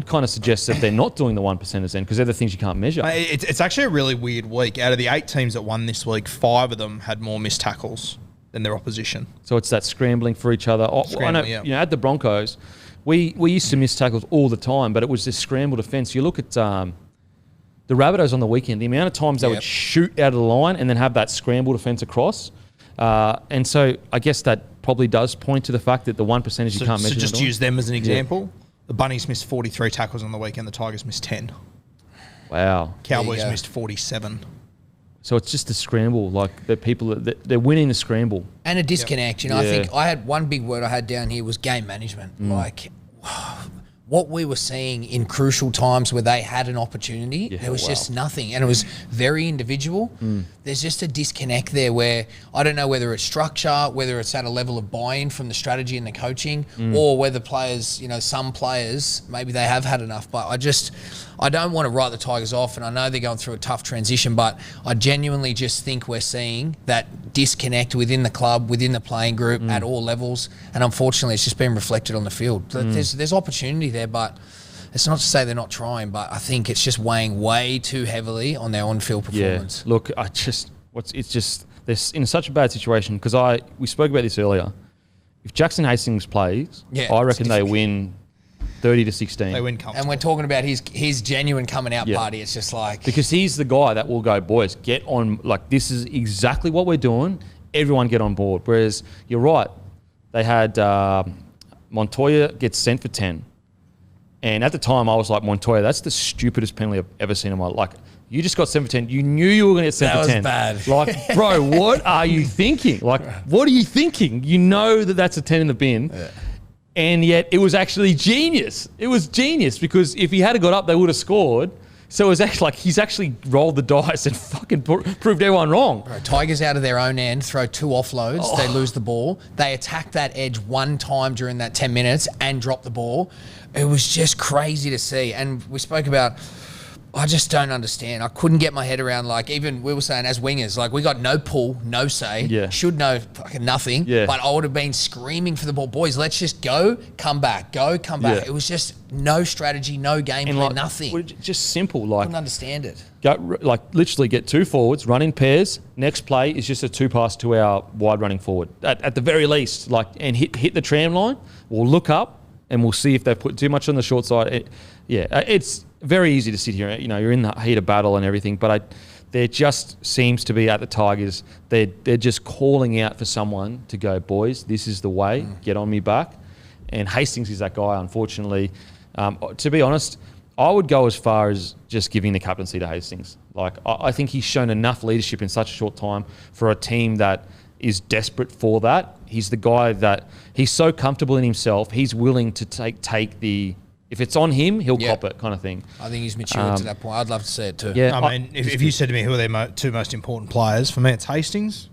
kind of suggest that they're not doing the 1%ers then, because they're the things you can't measure. It's actually a really weird week. Out of the 8 teams that won this week, 5 of them had more missed tackles than their opposition. So it's that scrambling for each other. I know, at the Broncos, we used to miss tackles all the time, but it was this scramble defence. You look at the Rabbitohs on the weekend, the amount of times they would shoot out of the line and then have that scramble defence across. And so I guess that probably does point to the fact that the 1%ers you can't measure. So just use them as an example. The Bunnies missed 43 tackles on the weekend. The Tigers missed 10. Wow. Cowboys missed 47. So it's just a scramble, like the people they're winning the scramble and a disconnect. I think I had one big word I had down here was game management. Like, what we were seeing in crucial times where they had an opportunity, there was just nothing. And it was very individual. There's just a disconnect there where I don't know whether it's structure, whether it's at a level of buy-in from the strategy and the coaching, or whether players, some players, maybe they have had enough. But I don't want to write the Tigers off, and I know they're going through a tough transition, but I genuinely just think we're seeing that disconnect within the club, within the playing group at all levels. And unfortunately, it's just been reflected on the field. There's opportunity there, but it's not to say they're not trying, but I think it's just weighing way too heavily on their on-field performance. Yeah. Look, they're in such a bad situation because we spoke about this earlier. If Jackson Hastings plays, I reckon they win 30-16. They win comfortably. And we're talking about his genuine coming out party. It's just like... Because he's the guy that will go, boys, get on. Like, this is exactly what we're doing. Everyone get on board. Whereas, you're right. They had Montoya get sent for 10. And at the time, I was like, Montoya, that's the stupidest penalty I've ever seen in my life. Like, you just got sent for 10. You knew you were going to get sent for 10. That was bad. Like, bro, what are you thinking? Like, what are you thinking? You know that that's a 10 in the bin. Yeah. And yet it was actually genius. It was genius because if he had got up, they would have scored. So it was actually like he's actually rolled the dice and fucking proved everyone wrong. Bro, Tigers out of their own end, throw 2 offloads, they lose the ball. They attack that edge one time during that 10 minutes and drop the ball. It was just crazy to see. And we spoke about... I just don't understand. I couldn't get my head around, like, even we were saying as wingers, like, we got no pull, no say, should know fucking nothing, but I would have been screaming for the ball. Boys, let's just go, come back. Yeah. It was just no strategy, no game plan, nothing. Just simple. Like, couldn't understand it. Literally get 2 forwards, run in pairs. Next play is just a 2-pass to our wide running forward. At the very least, and hit the tram line. We'll look up and we'll see if they've put too much on the short side. It's very easy to sit here. You're in the heat of battle and everything, but there just seems to be at the Tigers, they're just calling out for someone to go, boys, this is the way, get on me back. And Hastings is that guy, unfortunately. To be honest, I would go as far as just giving the captaincy to Hastings. Like, I think he's shown enough leadership in such a short time for a team that is desperate for that. He's the guy that he's so comfortable in himself, he's willing to take the... If it's on him, he'll cop it, kind of thing. I think he's matured to that point. I'd love to see it too. Yeah, I mean, if you said to me who are their 2 most important players, for me it's Hastings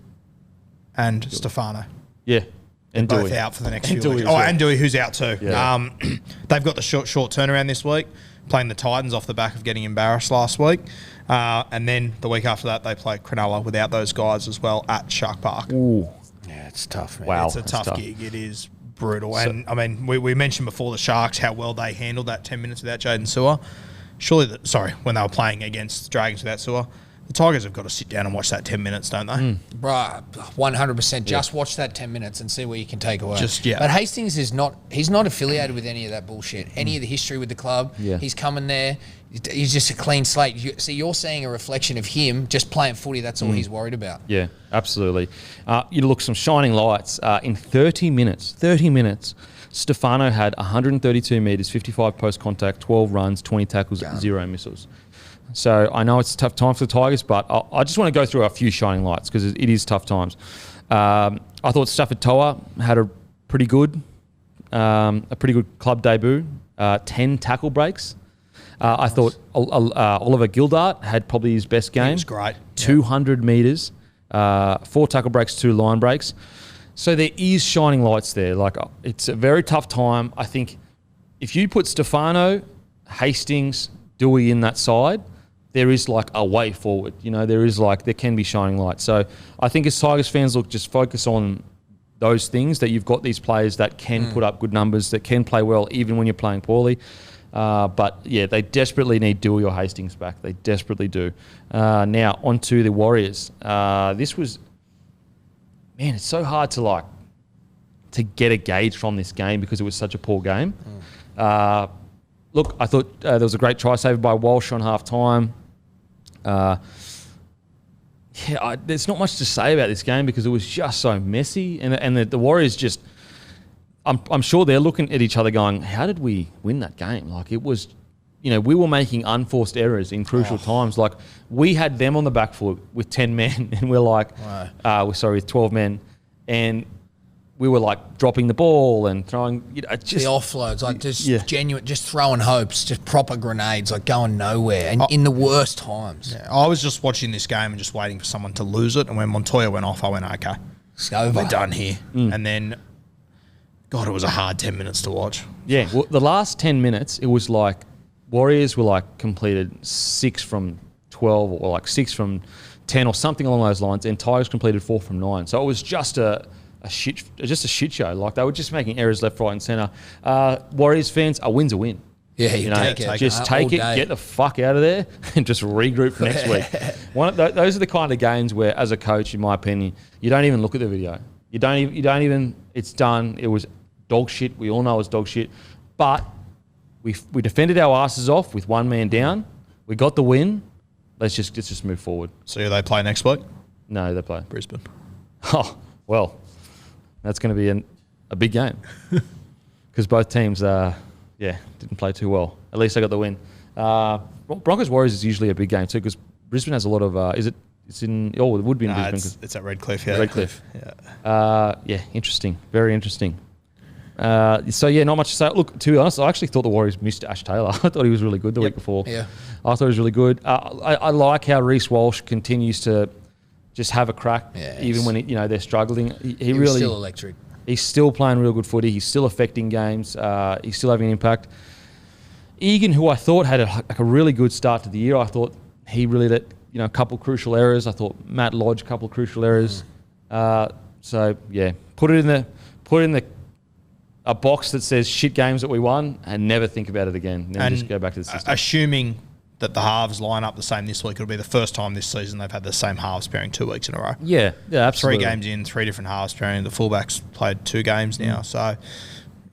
and Stefano. Yeah. And They're both Dewey. out for the next few weeks. And Dewey, who's out too. Yeah. They've got the short turnaround this week, playing the Titans off the back of getting embarrassed last week. And then the week after that, they play Cronulla without those guys as well at Shark Park. Ooh. Yeah, it's tough, man. Wow. It's a tough gig. It is brutal. And, I mean, we mentioned before the Sharks, how well they handled that 10 minutes without Jaden Sewer. When they were playing against the Dragons without Sewer. The Tigers have got to sit down and watch that 10 minutes, don't they? Bruh, 100%. Just watch that 10 minutes and see what you can take away. Yeah. But Hastings he's not affiliated with any of that bullshit. Any of the history with the club. Yeah. He's coming there. He's just a clean slate. You're seeing a reflection of him just playing footy. That's all he's worried about. Yeah, absolutely. You look, some shining lights. In 30 minutes, Stefano had 132 metres, 55 post contact, 12 runs, 20 tackles, 0 missiles. So I know it's a tough time for the Tigers, but I just want to go through a few shining lights because it is tough times. I thought Stafford Toa had a pretty good club debut, 10 tackle breaks. I thought Oliver Gildart had probably his best game. He was great. 200 metres, 4 tackle breaks, 2 line breaks. So there is shining lights there. Like, it's a very tough time. I think if you put Stefano, Hastings, Dewey in that side, there is like a way forward. There can be shining lights. So I think as Tigers fans, just focus on those things, that you've got these players that can put up good numbers, that can play well even when you're playing poorly. But yeah, they desperately need Dewey or Hastings back. They desperately do. Now on to the Warriors. This was, man, it's so hard to get a gauge from this game because it was such a poor game. Look, I thought there was a great try saved by Walsh on half time. There's not much to say about this game because it was just so messy, and the Warriors just. I'm sure they're looking at each other going, how did we win that game? Like, it was, we were making unforced errors in crucial times. Like, we had them on the back foot with 10 men and we're like, with 12 men. And we were like dropping the ball and throwing, just the offloads, like just genuine, just throwing hopes, just proper grenades, like going nowhere, and in the worst times. Yeah, I was just watching this game and just waiting for someone to lose it, and when Montoya went off, I went, okay, it's over. We're done here. And then, God, it was a hard 10 minutes to watch. Yeah, well, the last 10 minutes, it was like Warriors were like completed 6 from 12 or like 6 from 10 or something along those lines, and Tigers completed 4 from 9. So it was just a shit show. Like they were just making errors left, right, and centre. Warriors fans, a win's a win. Yeah, you know, take it. Just take it, day. get the fuck out of there, and just regroup for next week. Those are the kind of games where, as a coach, in my opinion, you don't even look at the video. You don't even. It's done. It was dog shit. We all know it was dog shit, but we defended our asses off with one man down. We got the win. Let's just move forward. So do they play next week? No, they play Brisbane. Oh well. That's going to be a big game because both teams, didn't play too well. At least they got the win. Broncos Warriors is usually a big game too because Brisbane has a lot of. It would be in Brisbane. It's at Redcliffe. Yeah, Redcliffe. Yeah. Interesting. Very interesting. Not much to say. Look, to be honest, I actually thought the Warriors missed Ash Taylor. I thought he was really good the week before. Yeah, I thought he was really good. I like how Reece Walsh continues to just have a crack, even when they're struggling. He really still electric. He's still playing real good footy. He's still affecting games. He's still having an impact. Egan, who I thought had a really good start to the year, I thought he really let a couple crucial errors. I thought Matt Lodge a couple of crucial errors. Put it in a box that says shit games that we won, and never think about it again. Then just go back to the system. Assuming that the halves line up the same this week, it'll be the first time this season they've had the same halves pairing 2 weeks in a row. Yeah, absolutely. 3 games in, 3 different halves pairing. The fullbacks played 2 games now,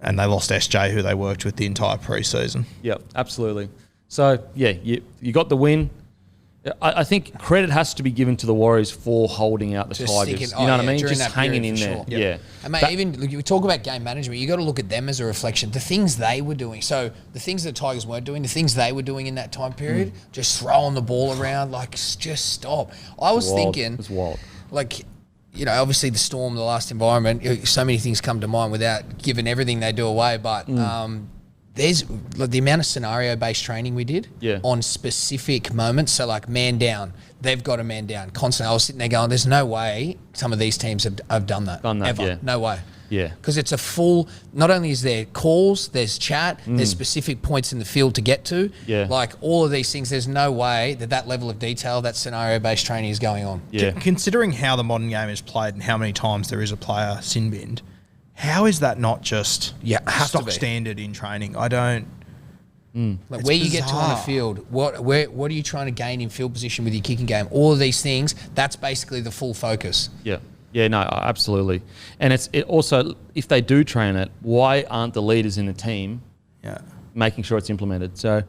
and they lost SJ, who they worked with the entire pre-season. Yep, absolutely. So you got the win. I think credit has to be given to the Warriors for holding out the Tigers. You know what I mean? Just hanging in there. Sure. Yeah. And mate, even we talk about game management, you got to look at them as a reflection. The things they were doing. So the things that the Tigers weren't doing, the things they were doing in that time period, just throwing the ball around, like just stop. I was thinking, it's wild. Like, obviously the Storm, the last environment, so many things come to mind without giving everything they do away, but there's the amount of scenario-based training we did on specific moments. So like man down, they've got a man down constantly. I was sitting there going, there's no way some of these teams have done that ever. Yeah. No way. Yeah. Because it's a full, not only is there calls, there's chat, there's specific points in the field to get to. Yeah. Like all of these things, there's no way that level of detail, that scenario-based training is going on. Yeah. Considering how the modern game is played and how many times there is a player sin-binned, how is that not just stock standard in training? I don't... Like where you get to on the field, what are you trying to gain in field position with your kicking game? All of these things, that's basically the full focus. Yeah. Yeah, no, absolutely. And it also, if they do train it, why aren't the leaders in the team making sure it's implemented? So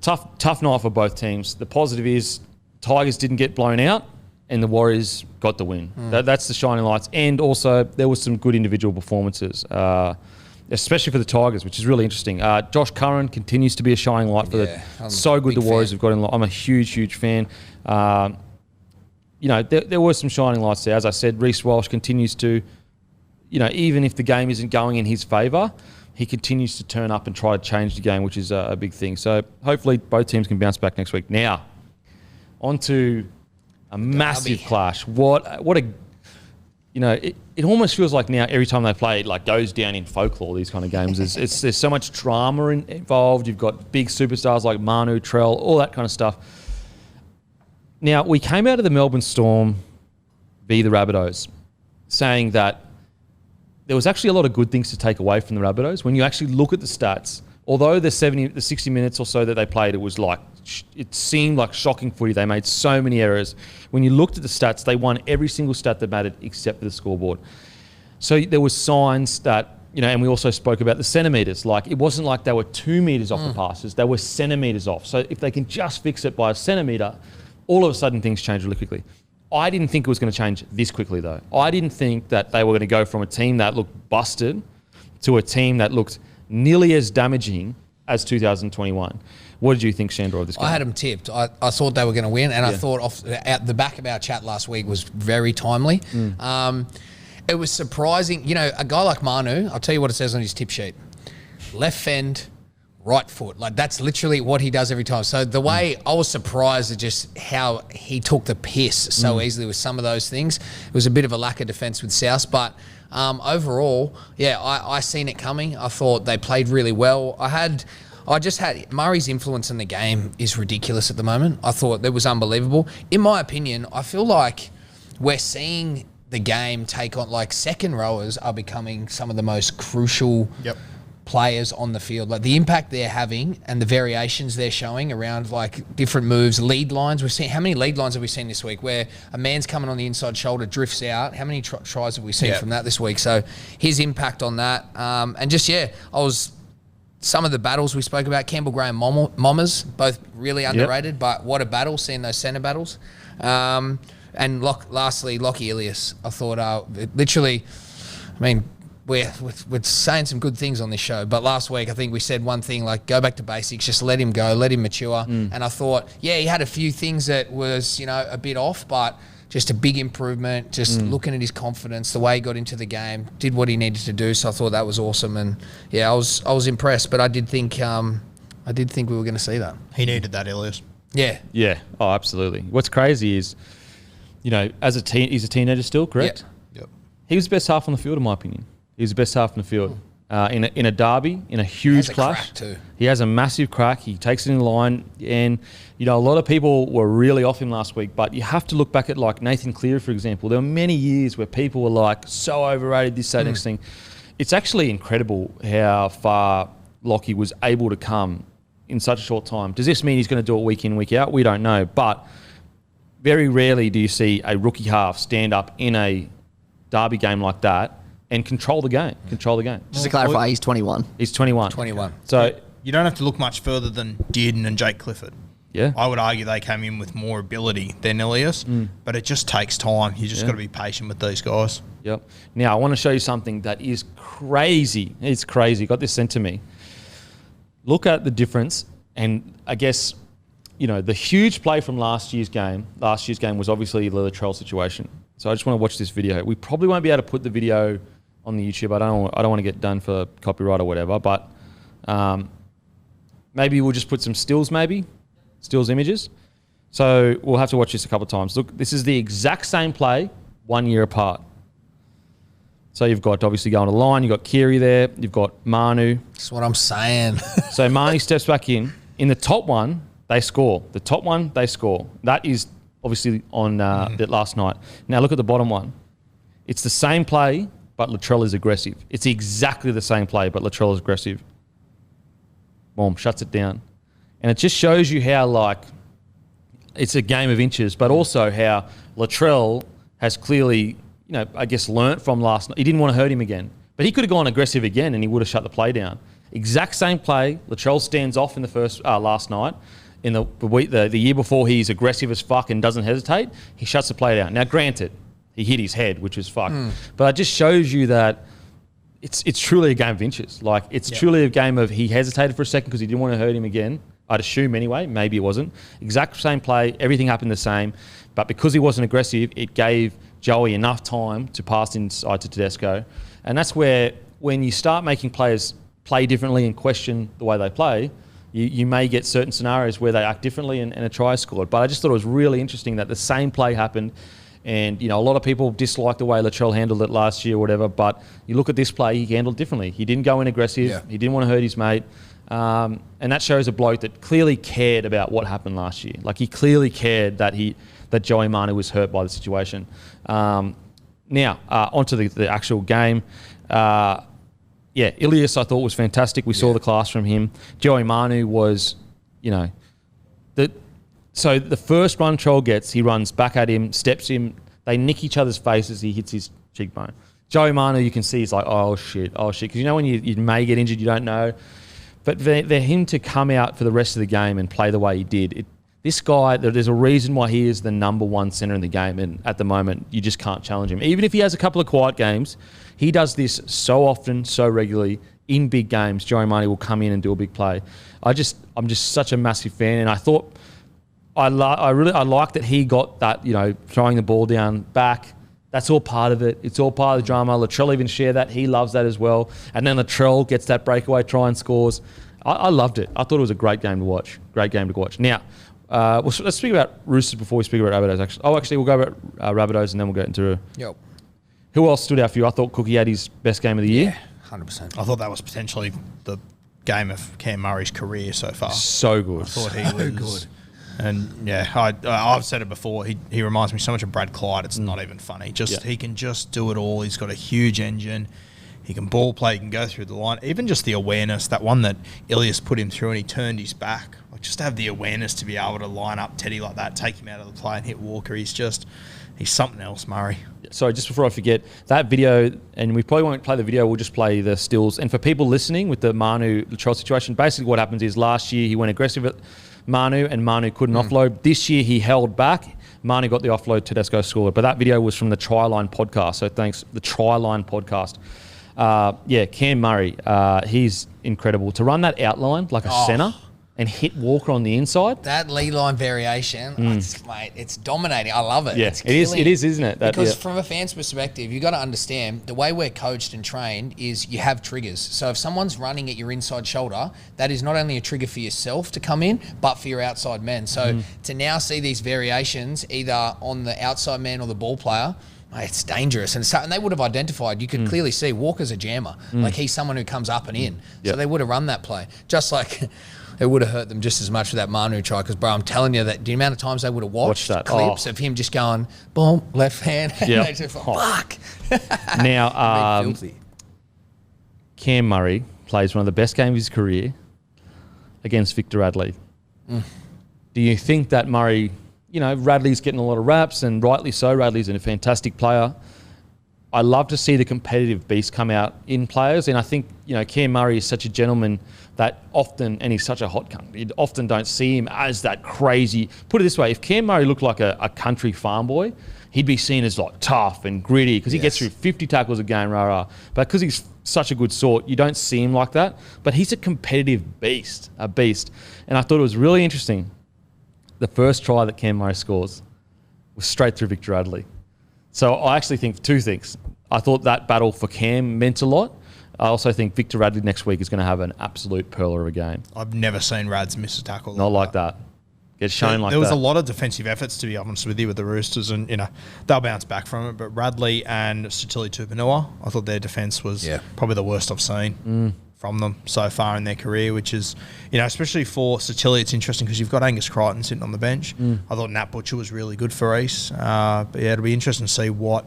tough night for both teams. The positive is Tigers didn't get blown out and the Warriors got the win. That's the shining lights. And also there was some good individual performances, especially for the Tigers, which is really interesting. Josh Curran continues to be a shining light for so good the Warriors have got in. I'm a huge fan. There were some shining lights there. As I said, Reece Walsh continues to, even if the game isn't going in his favour, he continues to turn up and try to change the game, which is a big thing. So hopefully both teams can bounce back next week. Now, on to a massive clash. It almost feels like now every time they play, it like goes down in folklore, these kind of games. There's so much drama involved. You've got big superstars like Manu, Latrell, all that kind of stuff. Now, we came out of the Melbourne Storm v the Rabbitohs saying that there was actually a lot of good things to take away from the Rabbitohs. When you actually look at the stats, although the 60 minutes or so that they played, it seemed like shocking footy. They made so many errors. When you looked at the stats, they won every single stat that mattered except for the scoreboard. So there was signs that, and we also spoke about the centimetres. Like, it wasn't like they were 2 metres off the passes. They were centimetres off. So if they can just fix it by a centimetre, all of a sudden things change really quickly. I didn't think it was going to change this quickly, though. I didn't think that they were going to go from a team that looked busted to a team that looked nearly as damaging as 2021. What did you think, Sandor, of this game? I had them tipped. I thought they were going to win, and I thought the back of our chat last week was very timely. It was surprising. You know, a guy like Manu, I'll tell you what it says on his tip sheet. Left fend, right foot. Like, that's literally what he does every time. So the way I was surprised at just how he took the piss so easily with some of those things. It was a bit of a lack of defence with South, but overall, yeah, I seen it coming. I thought they played really well. I just had Murray's influence in the game is ridiculous at the moment. I thought that was unbelievable. In my opinion, I feel like we're seeing the game take on, like, second rowers are becoming some of the most crucial players on the field. Like, the impact they're having and the variations they're showing around, like, different moves, lead lines. We've seen, how many lead lines have we seen this week where a man's coming on the inside shoulder, drifts out? How many tries have we seen from that this week? So his impact on that. And just, some of the battles we spoke about, Campbell Graham Mommers, both really underrated, but what a battle, seeing those centre battles. And lastly, Lockie Ilias. I thought, literally, I mean, we're saying some good things on this show, but last week I think we said one thing, like, go back to basics, just let him go, let him mature. And I thought, he had a few things that was, a bit off, but just a big improvement, just looking at his confidence, the way he got into the game, did what he needed to do. So I thought that was awesome. And I was impressed, but I did think we were going to see that. He needed that, Ilias. Yeah. Yeah. Oh, absolutely. What's crazy is, as he's a teenager still, correct? Yep. He was the best half on the field, in my opinion. He was the best half on the field. In a derby, in a huge clash. Too. He has a massive crack. He takes it in line. And, a lot of people were really off him last week. But you have to look back at, like, Nathan Cleary, for example. There were many years where people were like, so overrated, this, that, next thing. It's actually incredible how far Lockie was able to come in such a short time. Does this mean he's going to do it week in, week out? We don't know. But very rarely do you see a rookie half stand up in a derby game like that and control the game. Just to clarify, he's 21. He's 21. 21. So you don't have to look much further than Dearden and Jake Clifford. Yeah. I would argue they came in with more ability than Ilias, but it just takes time. You just got to be patient with these guys. Yep. Now, I want to show you something that is crazy. It's crazy. Got this sent to me. Look at the difference, and I guess, the huge play from last year's game was obviously the Latrell situation. So I just want to watch this video. We probably won't be able to put the video on the YouTube. I don't want to get done for copyright or whatever, but maybe we'll just put some stills images. So we'll have to watch this a couple of times. Look, this is the exact same play, 1 year apart. So you've got, obviously, going to the line, you've got Keary there, you've got Manu. That's what I'm saying. So Manu steps back in. In the top one, they score. That is obviously on last night. Now look at the bottom one. It's the same play, but Latrell is aggressive. It's exactly the same play, but Latrell is aggressive. Boom, shuts it down. And it just shows you how, like, it's a game of inches, but also how Latrell has clearly, I guess, learnt from last night. He didn't want to hurt him again, but he could have gone aggressive again and he would have shut the play down. Exact same play. Latrell stands off in the last night. In the year before, he's aggressive as fuck and doesn't hesitate. He shuts the play down. Now, granted, he hit his head, which was fuck. But it just shows you that it's truly a game of inches. Like, it's truly a game of he hesitated for a second because he didn't want to hurt him again. I'd assume anyway. Maybe it wasn't. Exact same play. Everything happened the same. But because he wasn't aggressive, it gave Joey enough time to pass inside to Tedesco. And that's where, when you start making players play differently and question the way they play, you may get certain scenarios where they act differently and a try is scored. But I just thought it was really interesting that the same play happened. And, a lot of people dislike the way Latrell handled it last year or whatever, but you look at this play, he handled it differently. He didn't go in aggressive. Yeah. He didn't want to hurt his mate. And that shows a bloke that clearly cared about what happened last year. Like, he clearly cared that Joey Manu was hurt by the situation. Now, onto the actual game. Ilias I thought was fantastic. We saw the class from him. Joey Manu was, so the first run Troll gets, he runs back at him, steps him. They nick each other's faces. He hits his cheekbone. Joey Manu, you can see, he's like, oh shit. Because when you may get injured, you don't know. But for him to come out for the rest of the game and play the way he did, this guy, there's a reason why he is the number one centre in the game, and at the moment, you just can't challenge him. Even if he has a couple of quiet games, he does this so often, so regularly. In big games, Joey Manu will come in and do a big play. I'm just such a massive fan, and I thought I like that he got that, throwing the ball down back. That's all part of it. It's all part of the drama. Latrell even shared that. He loves that as well. And then Latrell gets that breakaway try and scores. I loved it. I thought it was a great game to watch. Now, let's speak about Roosters before we speak about Rabbitohs. Actually, we'll go about Rabbitohs and then we'll get into who else stood out for you. I thought Cookie had his best game of the year. Yeah, 100%. I thought that was potentially the game of Cam Murray's career so far. So good. I thought he was good. And I've said it before. He reminds me so much of Brad Clyde. It's not even funny. He can just do it all. He's got a huge engine. He can ball play. He can go through the line. Even just the awareness, that one that Ilias put him through and he turned his back. Like, just to have the awareness to be able to line up Teddy like that, take him out of the play and hit Walker. He's something else, Murray. Sorry, just before I forget, that video, and we probably won't play the video, we'll just play the stills. And for people listening with the Manu Latrell situation, basically what happens is last year he went aggressive at Manu and Manu couldn't offload. This year he held back. Manu got the offload, Tedesco scored. But that video was from the Tryline podcast. So thanks, the Tryline podcast. Cam Murray, he's incredible. To run that outline like a centre and hit Walker on the inside. That lead line variation, it's dominating. I love it. Yeah, it's it is, isn't it? Because from a fan's perspective, you've got to understand the way we're coached and trained is you have triggers. So if someone's running at your inside shoulder, that is not only a trigger for yourself to come in, but for your outside men. So to now see these variations either on the outside man or the ball player, it's dangerous. And they would have identified, you could clearly see Walker's a jammer. Like he's someone who comes up and in. So they would have run that play. Just like it would have hurt them just as much for that Manu try. Because, bro, I'm telling you that the amount of times they would have watched clips of him just going, boom, left hand. Yeah. They just fuck. Now, Cam Murray plays one of the best games of his career against Victor Radley. Do you think that Murray... Radley's getting a lot of raps, and rightly so. Radley's a fantastic player. I love to see the competitive beast come out in players, and I think, Cam Murray is such a gentleman that often, and he's such a hot cunt, you often don't see him as that crazy. Put it this way, if Cam Murray looked like a country farm boy, he'd be seen as like tough and gritty because he gets through 50 tackles a game, rah-rah. But because he's such a good sort, you don't see him like that. But he's a competitive beast, And I thought it was really interesting. The first try that Cam Murray scores was straight through Victor Radley. So I actually think two things. I thought that battle for Cam meant a lot. I also think Victor Radley next week is going to have an absolute pearler of a game. I've never seen Rads miss a tackle. Not like that. Get shown like that. There was a lot of defensive efforts, to be honest with you, with the Roosters, and they'll bounce back from it. But Radley and Satili Tupanua, I thought their defence was probably the worst I've seen from them so far in their career, which is, especially for Satili, it's interesting because you've got Angus Crichton sitting on the bench. I thought Nat Butcher was really good for East. But it'll be interesting to see what,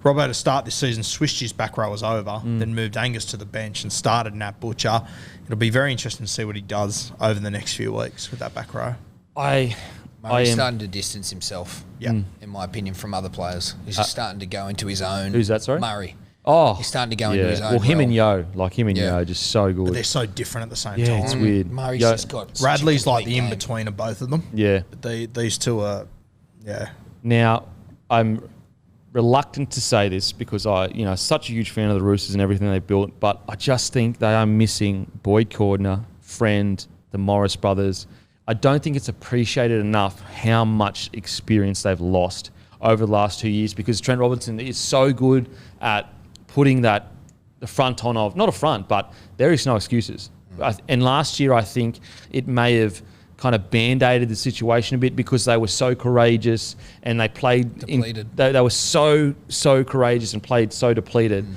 Robbo to start this season switched his back rowers over, then moved Angus to the bench and started Nat Butcher. It'll be very interesting to see what he does over the next few weeks with that back row. Murray's starting to distance himself, in my opinion, from other players. He's just starting to go into his own. Who's that, sorry? Murray. Oh, he's starting to go into his own. Well, him and Yo, just so good. But they're so different at the same time. Yeah, it's weird. Murray's just got Radley's like the in-between of both of them. Yeah. But these two are, Now, I'm reluctant to say this because such a huge fan of the Roosters and everything they built, but I just think they are missing Boyd Cordner, Friend, the Morris brothers. I don't think it's appreciated enough how much experience they've lost over the last 2 years because Trent Robinson is so good at putting the front on of, not a front, but there is no excuses. And last year, I think it may have kind of band-aided the situation a bit because they were so courageous and they played depleted. They were so courageous and played so depleted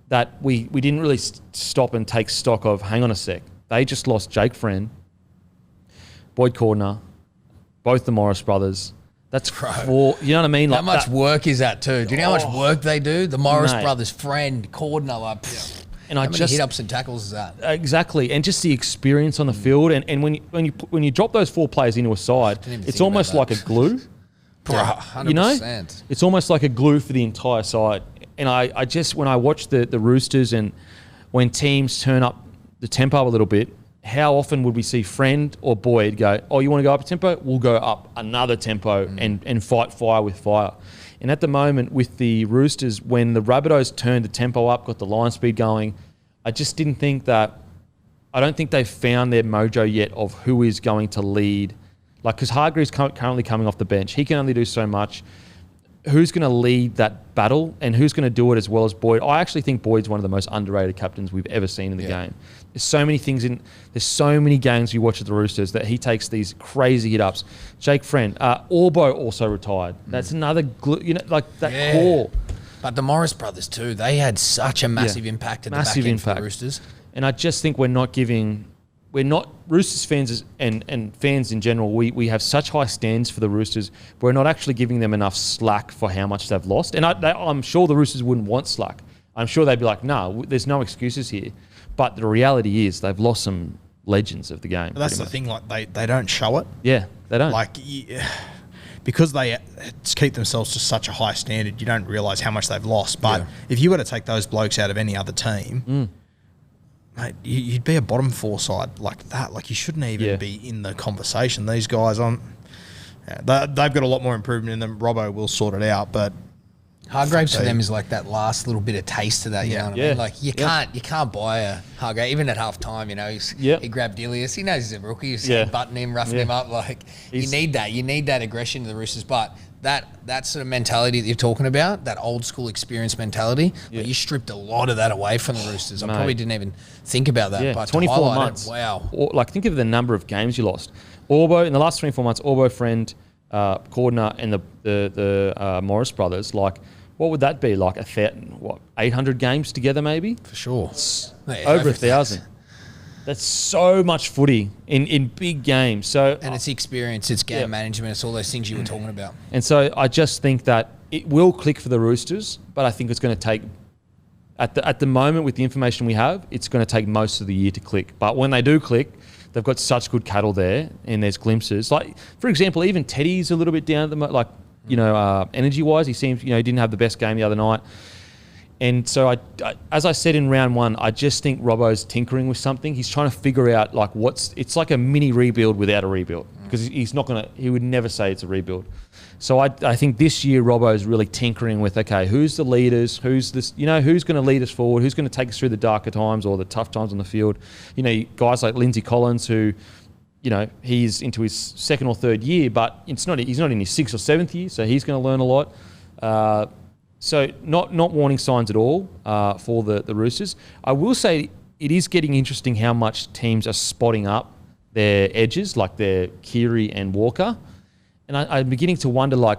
that we didn't really stop and take stock of, hang on a sec, they just lost Jake Friend, Boyd Cordner, both the Morris brothers. That's four, you know what I mean? How much work is that too? Do you know how much work they do? The Morris brothers, Friend, Cordner, and how many hit-ups and tackles is that? Exactly, and just the experience on the field. And when you drop those four players into a side, it's almost like a glue. 100%. It's almost like a glue for the entire side. And I just, when I watch the Roosters and when teams turn up the tempo a little bit, how often would we see Friend or Boyd go, oh, you want to go up a tempo? We'll go up another tempo and fight fire with fire. And at the moment with the Roosters, when the Rabbitohs turned the tempo up, got the line speed going, I just didn't think that, I don't think they've found their mojo yet of who is going to lead. Like, because Hargreaves currently coming off the bench. He can only do so much. who's going to lead that battle and who's going to do it as well as Boyd. I actually think Boyd's one of the most underrated captains we've ever seen in the game. There's so many things there's so many games you watch at the Roosters that he takes these crazy hit ups. Jake Friend, Orbo also retired. That's another, that core. But the Morris brothers too, they had such a massive impact at the back end for the Roosters. And I just think we're not Roosters fans and fans in general, we have such high stands for the Roosters, but we're not actually giving them enough slack for how much they've lost. And I'm sure the Roosters wouldn't want slack. I'm sure they'd be like, no, there's no excuses here. But the reality is they've lost some legends of the game. But that's the thing, they don't show it. Yeah, they don't. Because they keep themselves to such a high standard, you don't realise how much they've lost. But if you were to take those blokes out of any other team, mate, you'd be a bottom four side like that. Like, you shouldn't even be in the conversation. These guys, they've got a lot more improvement in them. Robbo will sort it out, but Hargraves for them is like that last little bit of taste to that. You know what I mean? Like, you can't buy a Hargraves even at half time. You know, he grabbed Ilias. He knows he's a rookie. He's butting him, roughing him up. Like, you need that. You need that aggression to the Roosters, but. That sort of mentality that you're talking about, that old school experience mentality, you stripped a lot of that away from the Roosters. I probably didn't even think about that. But 24 months. Wow. Think of the number of games you lost. Orbo, in the last 24 months, Orbo, Friend, Cordner, and the Morris brothers, like, what would that be? Like 800 games together maybe? For sure. Over 1,000. That's so much footy in big games. So and it's experience, it's game management, it's all those things you were talking about. And so I just think that it will click for the Roosters, but I think it's going to take, at the moment with the information we have, it's going to take most of the year to click. But when they do click, they've got such good cattle there, and there's glimpses. Like, for example, even Teddy's a little bit down at the energy-wise. He seems, he didn't have the best game the other night. And so, as I said in round one, I just think Robbo's tinkering with something. He's trying to figure out it's like a mini rebuild without a rebuild, because he would never say it's a rebuild. So I think this year Robbo's really tinkering with, okay, who's the leaders? Who's this? Who's going to lead us forward? Who's going to take us through the darker times or the tough times on the field? Guys like Lindsay Collins, who, he's into his second or third year, but he's not in his sixth or seventh year, so he's going to learn a lot. So not warning signs at all for the Roosters. I will say it is getting interesting how much teams are spotting up their edges, like their Keary and Walker. And I'm beginning to wonder,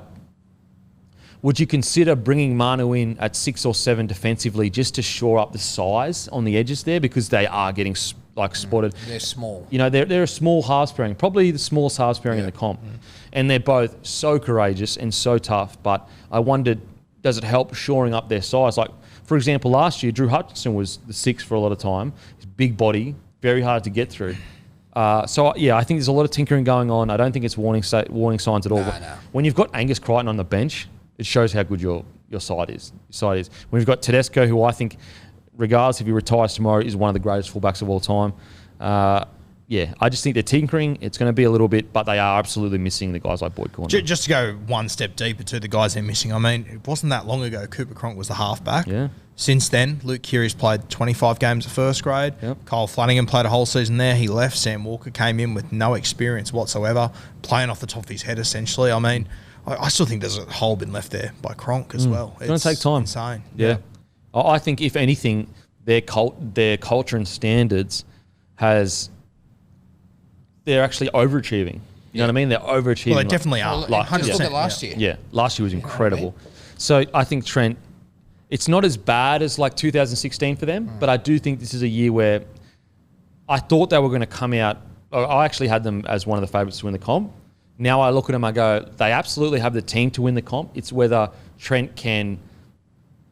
would you consider bringing Manu in at 6 or 7 defensively just to shore up the size on the edges there, because they are getting spotted. They're small. They're a small halves pairing, probably the smallest halves pairing in the comp. And they're both so courageous and so tough. But I wondered, does it help shoring up their size? Like, for example, last year, Drew Hutchinson was the 6 for a lot of time. His big body, very hard to get through. I think there's a lot of tinkering going on. I don't think it's warning signs at all. No. When you've got Angus Crichton on the bench, it shows how good your side is. When you've got Tedesco, who I think, regardless if he retires tomorrow, is one of the greatest fullbacks of all time. I just think they're tinkering. It's going to be a little bit, but they are absolutely missing the guys like Boyd Corner. Just to go one step deeper to the guys they're missing, I mean, it wasn't that long ago Cooper Cronk was the halfback. Yeah. Since then, Luke Keary's played 25 games at first grade. Yep. Kyle Flanagan played a whole season there. He left. Sam Walker came in with no experience whatsoever, playing off the top of his head, essentially. I mean, I still think there's a hole been left there by Cronk as well. It's going to take time. Insane. Yeah. I think, if anything, their culture and standards they're actually overachieving. You know what I mean? They're overachieving. Well, they definitely are. 100%. Look at last year. Yeah, last year was incredible. So I think, Trent, it's not as bad as 2016 for them, but I do think this is a year where I thought they were going to come out. I actually had them as one of the favourites to win the comp. Now I look at them, I go, they absolutely have the team to win the comp. It's whether Trent can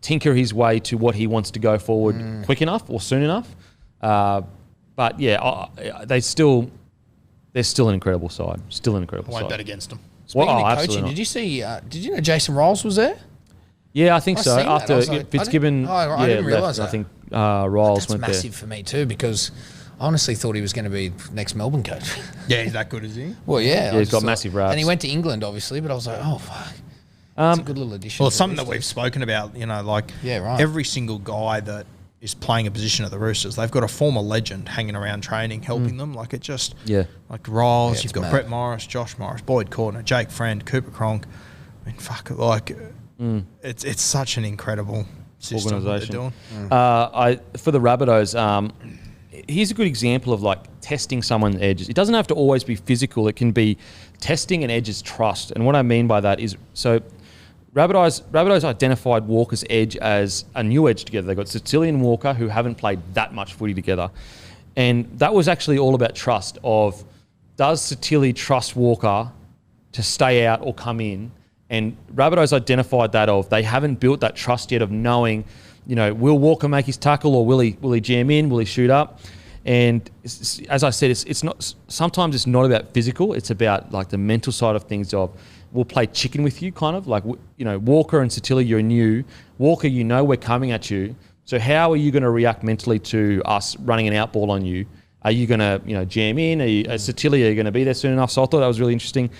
tinker his way to what he wants to go forward quick enough or soon enough. But yeah, they're still an incredible side. Still an incredible side. I won't bet against them. Speaking of coaching, did you see? Did you know Jason Riles was there? Yeah, I think so. After Fitzgibbon, I didn't realise that. I think Riles That's went there. massive for me too, because I honestly thought he was going to be next Melbourne coach. Yeah, he's that good, is he? Well, yeah. He's got massive raps. And he went to England, obviously, but I was like, oh, fuck. It's a good little addition. Well, it's something that we've spoken about, right. Every single guy that is playing a position at the Roosters, they've got a former legend hanging around training, helping them. Like Riles, you've got mad. Brett Morris, Josh Morris, Boyd Cordner, Jake Friend, Cooper Cronk. I mean, It's such an incredible system that they're doing. For the Rabbitohs, here's a good example of like testing someone's edges. It doesn't have to always be physical. It can be testing an edge's trust. And what I mean by that is, so Rabbitohs identified Walker's edge as a new edge together. They got Sicily and Walker, who haven't played that much footy together. And that was actually all about trust of, does Sicily trust Walker to stay out or come in? And Rabbitohs identified that of, they haven't built that trust yet of knowing, you know, will Walker make his tackle, or will he jam in? Will he shoot up? And as I said, it's not. Sometimes it's not about physical. It's about like the mental side of things. Of, we'll play chicken with you, kind of like, you know, Walker and Sicily, you're new. Walker, you know we're coming at you. So how are you going to react mentally to us running an out ball on you? Are you going to, you know, jam in? Sicily, are you going to be there soon enough? So I thought that was really interesting.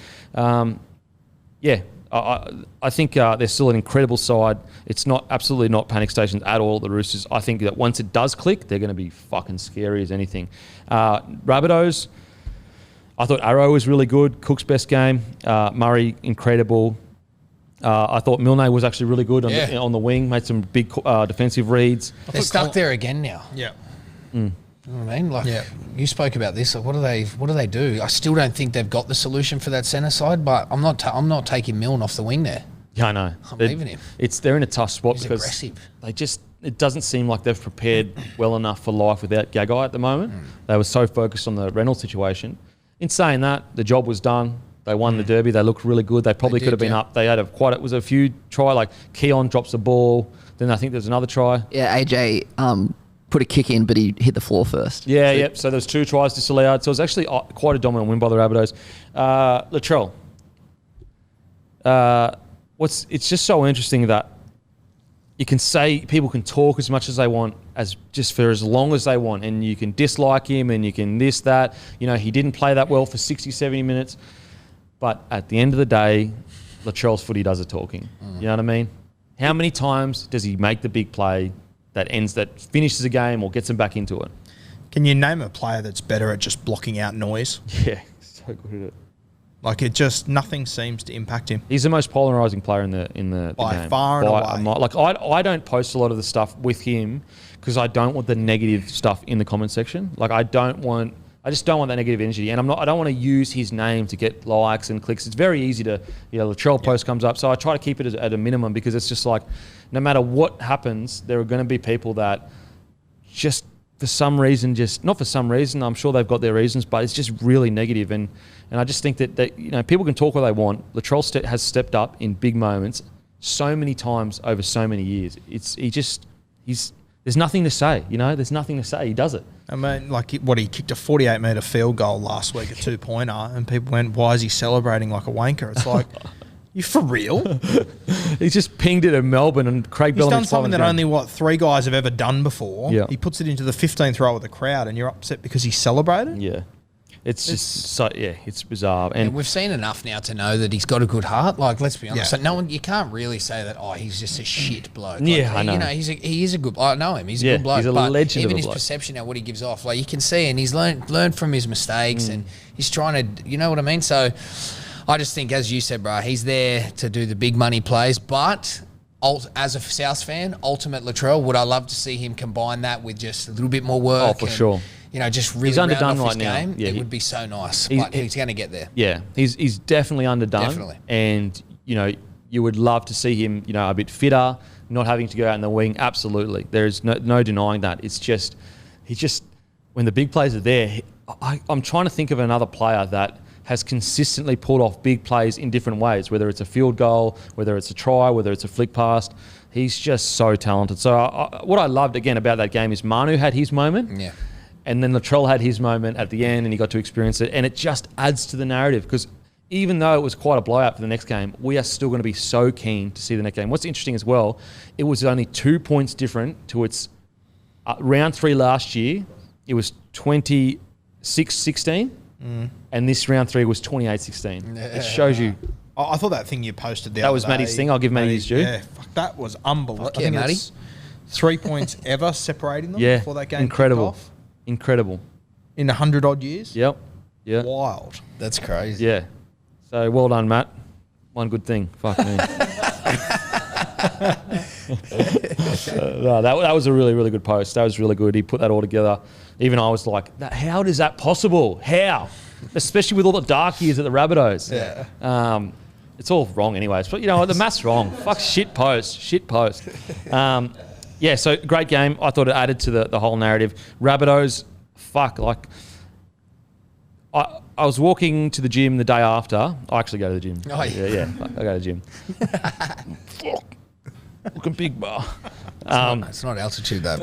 I think they're still an incredible side. It's absolutely not panic stations at all, the Roosters. I think that once it does click, they're going to be fucking scary as anything. Rabbitohs, I thought Arrow was really good. Cook's best game. Murray, incredible. I thought Milne was actually really good on the wing, made some big defensive reads. They're stuck there again now. Yeah. You know what I mean? Like, you spoke about this. Like, what do they do? I still don't think they've got the solution for that centre side, but I'm not taking Milne off the wing there. Yeah, I know. I'm leaving him. They're in a tough spot. He's because aggressive. It doesn't seem like they've prepared well enough for life without Gagai at the moment. They were so focused on the Reynolds situation. In saying that, the job was done. They won the Derby. They looked really good. They probably could have been up. They had it was a few try, like Keon drops the ball. Then I think there's another try. Yeah, AJ put a kick in, but he hit the floor first. Yeah, so there's 2 tries disallowed. So it was actually quite a dominant win by the Rabbitohs. Latrell. It's just so interesting that you can say, people can talk as much as they want, for as long as they want, and you can dislike him and you can this, that. You know, he didn't play that well for 60, 70 minutes. But at the end of the day, Latrell's footy does the talking. You know what I mean? How many times does he make the big play that finishes a game or gets him back into it? Can you name a player that's better at just blocking out noise? Yeah, so good at it. Like, nothing seems to impact him. He's the most polarising player in the by game. Far and away. Like, I don't post a lot of the stuff with him because I don't want the negative stuff in the comment section. Like, I just don't want that negative energy, and I don't want to use his name to get likes and clicks. It's very easy to, Latrell post comes up, so I try to keep it at a minimum, because it's just like, no matter what happens, there are going to be people that just for some reason, I'm sure they've got their reasons, but it's just really negative. And I just think that people can talk what they want. Latrell has stepped up in big moments so many times over so many years. There's nothing to say, there's nothing to say. He does it. I mean, he kicked a 48-metre field goal last week, a 2-pointer, and people went, why is he celebrating like a wanker? It's like, you for real? He's just pinged it in Melbourne, and Craig Bellamy's done something that only, 3 guys have ever done before. Yeah. He puts it into the 15th row of the crowd, and you're upset because he celebrated? Yeah. It's bizarre. And we've seen enough now to know that he's got a good heart. Like, let's be honest. Yeah. So you can't really say that, he's just a shit bloke. Yeah, I know. He is a good bloke. I know him. He's a good bloke. He's a but legend even of a his bloke. perception now, what he gives off, you can see, and he's learned from his mistakes, and he's trying to, you know what I mean? So I just think, as you said, bro, he's there to do the big money plays, but as a South fan, ultimate Latrell, would I love to see him combine that with just a little bit more work? Oh, for sure. Just really he's underdone round off his right now. game. Yeah, it would be so nice, but he's going to get there. Yeah, he's definitely underdone. Definitely. And, you would love to see him, a bit fitter, not having to go out in the wing. Absolutely. There's no denying that. It's just, when the big plays are there, I'm trying to think of another player that has consistently pulled off big plays in different ways, whether it's a field goal, whether it's a try, whether it's a flick pass. He's just so talented. So what I loved, again, about that game is Manu had his moment. Yeah. And then Latrell had his moment at the end, and he got to experience it. And it just adds to the narrative, because even though it was quite a blowout for the next game, we are still going to be so keen to see the next game. What's interesting as well, it was only 2 points different to its round 3 last year. It was 26-16, and this round 3 was 28-16. It shows you. I thought that thing you posted the other day. That was Matty's thing. I'll give Matty his due. Yeah, fuck, that was unbelievable. Yeah, Matty. 3 points ever separating them before that game incredible. kicked off. Incredible. In 100-odd years? Yep. Yeah. Wild. That's crazy. Yeah. So well done, Matt. One good thing. Fuck me. No, that was a really, really good post. That was really good. He put that all together. Even I was like, how is that possible? How? Especially with all the dark years at the Rabbitohs. Yeah. It's all wrong anyways. But, the math's wrong. Fuck, shit post. Yeah, so great game. I thought it added to the whole narrative. Rabbitohs, fuck, like... I was walking to the gym the day after. I actually go to the gym. Oh, yeah. I go to the gym. Fuck. Looking big bar. It's not altitude, though.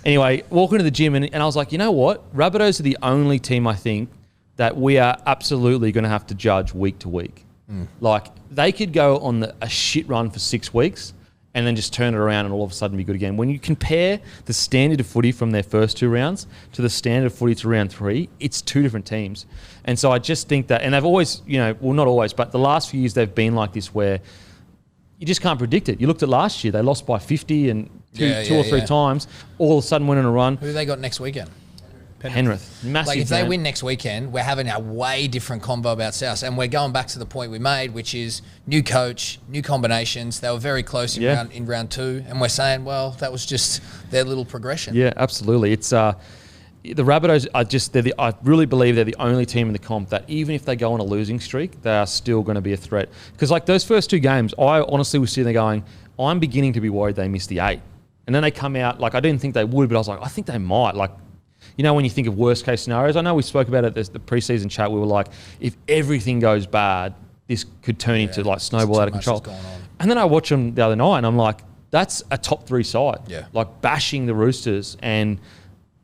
Anyway, walking to the gym, and I was like, you know what? Rabbitohs are the only team, I think, that we are absolutely going to have to judge week to week. Like, they could go on a shit run for 6 weeks and then just turn it around and all of a sudden be good again. When you compare the standard of footy from their first 2 rounds to the standard of footy to round 3, it's 2 different teams. And so I just think that, and they've always, well, not always, but the last few years they've been like this where you just can't predict it. You looked at last year, they lost by 50 and two or three times, all of a sudden went on a run. Who have they got next weekend? Penrith. Massive. Like, if they win next weekend, we're having a way different convo about South. And we're going back to the point we made, which is new coach, new combinations. They were very close in round 2. And we're saying, well, that was just their little progression. Yeah, absolutely. It's the Rabbitohs are just, I really believe they're the only team in the comp that even if they go on a losing streak, they are still going to be a threat. Because like those first 2 games, I honestly was sitting there going, I'm beginning to be worried they missed the 8. And then they come out, like I didn't think they would, but I was like, I think they might. Like, when you think of worst case scenarios, I know we spoke about it at the preseason chat. We were like, if everything goes bad, this could turn into like snowball out of control. And then I watched them the other night and I'm like, that's a top 3 side. Yeah. Like bashing the Roosters. And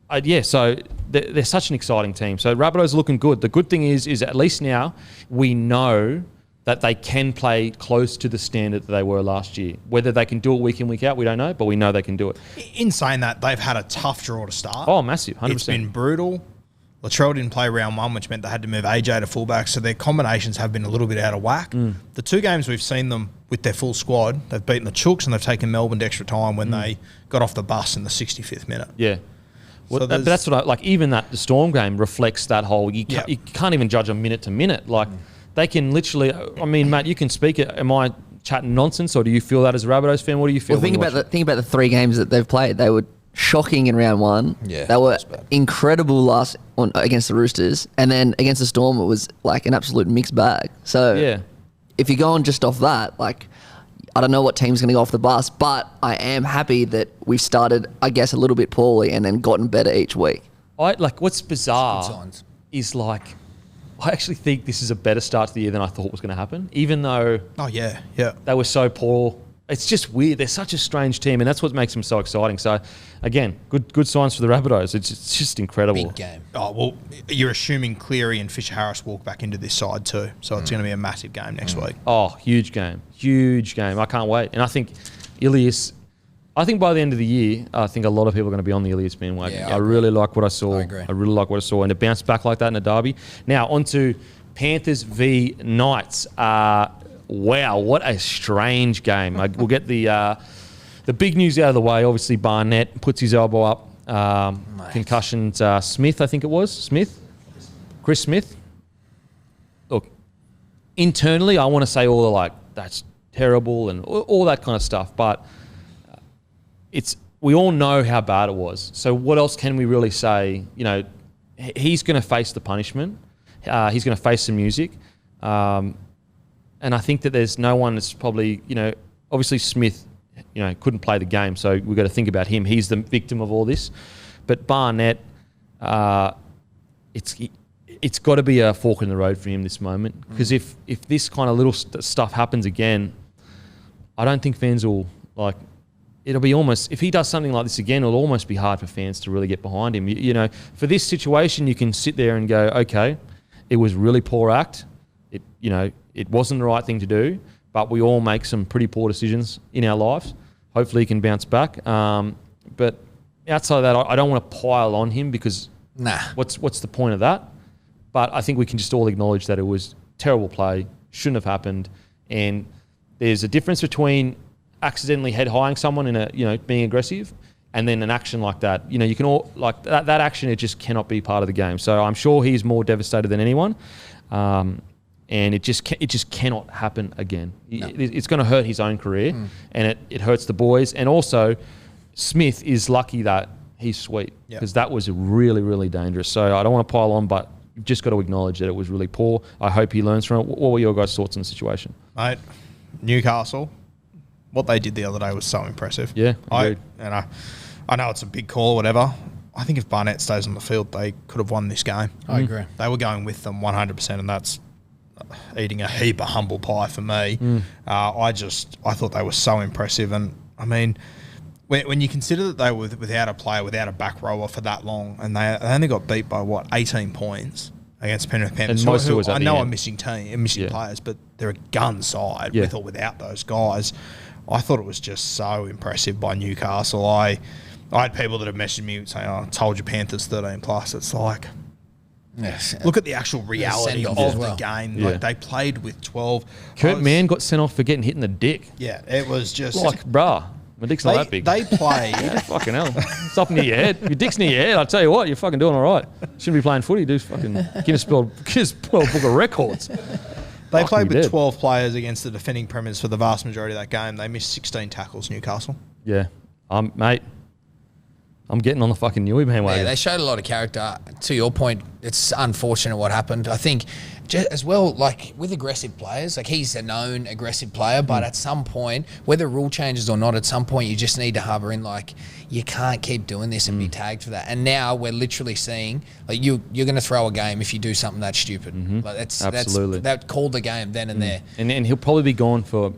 so they're such an exciting team. So Rabbitohs are looking good. The good thing is at least now we know that they can play close to the standard that they were last year. Whether they can do it week in, week out, we don't know, but we know they can do it. In saying that, they've had a tough draw to start. Oh, massive, 100%. It's been brutal. Latrell didn't play round 1, which meant they had to move AJ to fullback, so their combinations have been a little bit out of whack. The 2 games we've seen them with their full squad, they've beaten the Chooks and they've taken Melbourne to extra time when they got off the bus in the 65th minute. Yeah. Well, so but that's what even the Storm game reflects that whole, you can't even judge them minute to minute. Like, they can literally, Matt, you can speak it. Am I chatting nonsense or do you feel that as a Rabbitohs fan? What do you feel? Well, think about the 3 games that they've played. They were shocking in round 1. Yeah. They were incredible against the Roosters. And then against the Storm, it was like an absolute mixed bag. So if you're going just off that, like, I don't know what team's going to go off the bus, but I am happy that we've started, I guess, a little bit poorly and then gotten better each week. What's bizarre is like, I actually think this is a better start to the year than I thought was going to happen, even though they were so poor. It's just weird. They're such a strange team, and that's what makes them so exciting. So, again, good signs for the Rabbitohs. It's just incredible. Big game. Oh, well, you're assuming Cleary and Fisher-Harris walk back into this side too, so it's going to be a massive game next week. Oh, huge game. I can't wait. And I think Ilias... I think by the end of the year, I think a lot of people are going to be on the Ilias bandwagon. Yeah, I really like what I saw. I agree. I really like what I saw. And to bounce back like that in a derby. Now, on to Panthers v Knights. Wow, what a strange game. We'll get the big news out of the way. Obviously, Barnett puts his elbow up. Concussions. Smith, I think it was. Chris Smith. Look, internally, I want to say all the that's terrible and all that kind of stuff. But... we all know how bad it was. So what else can we really say? He's going to face the punishment. He's going to face some music. And I think that there's no one that's probably, obviously Smith, couldn't play the game. So we've got to think about him. He's the victim of all this. But Barnett, it's got to be a fork in the road for him this moment. Because if this kind of little stuff happens again, I don't think fans will it'll be almost, if he does something like this again, it'll almost be hard for fans to really get behind him. For this situation, you can sit there and go, okay, it was really poor act. It wasn't the right thing to do, but we all make some pretty poor decisions in our lives. Hopefully he can bounce back. But outside of that, I don't want to pile on him because what's the point of that? But I think we can just all acknowledge that it was terrible play, shouldn't have happened. And there's a difference between accidentally head-highing someone in being aggressive, and then an action like that. You can all that action. It just cannot be part of the game. So I'm sure he's more devastated than anyone. and it just cannot happen again. No. It's going to hurt his own career, and it hurts the boys. And also, Smith is lucky that he's sweet, because that was really, really dangerous. So I don't want to pile on, but you've just got to acknowledge that it was really poor. I hope he learns from it. What were your guys' thoughts on the situation? Mate, Newcastle, what they did the other day was so impressive. Yeah, I know it's a big call or whatever. I think if Barnett stays on the field, they could have won this game. I agree. They were going with them 100%, and that's eating a heap of humble pie for me. I thought they were so impressive. And, I mean, when you consider that they were without a player, without a back rower for that long, and they only got beat by, 18 points against Penrith Panthers. And most of it was at I the know end. I'm missing players, but they're a gun side with or without those guys. I thought it was just so impressive by Newcastle. I had people that have messaged me saying, I told you Panthers 13 plus. It's like, look at the actual reality of the game. Yeah. Like, they played with 12. Kurt Mann got sent off for getting hit in the dick. Yeah, it was just... Like, bruh, my dick's not that big. They played... Fucking hell. It's up near your head. Your dick's near your head. I'll tell you what, you're fucking doing all right. Shouldn't be playing footy. Do fucking Guinness World Book of Records. They played with 12 players against the defending premiers for the vast majority of that game. They missed 16 tackles, Newcastle. Yeah. Mate, I'm getting on the fucking Newey bandwagon. Yeah, they showed a lot of character. To your point, it's unfortunate what happened. I think just as well, like with aggressive players, like he's a known aggressive player, but at some point, whether rule changes or not, at some point you just need to harbour in like, you can't keep doing this and be tagged for that. And now we're literally seeing like you're going to throw a game if you do something that stupid. Like Absolutely. that called the game then and there. And he'll probably be gone for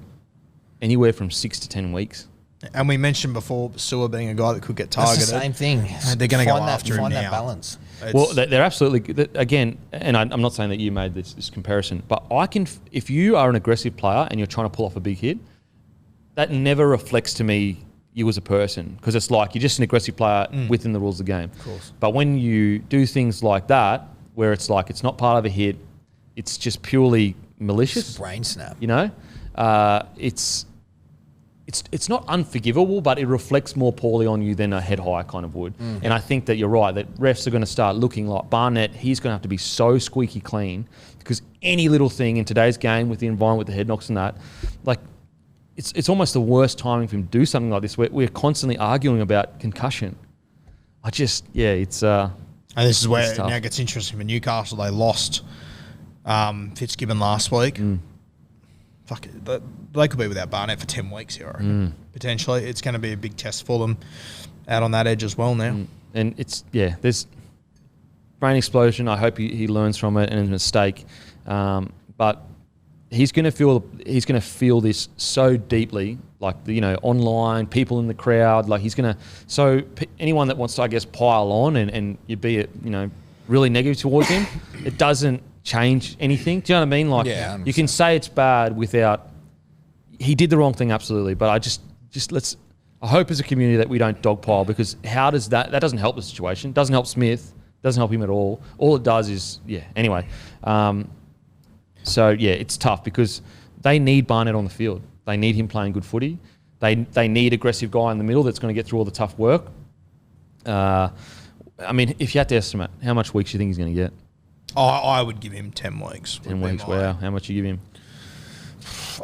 anywhere from 6 to 10 weeks. And we mentioned before Sewer being a guy that could get targeted. That's the same thing. They're going to go after him Find now. that balance. Well, they're absolutely, again, and I'm not saying that you made this comparison, but if you are an aggressive player and you're trying to pull off a big hit, that never reflects to me you as a person, because it's like you're just an aggressive player within the rules of the game. Of course. But when you do things like that, where it's like it's not part of a hit, it's just purely malicious. It's brain snap. You know? It's not unforgivable, but it reflects more poorly on you than a head high kind of would. And I think that you're right, that refs are going to start looking like Barnett. He's going to have to be so squeaky clean, because any little thing in today's game with the environment, with the head knocks and that, like it's almost the worst timing for him to do something like this. We're constantly arguing about concussion. It's... and this is where it now gets interesting for Newcastle. They lost Fitzgibbon last week. Fuck it. They could be without Barnett for 10 weeks here, I reckon. Potentially. It's going to be a big test for them out on that edge as well now. And there's brain explosion. I hope he learns from it and it's a mistake. But he's going to feel this so deeply, like, online, people in the crowd, like anyone that wants to, I guess, pile on and you be, really negative towards him, it doesn't change anything. Do you know what I mean? Like, you can say it's bad without... He did the wrong thing, absolutely. But I hope as a community that we don't dogpile, because how does that doesn't help the situation. Doesn't help Smith. Doesn't help him at all. All it does is, anyway. It's tough because they need Barnett on the field. They need him playing good footy. They need aggressive guy in the middle that's going to get through all the tough work. I mean, if you had to estimate, how much weeks do you think he's going to get? I would give him 10 weeks. 10 weeks, wow. How much you give him?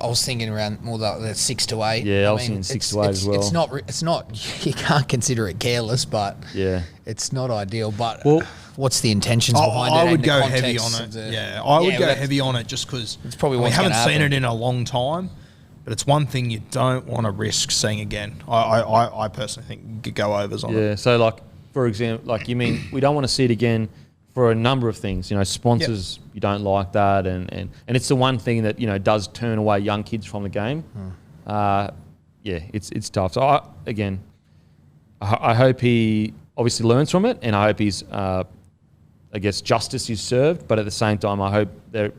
I was thinking around more like 6 to 8. Yeah, I was thinking 6 to 8 as well. It's not. You can't consider it careless, but it's not ideal. But what's the intentions behind it? I would go heavy on it. I would go heavy on it just because it's probably we haven't seen it in a long time. But it's one thing you don't want to risk seeing again. I personally think you could go overs on it. Yeah. So like, for example, like you mean we don't want to see it again for a number of things, sponsors, you don't like that, and it's the one thing that does turn away young kids from the game. It's tough. So I hope he obviously learns from it, and I hope he's justice is served. But at the same time, I hope that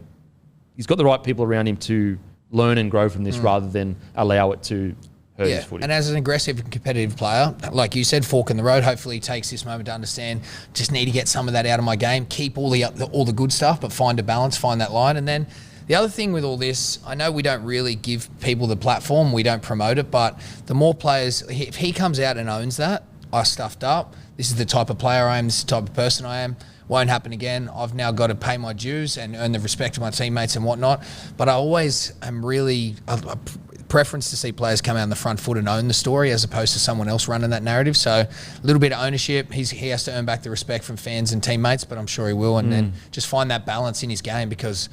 he's got the right people around him to learn and grow from this, rather than allow it to hurt his footy. And as an aggressive and competitive player, like you said, fork in the road. Hopefully he takes this moment to understand, just need to get some of that out of my game, keep all the good stuff, but find a balance, find that line. And then the other thing with all this, I know we don't really give people the platform, we don't promote it, but the more players, if he comes out and owns that, I stuffed up, this is the type of player I am, this is the type of person I am, Won't happen again. I've now got to pay my dues and earn the respect of my teammates and whatnot. But I always am really a preference to see players come out on the front foot and own the story as opposed to someone else running that narrative. So a little bit of ownership. He has to earn back the respect from fans and teammates, but I'm sure he will. And then just find that balance in his game, because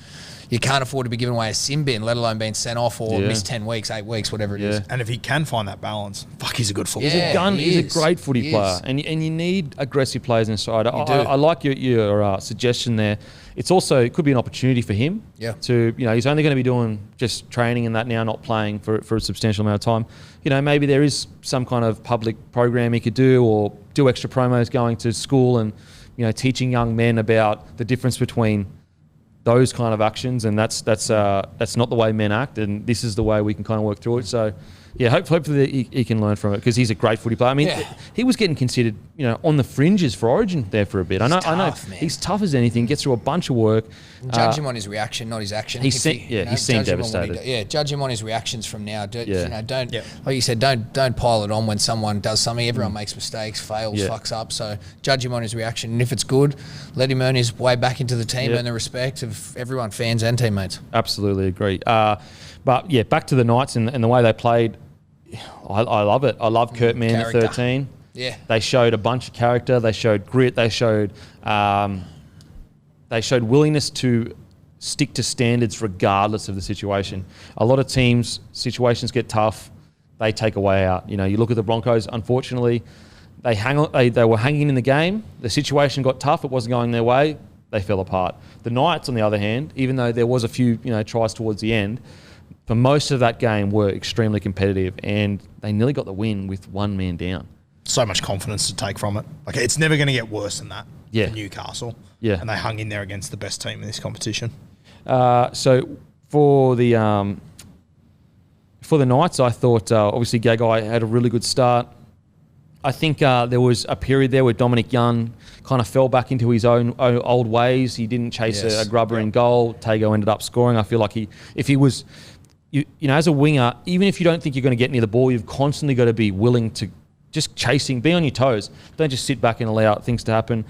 you can't afford to be giving away a sin bin, let alone being sent off or miss 10 weeks, 8 weeks, whatever it is. And if he can find that balance, fuck, he's a good footballer. He's a gun. He's a great footy player, and you need aggressive players inside. I like your suggestion there. It could be an opportunity for him. Yeah. To he's only going to be doing just training and that now, not playing for a substantial amount of time. Maybe there is some kind of public program he could do, or do extra promos going to school and teaching young men about the difference between those kind of actions, and that's not the way men act, and this is the way we can kind of work through it. So, yeah, hopefully he can learn from it, because he's a great footy player. I mean, he was getting considered, on the fringes for Origin there for a bit. I know, Man. He's tough as anything. Gets through a bunch of work. Judge him on his reaction, not his action. He seemed devastated. Judge him on his reactions from now. Don't like you said, don't pile it on when someone does something. Everyone makes mistakes, fails, fucks up. So judge him on his reaction, and if it's good, let him earn his way back into the team and the respect of everyone, fans and teammates. Absolutely agree. But yeah, back to the Knights and the way they played. I love it. I love Kurt Mann at 13. Yeah, they showed a bunch of character. They showed grit. They showed willingness to stick to standards regardless of the situation. A lot of teams, situations get tough, they take a way out. You look at the Broncos. Unfortunately, they were hanging in the game. The situation got tough. It wasn't going their way. They fell apart. The Knights, on the other hand, even though there was a few tries towards the end, for most of that game were extremely competitive, and they nearly got the win with one man down. So much confidence to take from it. Like, it's never going to get worse than that for Newcastle. Yeah. And they hung in there against the best team in this competition. So for the Knights, I thought obviously Gagai had a really good start. I think there was a period there where Dominic Young kind of fell back into his own old ways. He didn't chase a grubber in goal. Tago ended up scoring. I feel like if he was... as a winger, even if you don't think you're going to get near the ball, you've constantly got to be willing to just chasing, be on your toes. Don't just sit back and allow things to happen.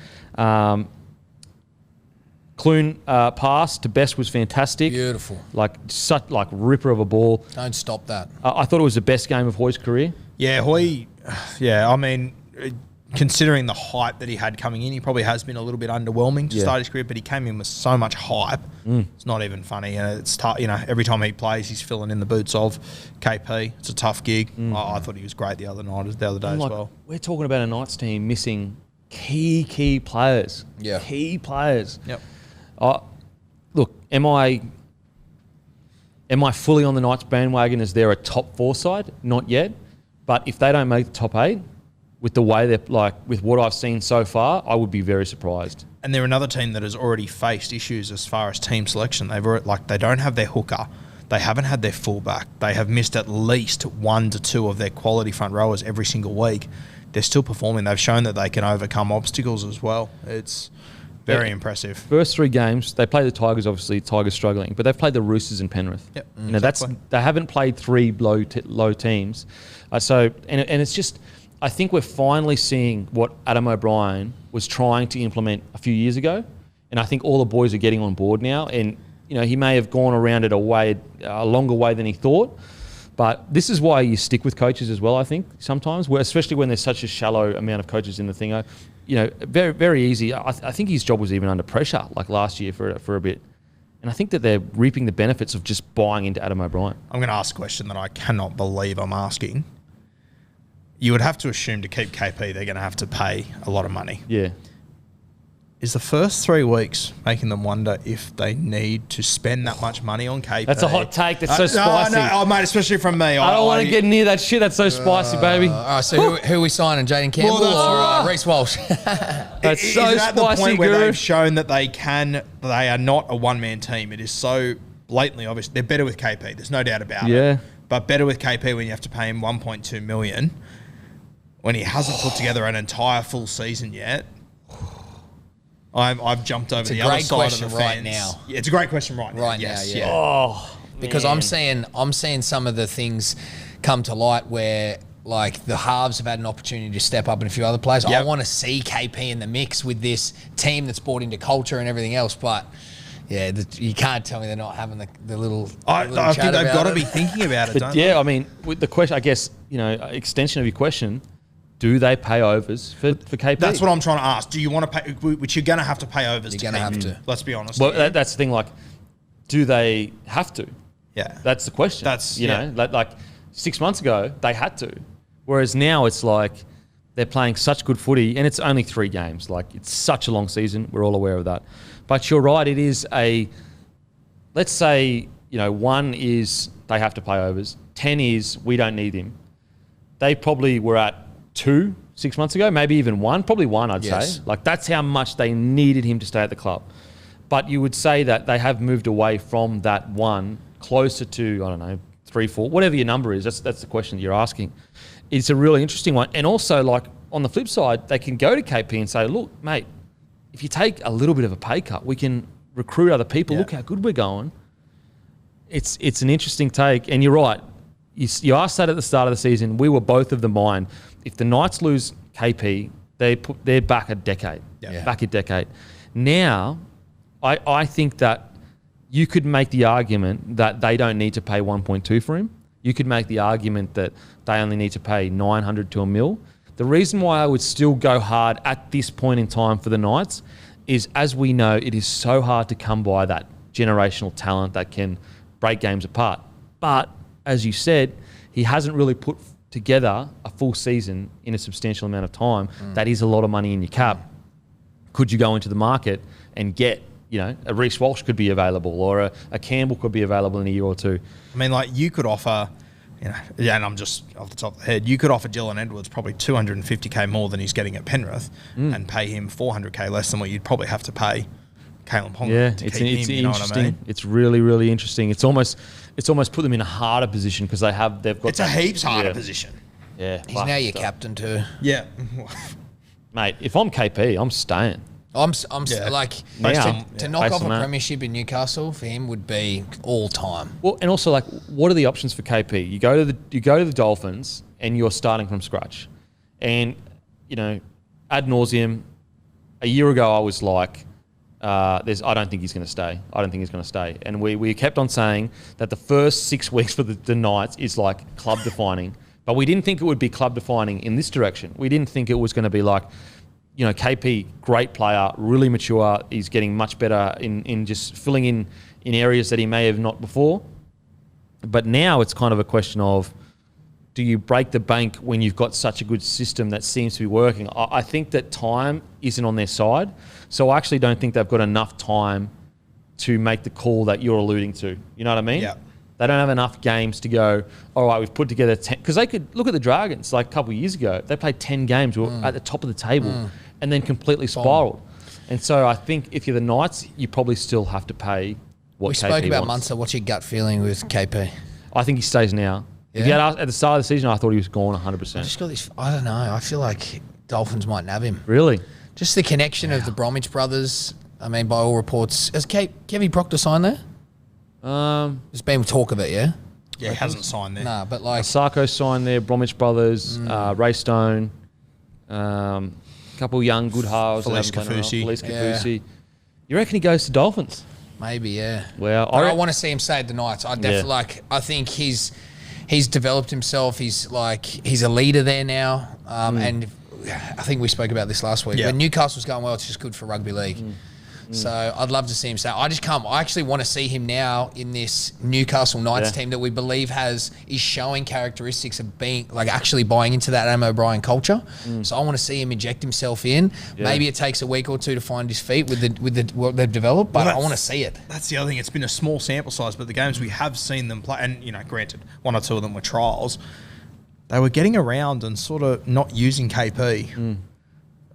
Clune pass to Best was fantastic. Beautiful. Such ripper of a ball. Don't stop that. I thought it was the best game of Hoy's career. Yeah, Hoy, I mean, considering the hype that he had coming in, he probably has been a little bit underwhelming to start his career, but he came in with so much hype. It's not even funny. And it's tough. Every time he plays, he's filling in the boots of KP. It's a tough gig. I thought he was great the other day as well. We're talking about a Knights team missing key players. Yeah. Key players. Yep. Look, am I fully on the Knights bandwagon as they're a top 4 side? Not yet. But if they don't make the top 8, with the way they're with what I've seen so far, I would be very surprised. And they're another team that has already faced issues as far as team selection. They don't have their hooker. They haven't had their fullback. They have missed at least 1 to 2 of their quality front rowers every single week. They're still performing. They've shown that they can overcome obstacles as well. It's very impressive. First 3 games, they play the Tigers. Obviously, Tigers struggling, but they've played the Roosters and Penrith. Yep, exactly. They haven't played 3 low teams. And it's just. I think we're finally seeing what Adam O'Brien was trying to implement a few years ago, and I think all the boys are getting on board now. And he may have gone around it a longer way than he thought, but this is why you stick with coaches as well. I think sometimes, especially when there's such a shallow amount of coaches in the thing. Very very easy. I think his job was even under pressure like last year for a bit, and I think that they're reaping the benefits of just buying into Adam O'Brien. I'm going to ask a question that I cannot believe I'm asking. You would have to assume to keep KP, they're going to have to pay a lot of money. Yeah. Is the first 3 weeks making them wonder if they need to spend that much money on KP? That's a hot take. That's so spicy. No, mate, especially from me. I don't want to get near that shit. That's so spicy, baby. All right, so who are we signing? Jaden Campbell or Reece Walsh? That's so is that spicy, the point where Guru? they've shown that they are not a one-man team. It is so blatantly obvious. They're better with KP. There's no doubt about it. But better with KP when you have to pay him $1.2 million. When he hasn't put together an entire full season yet, I've jumped over the other side of the fence. Right now. Yeah, it's a great question right now. Yes, yeah. Oh, because I'm seeing some of the things come to light where like the halves have had an opportunity to step up in a few other players. I want to see KP in the mix with this team that's bought into culture and everything else, but yeah, you can't tell me they're not having the little. I think they've got to be thinking about it. But I mean, with the question, I guess extension of your question. Do they pay overs for KP? That's what I'm trying to ask. Do you want to pay? Which you're going to have to pay overs. You're going to have to. Let's be honest. Well, that's the thing. Like, do they have to? Yeah, that's the question. That's like 6 months ago they had to, whereas now it's like they're playing such good footy, and it's only 3 games. Like, it's such a long season. We're all aware of that. But you're right. It is let's say 1 is they have to pay overs. 10 is we don't need him. They probably were at 2 6 months ago, maybe even 1, probably 1, I'd say. Like, that's how much they needed him to stay at the club. But you would say that they have moved away from that 1 closer to, I don't know, 3, 4, whatever your number is. That's the question that you're asking. It's a really interesting one. And also, like, on the flip side, they can go to KP and say, look, mate, if you take a little bit of a pay cut, we can recruit other people. Look how good we're going. It's an interesting take. And you're right. You asked that at the start of the season. We were both of the mind. If the Knights lose KP, they're back a decade. Back a decade. Now, I think that you could make the argument that they don't need to pay 1.2 for him. You could make the argument that they only need to pay 900 to $1 million. The reason why I would still go hard at this point in time for the Knights is, as we know, it is so hard to come by that generational talent that can break games apart. But, as you said, he hasn't really put together a full season in a substantial amount of time. That is a lot of money in your cap. Could you go into the market and get, a Reece Walsh could be available, or a Campbell could be available in a year or 2? I mean, like, you could offer, and I'm just off the top of the head, you could offer Dylan Edwards probably $250K more than he's getting at Penrith and pay him $400K less than what you'd probably have to pay Kalen Ponga to keep him, you know what I mean? It's really, really interesting. It's almost put them in a harder position because they've got. It's a heaps harder position. Yeah, he's now your captain too. Yeah, mate. If I'm KP, I'm staying. I'm like to knock off a premiership in Newcastle for him would be all time. Well, and also, like, what are the options for KP? You go to the Dolphins and you're starting from scratch, and ad nauseum. A year ago, I was like, I don't think he's going to stay. I don't think he's going to stay. And we kept on saying that the first 6 weeks for the Knights is like club defining, but we didn't think it would be club defining in this direction. We didn't think it was going to be like, KP, great player, really mature. He's getting much better in just filling in areas that he may have not before. But now it's kind of a question of, do you break the bank when you've got such a good system that seems to be working? I think that time isn't on their side. So I actually don't think they've got enough time to make the call that you're alluding to. You know what I mean? Yeah. They don't have enough games to go, all right, we've put together 10. Because they could look at the Dragons like a couple of years ago. They played 10 games, were at the top of the table and then completely spiraled. And so I think if you're the Knights, you probably still have to pay what we KP spoke about wants. Munster. What's your gut feeling with KP? I think he stays now. Yeah? If you had asked at the start of the season, I thought he was gone 100%. I just got this. I don't know. I feel like Dolphins might nab him. Really? Just the connection of the Bromwich brothers. I mean, by all reports, has Kevin Proctor signed there? There's been talk of it, yeah. Yeah, he hasn't signed there. Nah, but like Sarko signed there, Bromwich brothers, Ray Stone, a couple of young good halves. Felice Kafusi. You reckon he goes to Dolphins? maybe, yeah. Well, I want to see him stay at the Knights. I definitely I think he's developed himself. He's a leader there now, and I think we spoke about this last week. Yeah. When Newcastle's going well, it's just good for rugby league. So I'd love to see him stay. I actually want to see him now in this Newcastle Knights team that we believe is showing characteristics of being actually buying into that Adam O'Brien culture. So I want to see him inject himself in. Yeah. Maybe it takes a week or two to find his feet with what they've developed, but I want to see it. That's the other thing. It's been a small sample size, but the games we have seen them play, and granted, one or two of them were trials. They were getting around and sort of not using KP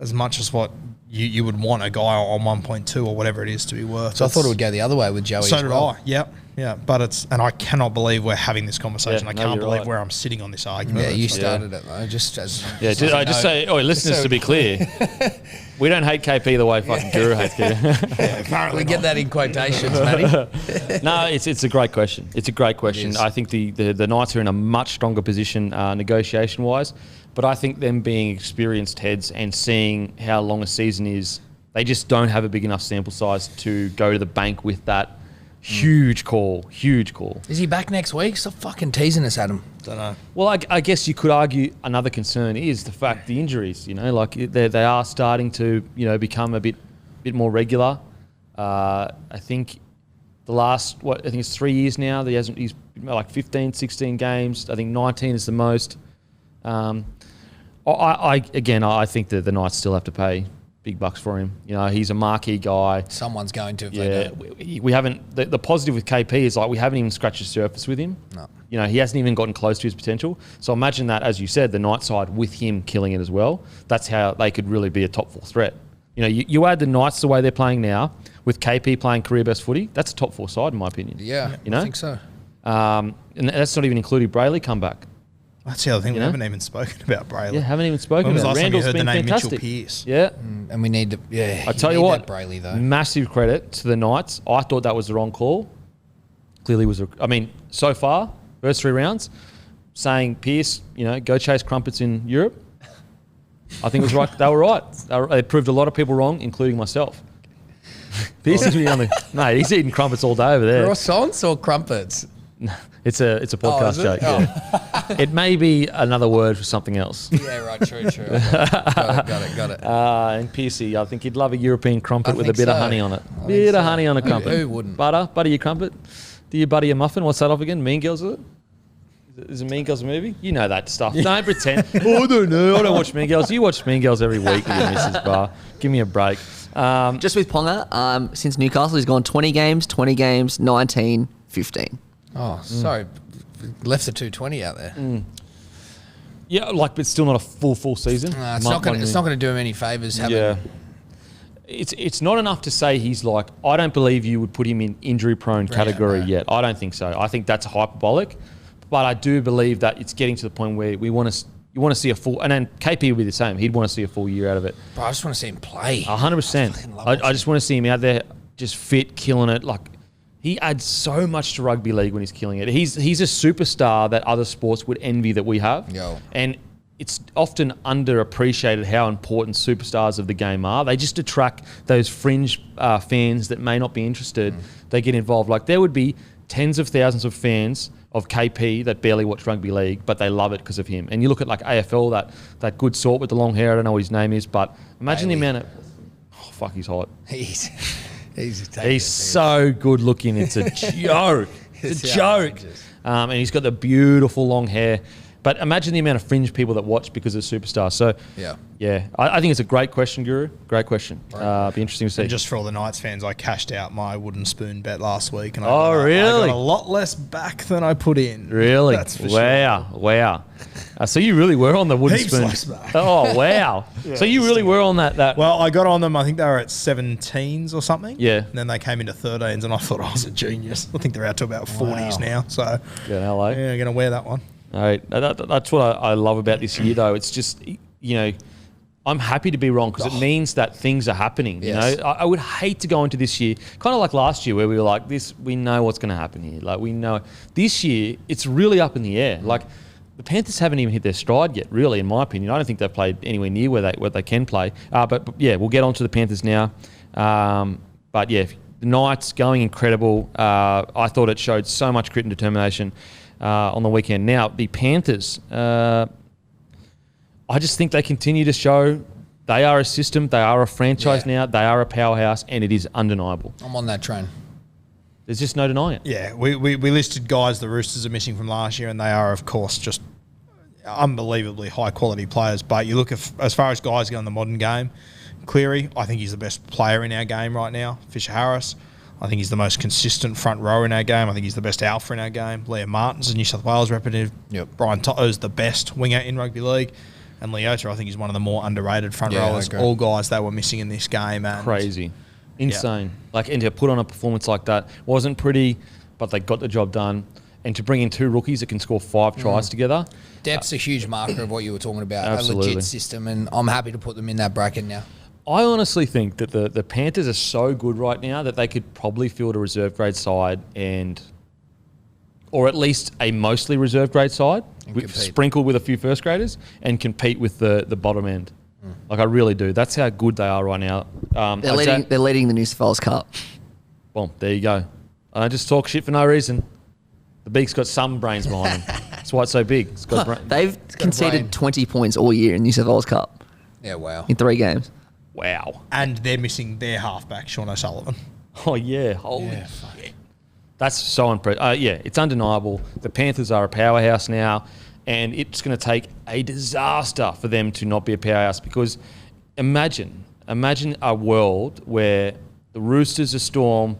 as much as what you would want a guy on 1.2 or whatever it is to be worth. So I thought it would go the other way with Joey. So as did well. I. Yep. Yeah, but I cannot believe we're having this conversation. Yeah, I no, can't you're believe right. where I'm sitting on this argument. Yeah, you started it though. Just as I just say, listeners, to be clear, we don't hate KP the way fucking Guru hates KP. Apparently we get that in quotations, Matty. No, it's a great question. It's a great question. is. I think the Knights are in a much stronger position negotiation wise, but I think them being experienced heads and seeing how long a season is, they just don't have a big enough sample size to go to the bank with that huge call. Is he back next week? Stop fucking teasing us, Adam. Don't know. Well, I guess you could argue another concern is the fact the injuries. Like they are starting to become a bit more regular. I think the last I think it's 3 years now that he's like 15, 16 games. I think 19 is the most. I think that the Knights still have to pay big bucks for him. He's a marquee guy. Someone's going to. If Yeah, they don't. we haven't. The positive with KP is we haven't even scratched the surface with him. No. He hasn't even gotten close to his potential. So imagine that, as you said, the Knights side with him killing it as well. That's how they could really be a top 4 threat. You add the Knights the way they're playing now, with KP playing career best footy. That's a top 4 side in my opinion. Yeah, I think so. And that's not even including Brayley comeback. That's the other thing. We haven't even spoken about Brayley. Yeah, haven't even spoken When was the about last time you Randall's heard been the name fantastic. Mitchell Pearce? Yeah. And we need to. Yeah, I tell you what, that Brayley though. massive credit to the Knights. I thought that was the wrong call. Clearly was. So far, first 3 rounds, saying Pearce, go chase crumpets in Europe. I think it was right. They were right. They proved a lot of people wrong, including myself. Pearce is really on the. No, he's eating crumpets all day over there. Croissants or crumpets? It's a podcast is it? joke. Oh. Yeah. It may be another word for something else. Yeah, right. True. Got it. And Piercy, I think he'd love a European crumpet with a think bit of so. honey on it. I Bit think of so. honey on a crumpet. Who wouldn't? Butter your crumpet. Do you butter your muffin? What's that off again? Mean Girls, is it? Is it Mean Girls a movie? You know that stuff. Don't pretend. Oh, I don't know. I don't watch Mean Girls. You watch Mean Girls every week with your missus, Bar. Give me a break. Just with Ponga, since Newcastle, he's gone 20 games, 19, 15. Oh, sorry. Left the 220 out there. Yeah, but still not a full season. It's not going to do him any favours. Yeah. It's not enough to say he's I don't believe you would put him in injury-prone category yet. I don't think so. I think that's hyperbolic. But I do believe that it's getting to the point where you want to see a full... And then KP would be the same. He'd want to see a full year out of it. Bro, I just want to see him play. 100%. I just want to see him out there just fit, killing it. He adds so much to rugby league when he's killing it. He's a superstar that other sports would envy that we have. Yo. And it's often underappreciated how important superstars of the game are. They just attract those fringe fans that may not be interested. They get involved. There would be tens of thousands of fans of KP that barely watch rugby league, but they love it because of him. And you look at AFL, that good sort with the long hair. I don't know what his name is, but imagine Bailey. the amount of... Oh, fuck, he's hot. He's So good looking. It's a joke. It's a joke. And he's got the beautiful long hair. But imagine the amount of fringe people that watch because of superstars. So, yeah, I think it's a great question, Guru. Great question. Be interesting to see. And just for all the Knights fans, I cashed out my wooden spoon bet last week. And I really? got a lot less back than I put in. Really? That's for sure. Wow. So you really were on the wooden Heaps spoon. less back. Oh, wow. So you really were on that. Well, I got on them. I think they were at 17s or something. Yeah. And then they came into 13s, and I thought I was a genius. I think they're out to about 40s now. So, Yeah, hello. yeah, I'm going to wear that one. All right. That's what I love about this year, though. It's just, I'm happy to be wrong because it means that things are happening. Yes. I would hate to go into this year, kind of like last year where we were like, we know what's going to happen here. We know. This year, it's really up in the air. The Panthers haven't even hit their stride yet, really, in my opinion. I don't think they've played anywhere near where they can play. But yeah, we'll get on to the Panthers now. But yeah, the Knights going incredible. I thought it showed so much grit and determination on the weekend. Now, the Panthers, I just think they continue to show they are a system, they are a franchise now, they are a powerhouse, and it is undeniable. I'm on that train. There's just no denying it. Yeah, we listed guys the Roosters are missing from last year, and they are, of course, just unbelievably high-quality players. But you look at, as far as guys go in the modern game, Cleary, I think he's the best player in our game right now. Fisher Harris, I think he's the most consistent front row in our game. I think he's the best alpha in our game. Liam Martin's a New South Wales representative. Yep. Brian Toto's the best winger in rugby league. And Leota, I think, is one of the more underrated front Yeah, I rowers. agree. All guys that were missing in this game. And Crazy. Insane. Like, and to put on a performance like that wasn't pretty, but they got the job done. And to bring in 2 rookies that can score 5 tries together. Depth's a huge marker of what you were talking about. Absolutely. A legit system, and I'm happy to put them in that bracket now. I honestly think that the Panthers are so good right now that they could probably field a reserve grade side or at least a mostly reserve grade side, sprinkled with a few first graders, and compete with the bottom end. Like, I really do. That's how good they are right now. They're leading the New South Wales Cup. Well, there you go. I don't just talk shit for no reason. The Beak's got some brains behind him. That's why it's so big. It's got They've conceded 20 points all year in New South Wales Cup Yeah, wow. in 3 games. Wow. And they're missing their halfback, Sean O'Sullivan. Oh, yeah. Holy shit. That's so impressive. Yeah, it's undeniable. The Panthers are a powerhouse now, and it's going to take a disaster for them to not be a powerhouse, because imagine a world where the Roosters, the Storm,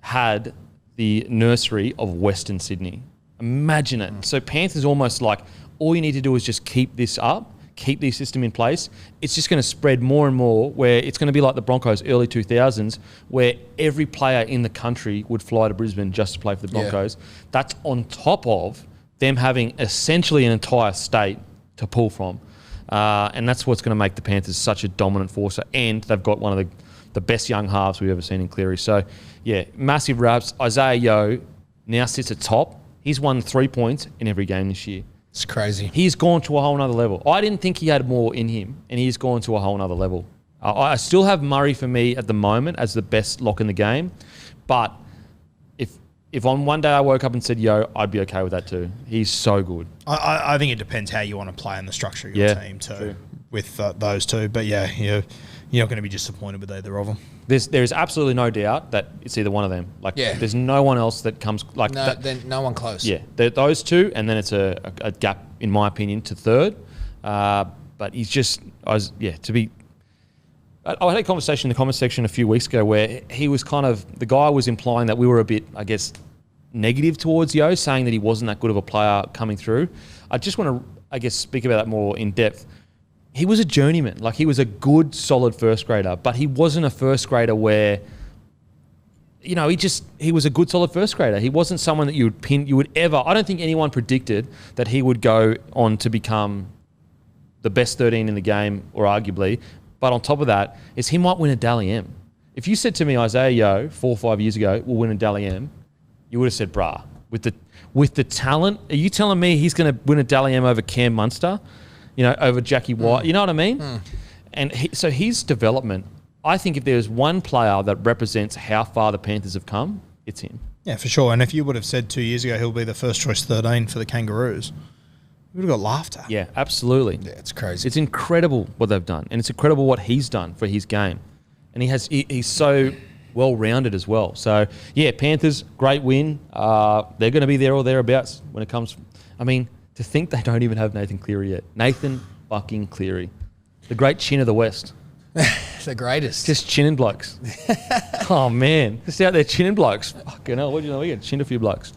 had the nursery of Western Sydney. Imagine it. So Panthers almost like, all you need to do is just keep this up, keep the system in place. It's just going to spread more and more, where it's going to be like the Broncos early 2000s, where every player in the country would fly to Brisbane just to play for the Broncos. Yeah. That's on top of them having essentially an entire state to pull from. And that's what's going to make the Panthers such a dominant force. And they've got one of the best young halves we've ever seen in Cleary. So, yeah, massive raps. Isaiah Yeo now sits at top. He's won 3 points in every game this year. It's crazy. He's gone to a whole nother level. I didn't think he had more in him, and he's gone to a whole nother level. I still have Murray for me at the moment as the best lock in the game, but if on one day I woke up and said, yo, I'd be okay with that too. He's so good. I think it depends how you want to play in the structure of your team too, true. With those two. But yeah, you're not going to be disappointed with either of them. There is absolutely no doubt that it's either one of them. Like, there's no one else that comes like that. Then no one close. Yeah, those two, and then it's a gap, in my opinion, to third. But he's just, I had a conversation in the comment section a few weeks ago where he was the guy was implying that we were a bit, I guess, negative towards Yo, saying that he wasn't that good of a player coming through. I just want to, I guess, speak about that more in depth. He was a journeyman. Like, he was a good, solid first grader, but he wasn't a first grader where, he was a good, solid first grader. He wasn't someone that you would ever, I don't think anyone predicted that he would go on to become the best 13 in the game, or arguably. But on top of that, is he might win a Dally M. If you said to me, Isaiah Yeo, 4 or 5 years ago, will win a Dally M, you would have said, brah. With the talent, are you telling me he's going to win a Dally M over Cam Munster? Over Jackie White? You know what I mean? And so his development, I think if there's one player that represents how far the Panthers have come, it's him. Yeah, for sure. And if you would have said 2 years ago he'll be the first choice 13 for the Kangaroos, we would have got laughed at. Yeah, absolutely. Yeah, it's crazy. It's incredible what they've done, and it's incredible what he's done for his game. And he's so well-rounded as well. So, yeah, Panthers, great win. They're going to be there or thereabouts when it comes. I mean, to think they don't even have Nathan Cleary yet. Nathan fucking Cleary. The great chin of the West. The greatest. Just chinning blokes. Oh, man. Just out there chinning blokes. Fucking hell, what do you know? We get chinned a few blokes.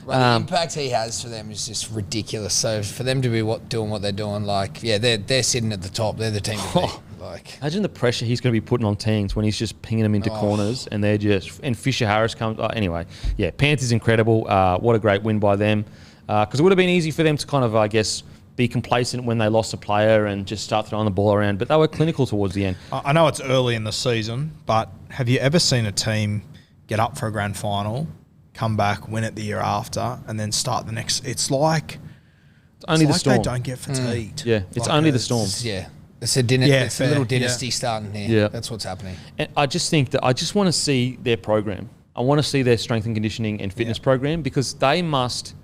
Well, the impact he has for them is just ridiculous. So for them to be doing what they're doing, they're sitting at the top. They're the team to beat. Imagine the pressure he's going to be putting on teams when he's just pinging them into corners, and they're just, and Fisher Harris comes. Anyway, yeah, Panthers incredible. What a great win by them. Because it would have been easy for them to kind of, I guess, be complacent when they lost a player and just start throwing the ball around. But they were clinical towards the end. I know it's early in the season, but have you ever seen a team get up for a grand final, come back, win it the year after, and then start the next? It's like the Storm. They don't get fatigued. Yeah, it's only the Storm. It's a little dynasty starting here. Yeah. That's what's happening. And I just think that I just want to see their program. I want to see their strength and conditioning and fitness program, because they must,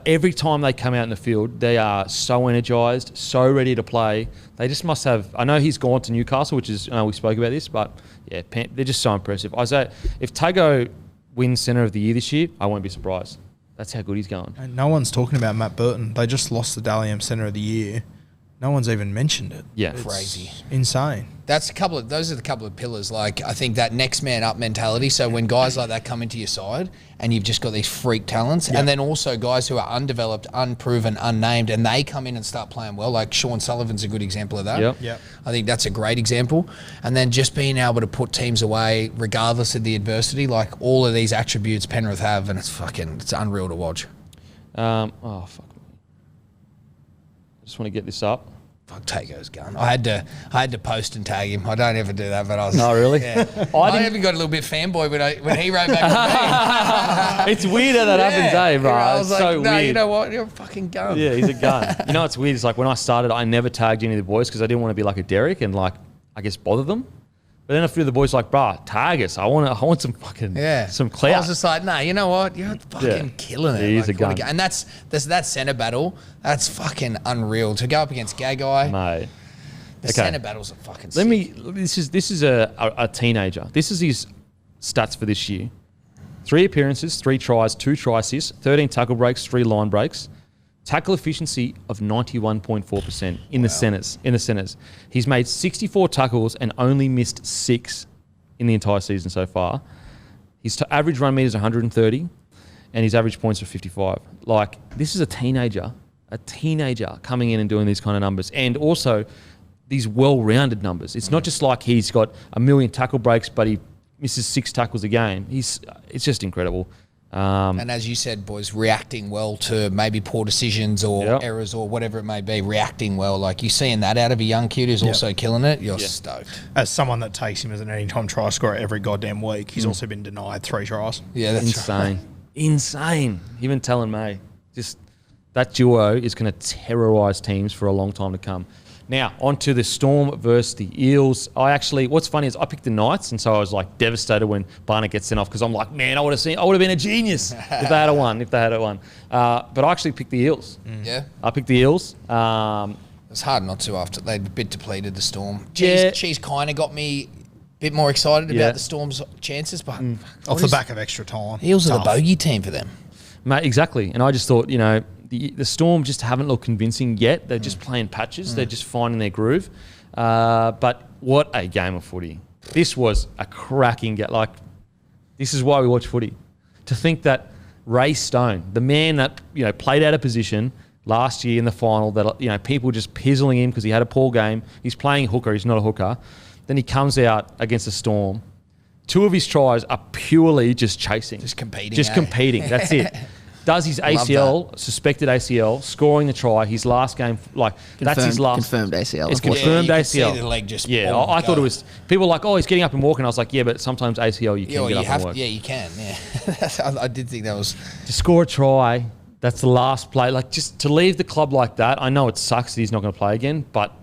every time they come out in the field, they are so energized, so ready to play. They just must have. I know he's gone to Newcastle, which is, we spoke about this, but yeah, they're just so impressive. Isaiah, if Tago wins Centre of the Year this year, I won't be surprised. That's how good he's going. And no one's talking about Matt Burton. They just lost the Dally M Centre of the Year No one's even mentioned it. Yeah. It's Crazy. insane. Those are the couple of pillars. Like, I think that next man up mentality. So when guys like that come into your side and you've just got these freak talents, and then also guys who are undeveloped, unproven, unnamed, and they come in and start playing well, like Sean Sullivan's a good example of that. Yep. I think that's a great example. And then just being able to put teams away regardless of the adversity, like all of these attributes Penrith have, and it's unreal to watch. Oh, fuck. Just want to get this up. Fuck, Tago's gun. I had to post and tag him. I don't ever do that, but I was. Oh, really? Yeah. I even got a little bit fanboy when he wrote back to me. It's weird how that happens, eh, bro? I was It's like, so no, weird. you know what? You're a fucking gun. Yeah, he's a gun. You know what's weird? It's like when I started, I never tagged any of the boys because I didn't want to be like a Derek and like, I guess, bother them. But then a few of the boys like, bruh, tag us. I want some fucking some clout. I was just like, nah, you know what? You're fucking killing it. Yeah, he's like, a gun. And that's that centre battle. That's fucking unreal to go up against Gagai. Mate. The centre battles are fucking. This is a teenager. This is his stats for this year: 3 appearances, 3 tries, 2 try assists, 13 tackle breaks, 3 line breaks, tackle efficiency of 91.4% in the centres. He's made 64 tackles and only missed 6 in the entire season so far. His average run meter is 130, and his average points are 55. Like, this is a teenager coming in and doing these kind of numbers, and also these well-rounded numbers. It's not just like he's got a million tackle breaks, but he misses 6 tackles a game. It's just incredible. And as you said, boys, reacting well to maybe poor decisions or errors or whatever it may be, reacting well. Like, you're seeing that out of a young kid who's also killing it, you're stoked. As someone that takes him as an anytime try scorer every goddamn week, he's also been denied 3 tries. Yeah, that's insane. Insane. Even telling me, just that duo is going to terrorise teams for a long time to come. Now, on to the Storm versus the Eels. What's funny is I picked the Knights, and so I was like devastated when Barnett gets sent off because I'm like, man, I would have been a genius if they had won. But I actually picked the Eels. Yeah. I picked the Eels. It's hard not to after they'd a bit depleted the Storm. She's kind of got me a bit more excited about the Storm's chances, but off the back of extra time. Eels are the bogey team for them. Mate, exactly. And I just thought, the Storm just haven't looked convincing yet. They're just playing patches. They're just finding their groove. But what a game of footy. This was a cracking game. Like, this is why we watch footy. To think that Ray Stone, the man that, played out of position last year in the final, that, people just pizzling him because he had a poor game. He's playing hooker. He's not a hooker. Then he comes out against the Storm. 2 of his tries are purely just chasing. Just competing. Competing. That's it. Does his ACL, suspected ACL, scoring the try, his last game, that's his last. Confirmed ACL. It's confirmed ACL. See the leg just I thought it was, people were like, oh, he's getting up and walking. I was like, yeah, but sometimes ACL, you can get up and walk. Yeah, you can, yeah. I did think that was. To score a try, that's the last play. Like, just to leave the club like that, I know it sucks that he's not going to play again, but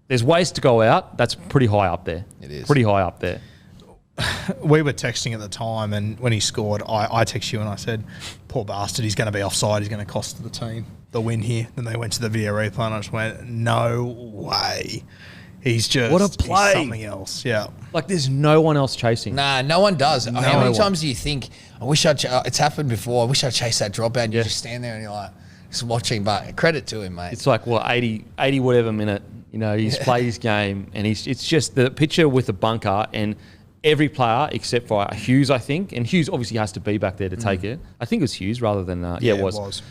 there's ways to go out. That's pretty high up there. It is. Pretty high up there. We were texting at the time, and when he scored, I texted you and I said, poor bastard, he's going to be offside. He's going to cost the team the win here. Then they went to the video replay, and I just went, no way. He's just what a play. He's something else. Yeah. Like, there's no one else chasing. Nah, no one does. How many one. times do you think, I wish it's happened before, I wish I'd chase that dropout, and you just stand there and you're like, just watching, but credit to him, mate. It's like, 80 whatever minute, he's played his game, and it's just the picture with the bunker and every player except for Hughes, I think. And Hughes obviously has to be back there to take it. I think it was Hughes rather than... it was.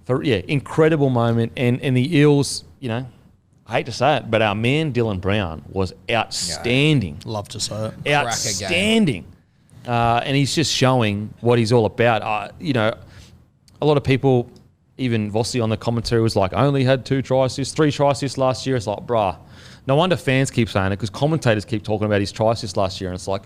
Incredible moment. And the Eels, I hate to say it, but our man Dylan Brown was outstanding. Love to say it. Outstanding. And he's just showing what he's all about. A lot of people, even Vossi on the commentary was like, only had 2 try assists, 3 try assists last year. It's like, bruh. No wonder fans keep saying it because commentators keep talking about his try assist last year, and it's like,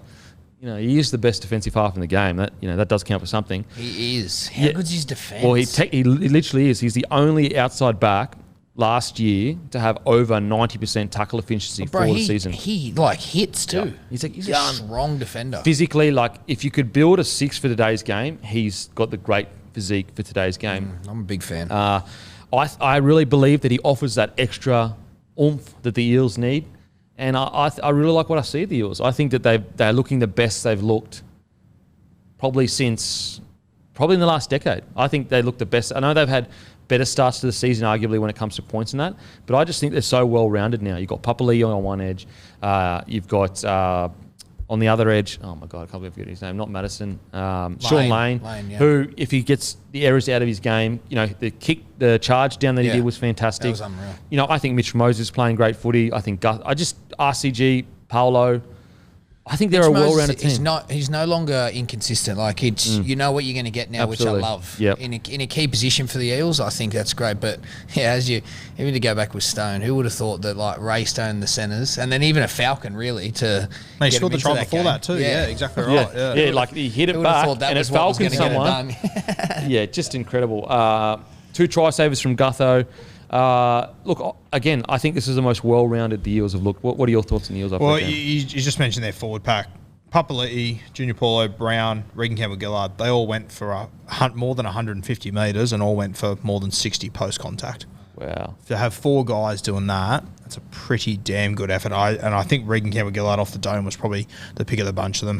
he is the best defensive half in the game. That does count for something. He is. How good's his defence? Well, he literally is. He's the only outside back last year to have over 90% tackle efficiency for the season. He hits too. He's a strong defender. Physically, if you could build a 6 for today's game, he's got the great physique for today's game. I'm a big fan. I really believe that he offers that extra oomph that the Eels need, and I really like what I see of the Eels. I think that they're looking the best they've looked probably in the last decade. I think they look the best. I know they've had better starts to the season, arguably, when it comes to points and that. But I just think they're so well-rounded now. You've got Papali'i on one edge. You've got on the other edge, oh my God, I can't believe I forget his name, not Madison, Sean Lane, yeah. who, if he gets the errors out of his game, the charge down that he did was fantastic. That was unreal. I think Mitch Moses playing great footy. I think RCG, Paolo, I think they're a well-rounded team. He's no longer inconsistent. Like you know what you're going to get now, Absolutely. which I love. Yep. In a key position for the Eels, I think that's great. But yeah, even to go back with Stone, who would have thought that like Ray Stone, the centres, and then even a Falcon really to. He scored the try before that too. Yeah, exactly right. Yeah, like he hit it back and it Falcon someone. Yeah, just incredible. 2 try savers from Gutho. Look, again, I think this is the most well-rounded the Eels have looked. What are your thoughts on the Eels? Well, you just mentioned their forward pack. Papali'i, Junior Paulo, Brown, Regan Campbell-Gillard, they all went for more than 150 metres and all went for more than 60 post-contact. Wow. To have 4 guys doing that, that's a pretty damn good effort. I think Regan Campbell-Gillard off the dome was probably the pick of the bunch of them.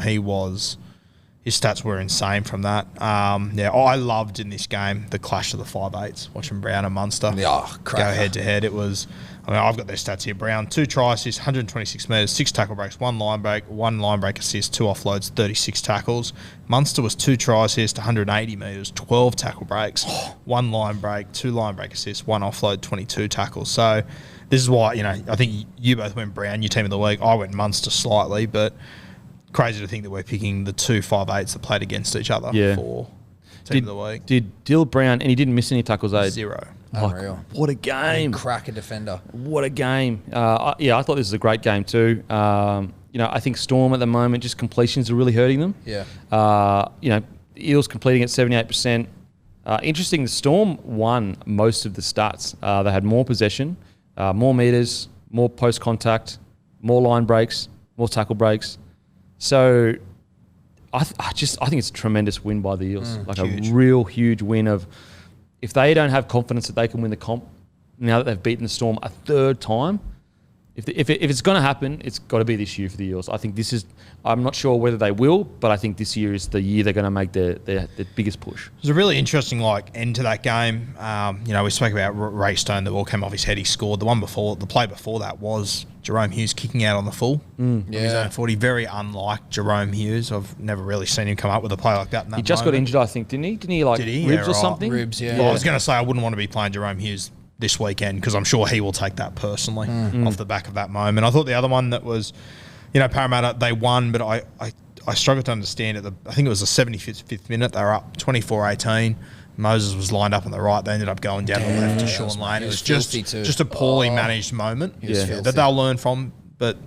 His stats were insane from that. I loved in this game the clash of the 5'8s, watching Brown and Munster go head-to-head. It was, I've got their stats here. Brown, 2 try assists, 126 metres, 6 tackle breaks, 1 line break assist, 2 offloads, 36 tackles. Munster was 2 try assists, 180 metres, 12 tackle breaks, 1 line break, 2 line break assists, 1 offload, 22 tackles. So this is why, I think you both went Brown, your team of the week. I went Munster slightly, but crazy to think that we're picking the 2 5'8s that played against each other for team of the week. Did Dill Brown, and he didn't miss any tackles, 0. Unreal. What a game. Cracker defender. What a game. I thought this was a great game too. I think Storm at the moment, just completions are really hurting them. Yeah. Eels completing at 78%. Interesting, the Storm won most of the stats. They had more possession, more metres, more post-contact, more line breaks, more tackle breaks. So I think it's a tremendous win by the Eels. Huge. A real huge win of, if they don't have confidence that they can win the comp, now that they've beaten the Storm a 3rd time, if it's going to happen, it's got to be this year for the Eels. I think I'm not sure whether they will, but I think this year is the year they're going to make their biggest push. It was a really interesting end to that game. We spoke about Ray Stone, the ball came off his head, he scored. The play before that was Jerome Hughes kicking out on the full. His own 40, very unlike Jerome Hughes. I've never really seen him come up with a play like that in that He just got injured, I think, didn't he? Didn't he ribs or something? Ribs, yeah. Well, I was going to say I wouldn't want to be playing Jerome Hughes this weekend because I'm sure he will take that personally off the back of that moment. I thought the other one that was, Parramatta, they won, but I struggled to understand it. I think it was the 75th minute. They were up 24-18. Moses was lined up on the right. They ended up going down the left to Sean Lane. It was just a poorly managed moment that they'll learn from. But,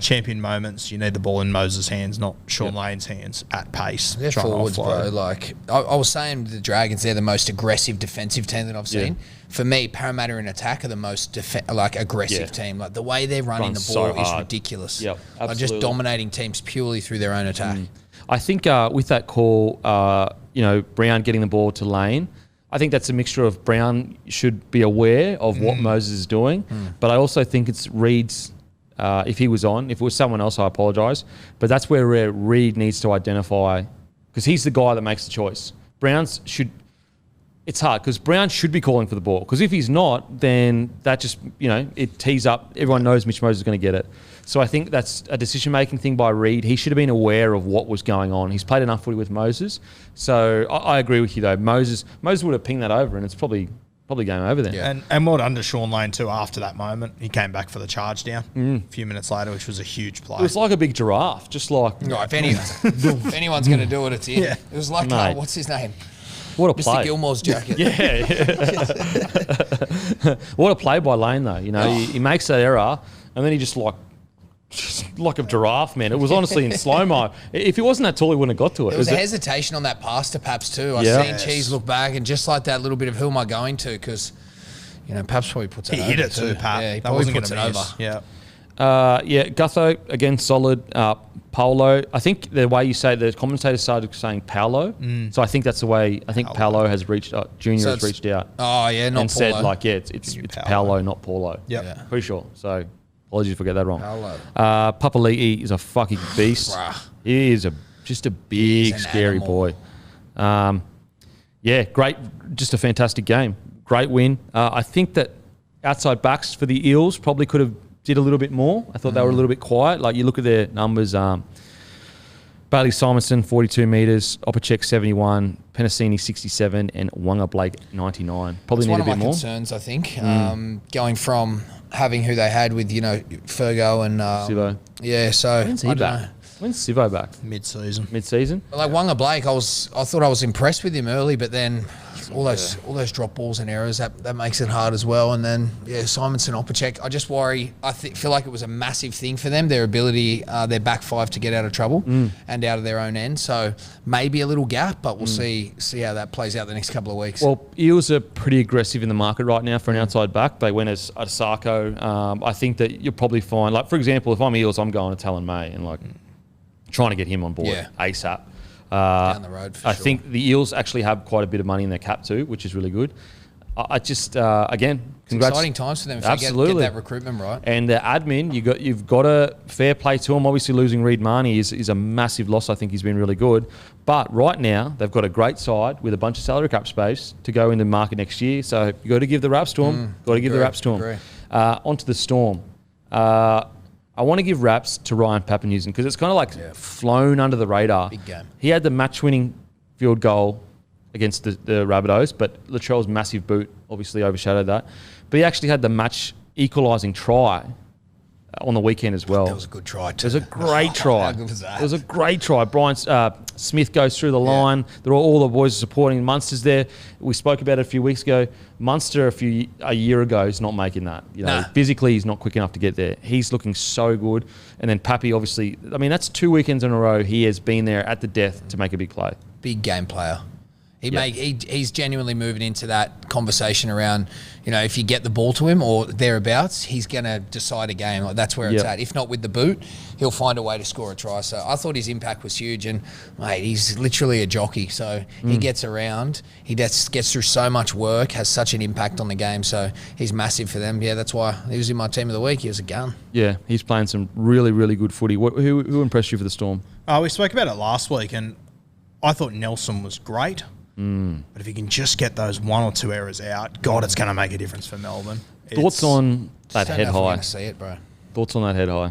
champion moments, you need the ball in Moses' hands, not Sean Lane's hands at pace. They're forwards, bro. Like, I was saying the Dragons, they're the most aggressive defensive team that I've seen. For me, Parramatta in attack are the most aggressive team. Like, the way they're running the ball is ridiculous. Yep, like, just dominating teams purely through their own attack. I think with that call, Brown getting the ball to Lane, I think that's a mixture of Brown should be aware of what Moses is doing, but I also think it's Reed's. If he was on, if it was someone else, I apologise. But that's where Reed needs to identify, because he's the guy that makes the choice. It's hard because Brown should be calling for the ball, because if he's not, then that just, it tees up. Everyone knows Mitch Moses is going to get it. So I think that's a decision-making thing by Reed. He should have been aware of what was going on. He's played enough footy with Moses. So I agree with you, though. Moses would have pinged that over, and it's probably game over then. Yeah. And well done to Sean Lane too after that moment. He came back for the charge down a few minutes later, which was a huge play. It was like a big giraffe, just like... No, if anyone's going to do it, it's him. Yeah. It was like, what's his name? What a play. Mr. Gilmore's jacket. What a play by Lane, though. He makes that error, and then he just like a giraffe, man. It was honestly in slow-mo. If he wasn't that tall, he wouldn't have got to it. There was a hesitation on that pass to Paps too. I seen Cheese look back and just like that little bit of who am I going to, because, Paps probably puts it over. He hit it too, Pat. Yeah, he probably puts it over. Yeah. Gutho, again, solid. Paolo, I think the way you say it, the commentator started saying Paolo. So I think that's the way, I think Paolo has reached, Junior has reached out. Oh, yeah, not and Paulo. said, it's Paolo, not Paulo. Yep. Pretty sure. So apologies if I get that wrong. Paolo. Papali'i is a fucking beast. He is just a big, scary boy. Great, just a fantastic game. great win. I think that outside backs for the Eels probably could have did a little bit more. I thought they were a little bit quiet. Like you look at their numbers, Bailey Simonson, 42 metres, Opacek, 71, Penasini, 67, and Wanga Blake, 99. Probably need a bit more. It's one of my concerns, I think, going from having who they had with, Fergo and... Sivo. Yeah, so... When's he back? When's Sivo back? Mid-season. Mid-season? Like Wanga Blake, I thought I was impressed with him early, but then all those drop balls and errors, that makes it hard as well. And then, Simonson, Opacek, I just worry. I feel like it was a massive thing for them, their ability, their back five to get out of trouble and out of their own end. So maybe a little gap, but we'll see how that plays out the next couple of weeks. Well, Eels are pretty aggressive in the market right now for an outside back. They went as Asako. I think that you'll probably find, like, for example, if I'm Eels, I'm going to Talon May and, like, trying to get him on board ASAP. Down the road, for I sure. think the Eels actually have quite a bit of money in their cap too, which is really good. I just, again, congrats. Exciting times for them if Absolutely. they get that recruitment right. And the admin, you've got a fair play to them. Obviously, losing Reid Marnie is a massive loss. I think he's been really good. But right now, they've got a great side with a bunch of salary cap space to go into the market next year. So you got to give the raps to them. Got to give the raps to them. Onto the Storm. I want to give raps to Ryan Papenhuyzen because it's kind of like flown under the radar. Big game. He had the match-winning field goal against the Rabbitohs, but Latrell's massive boot obviously overshadowed that. But he actually had the match equalising try on the weekend as well. That was a good try too. It was a great try. How good was that? It was a great try. Brian Smith goes through the line. They're all the boys are supporting. Munster's there. We spoke about it a few weeks ago. Munster a year ago is not making that. Physically he's not quick enough to get there. He's looking so good. And then Pappy, obviously, I mean, that's 2 weekends in a row he has been there at the death to make a big play. Big game player. He's genuinely moving into that conversation around, if you get the ball to him or thereabouts, he's going to decide a game. Like that's where it's at. If not with the boot, he'll find a way to score a try. So I thought his impact was huge. And, mate, he's literally a jockey. So he gets around. He gets through so much work, has such an impact on the game. So he's massive for them. Yeah, that's why he was in my team of the week. He was a gun. Yeah, he's playing some really, really good footy. Who impressed you for the Storm? We spoke about it last week, and I thought Nelson was great. But if you can just get those 1 or 2 errors out, God, it's going to make a difference for Melbourne. Thoughts on that head high? We're going to see it, bro. Thoughts on that head high?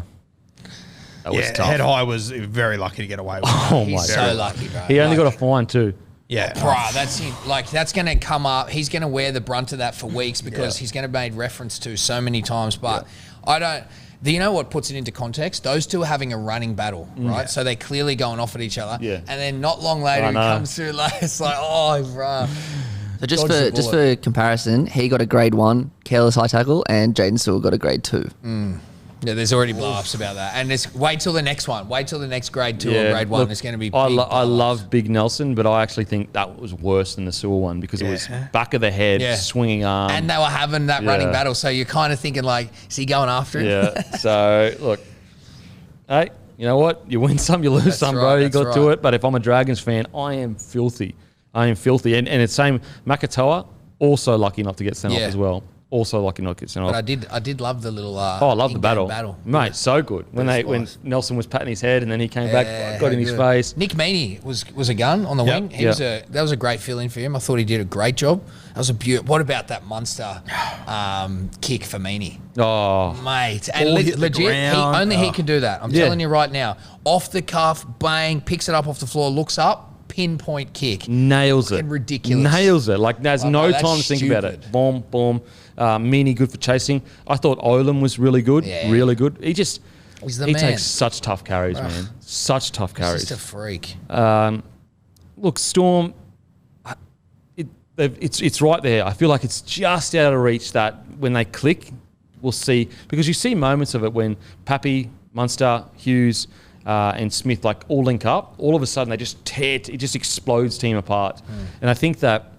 That was tough. Head high was very lucky to get away with. Oh He's my so God. lucky, bro. He only got a fine too. Yeah, that's going to come up. He's going to wear the brunt of that for weeks because he's going to be made reference to so many times. But I don't. You know what puts it into context? Those two are having a running battle, right? So they're clearly going off at each other. Yeah. And then not long later, he comes through. It's like, oh, bro. So just for comparison, he got a grade 1 careless high tackle, and Jaden Stewart got a grade 2. Yeah, there's already blow-ups about that. And wait till the next one. Wait till the next grade 2 or grade 1. Look, It's going to be big I love Big Nelson, but I actually think that was worse than the Sewell one because it was back of the head, swinging arm. And they were having that running battle. So you're kind of thinking, like, is he going after him? Yeah. So, look, hey, you know what? You win some, you lose some, bro. You got to it. But if I'm a Dragons fan, I am filthy. And it's same, Makatoa, also lucky not to get sent off as well. Also lucky not to get sent off. But I did love the little I love the battle. Mate, so good. When Nelson was patting his head and then he came back, got in his face. Nick Meaney was a gun on the wing. That was a great feeling for him. I thought he did a great job. That was a beaut. What about that Munster kick for Meaney? Oh, mate. And legit, he can do that. I'm telling you right now. Off the cuff, bang, picks it up off the floor, looks up, pinpoint kick. Nails it. Ridiculous. Nails it. Like, there's no time to think about it. Boom, boom. Meaney good for chasing. I thought Olam was really good. Yeah. Really good. He's the man. Takes such tough carries, man. Such tough carries. He's just a freak. Look, Storm, it's right there. I feel like it's just out of reach that when they click, we'll see. Because you see moments of it when Pappy, Munster, Hughes, and Smith like all link up. All of a sudden, they just it just explodes team apart. And I think that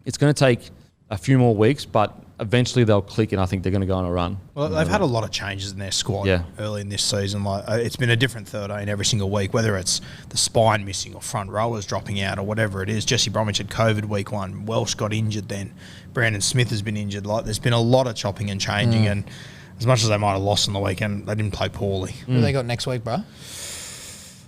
it's going to take a few more weeks, but eventually they'll click, and I think they're going to go on a run. Well, they've had a lot of changes in their squad early in this season. Like it's been a different 13 every single week, whether it's the spine missing or front rowers dropping out or whatever it is. Jesse Bromwich had COVID week 1. Welsh got injured then. Brandon Smith has been injured. Like there's been a lot of chopping and changing, and as much as they might have lost on the weekend, they didn't play poorly. Who they got next week, bro? I'm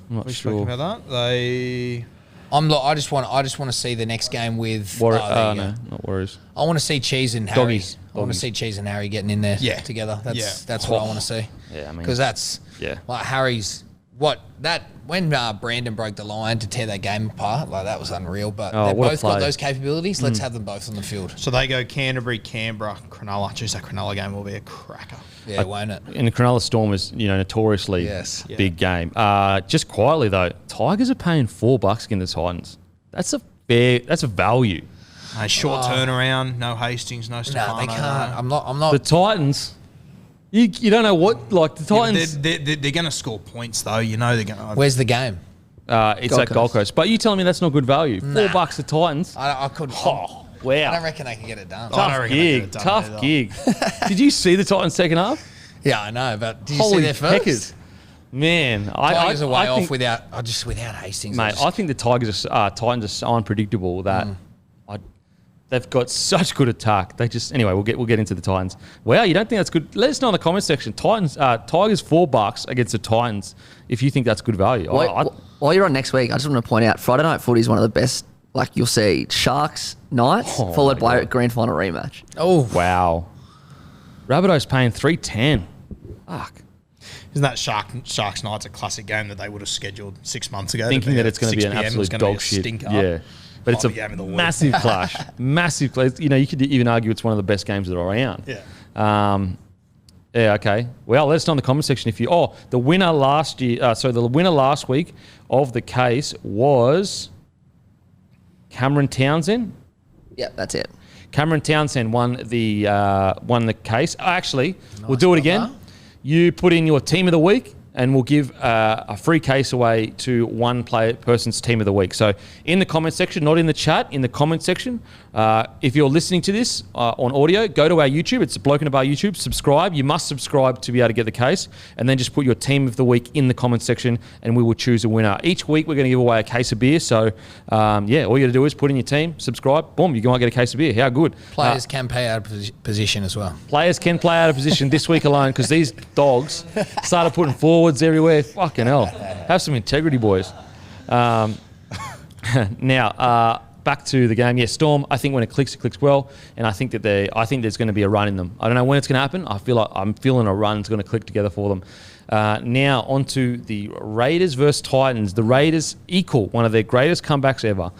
not we sure. spoke about that. They I just want to see the next game with. No, not Warriors. I want to see Cheese and Harry. Doggies. I want to see Cheese and Harry getting in there together. That's what I want to see. Yeah, I mean, because that's like Harry's when Brandon broke the line to tear that game apart, like that was unreal. But they both got those capabilities. Let's have them both on the field. So they go Canterbury, Canberra, Cronulla. Jeez, that Cronulla game will be a cracker. Yeah, won't it? And the Cronulla Storm is, notoriously big game. Just quietly though, Tigers are paying $4 against the Titans. That's a value. Short turnaround, no Hastings, no Stefano. No, they can't. I'm not. The Titans. You don't know what, like the Titans. They're going to score points though. They're going to. Where's the game? It's at Gold Coast. But you telling me that's not good value? $4 the Titans. I couldn't. Wow. I don't reckon they can get it done. Tough gig. Did you see the Titans second half? Yeah, I know. But did you see their first? Heckers. Man, Tigers are way off without Hastings. Mate, I think the Titans are so unpredictable that they've got such good attack. Anyway, we'll get into the Titans. Wow, you don't think that's good? Let us know in the comment section. Tigers $4 against the Titans. If you think that's good value. While you're on next week, I just want to point out Friday night footy is one of the best. Like you'll see Sharks Knights followed by a grand final rematch. Oh wow! Rabbitohs paying $3.10. Fuck. Isn't that Sharks Knights a classic game that they would have scheduled 6 months ago? Thinking that it's going to be an absolute dog shit. Yeah. But it's a massive clash. Massive clash. You could even argue it's one of the best games that are around. Yeah. Okay. Well, let us know in the comment section if you... the winner last year... the winner last week of the case was Cameron Townsend. Yeah, that's it. Cameron Townsend won the case. Actually, we'll do it again. You put in your team of the week, and we'll give a free case away to one person's team of the week. So in the comment section, not in the chat, in the comment section. If you're listening to this on audio, go to our YouTube. It's Bloke and a Bar YouTube. Subscribe. You must subscribe to be able to get the case. And then just put your team of the week in the comment section, and we will choose a winner. Each week, we're going to give away a case of beer. So, all you got to do is put in your team, subscribe, boom, you might get a case of beer. How good. Players can play out of position as well. Players can play out of position this week alone because these dogs started putting forwards everywhere. Fucking hell. Have some integrity, boys. Now, back to the game. Yeah, Storm, I think when it clicks well. And I think there's going to be a run in them. I don't know when it's going to happen. I'm feeling a run is going to click together for them. Now, on to the Raiders versus Titans. The Raiders equal one of their greatest comebacks ever.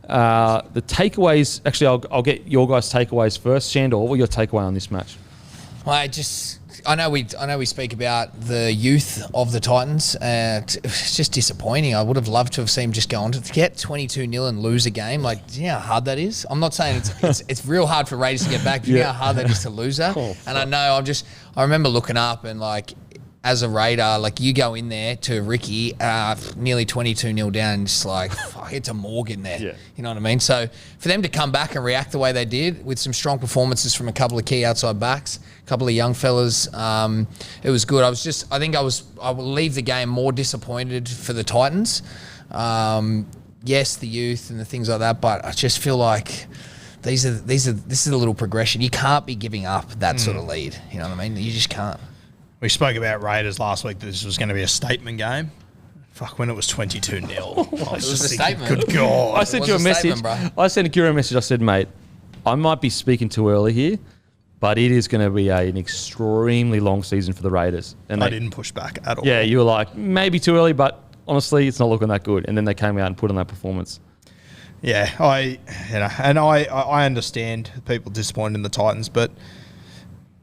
The takeaways, actually, I'll get your guys' takeaways first. Sandor, what were your takeaway on this match? I know we speak about the youth of the Titans. It's just disappointing. I would have loved to have seen them just go on to get 22-0 and lose a game. Like, do you know how hard that is? I'm not saying it's real hard for Raiders to get back, but you know how hard that is to lose that? And I know I remember looking up and like, as a Raider, like you go in there to Ricky, nearly 22-0 down, and just like, fuck, it's a morgue in there. Yeah. You know what I mean? So for them to come back and react the way they did with some strong performances from a couple of key outside backs, a couple of young fellas, it was good. I will leave the game more disappointed for the Titans. Yes, the youth and the things like that, but I just feel like this is a little progression. You can't be giving up that sort of lead. You know what I mean? You just can't. We spoke about Raiders last week that this was going to be a statement game. Fuck, when it was 22-0. It was a statement. Good God. I sent you a message. I sent Akira a message. I said, mate, I might be speaking too early here, but it is going to be an extremely long season for the Raiders. And I didn't push back at all. Yeah, you were like, maybe too early, but honestly, it's not looking that good. And then they came out and put on that performance. Yeah, I understand people disappointed in the Titans, but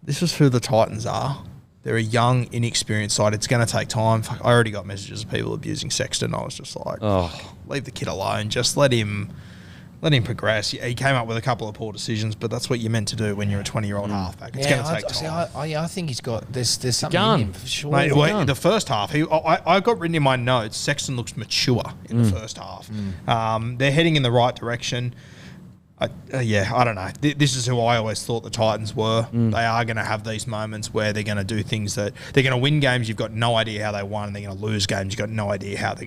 this is who the Titans are. They're a young, inexperienced side. It's going to take time. Fuck, I already got messages of people abusing Sexton. I was just like, leave the kid alone. Just let him progress. He came up with a couple of poor decisions, but that's what you're meant to do when you're a 20-year-old halfback. It's going to take time. I think he's got there's something in him for sure. Mate, the first half, I got written in my notes, Sexton looks mature in the first half. They're heading in the right direction. I don't know. This is who I always thought the Titans were. They are going to have these moments where they're going to do things that they're going to win games. You've got no idea how they won. They're going to lose games. You've got no idea how they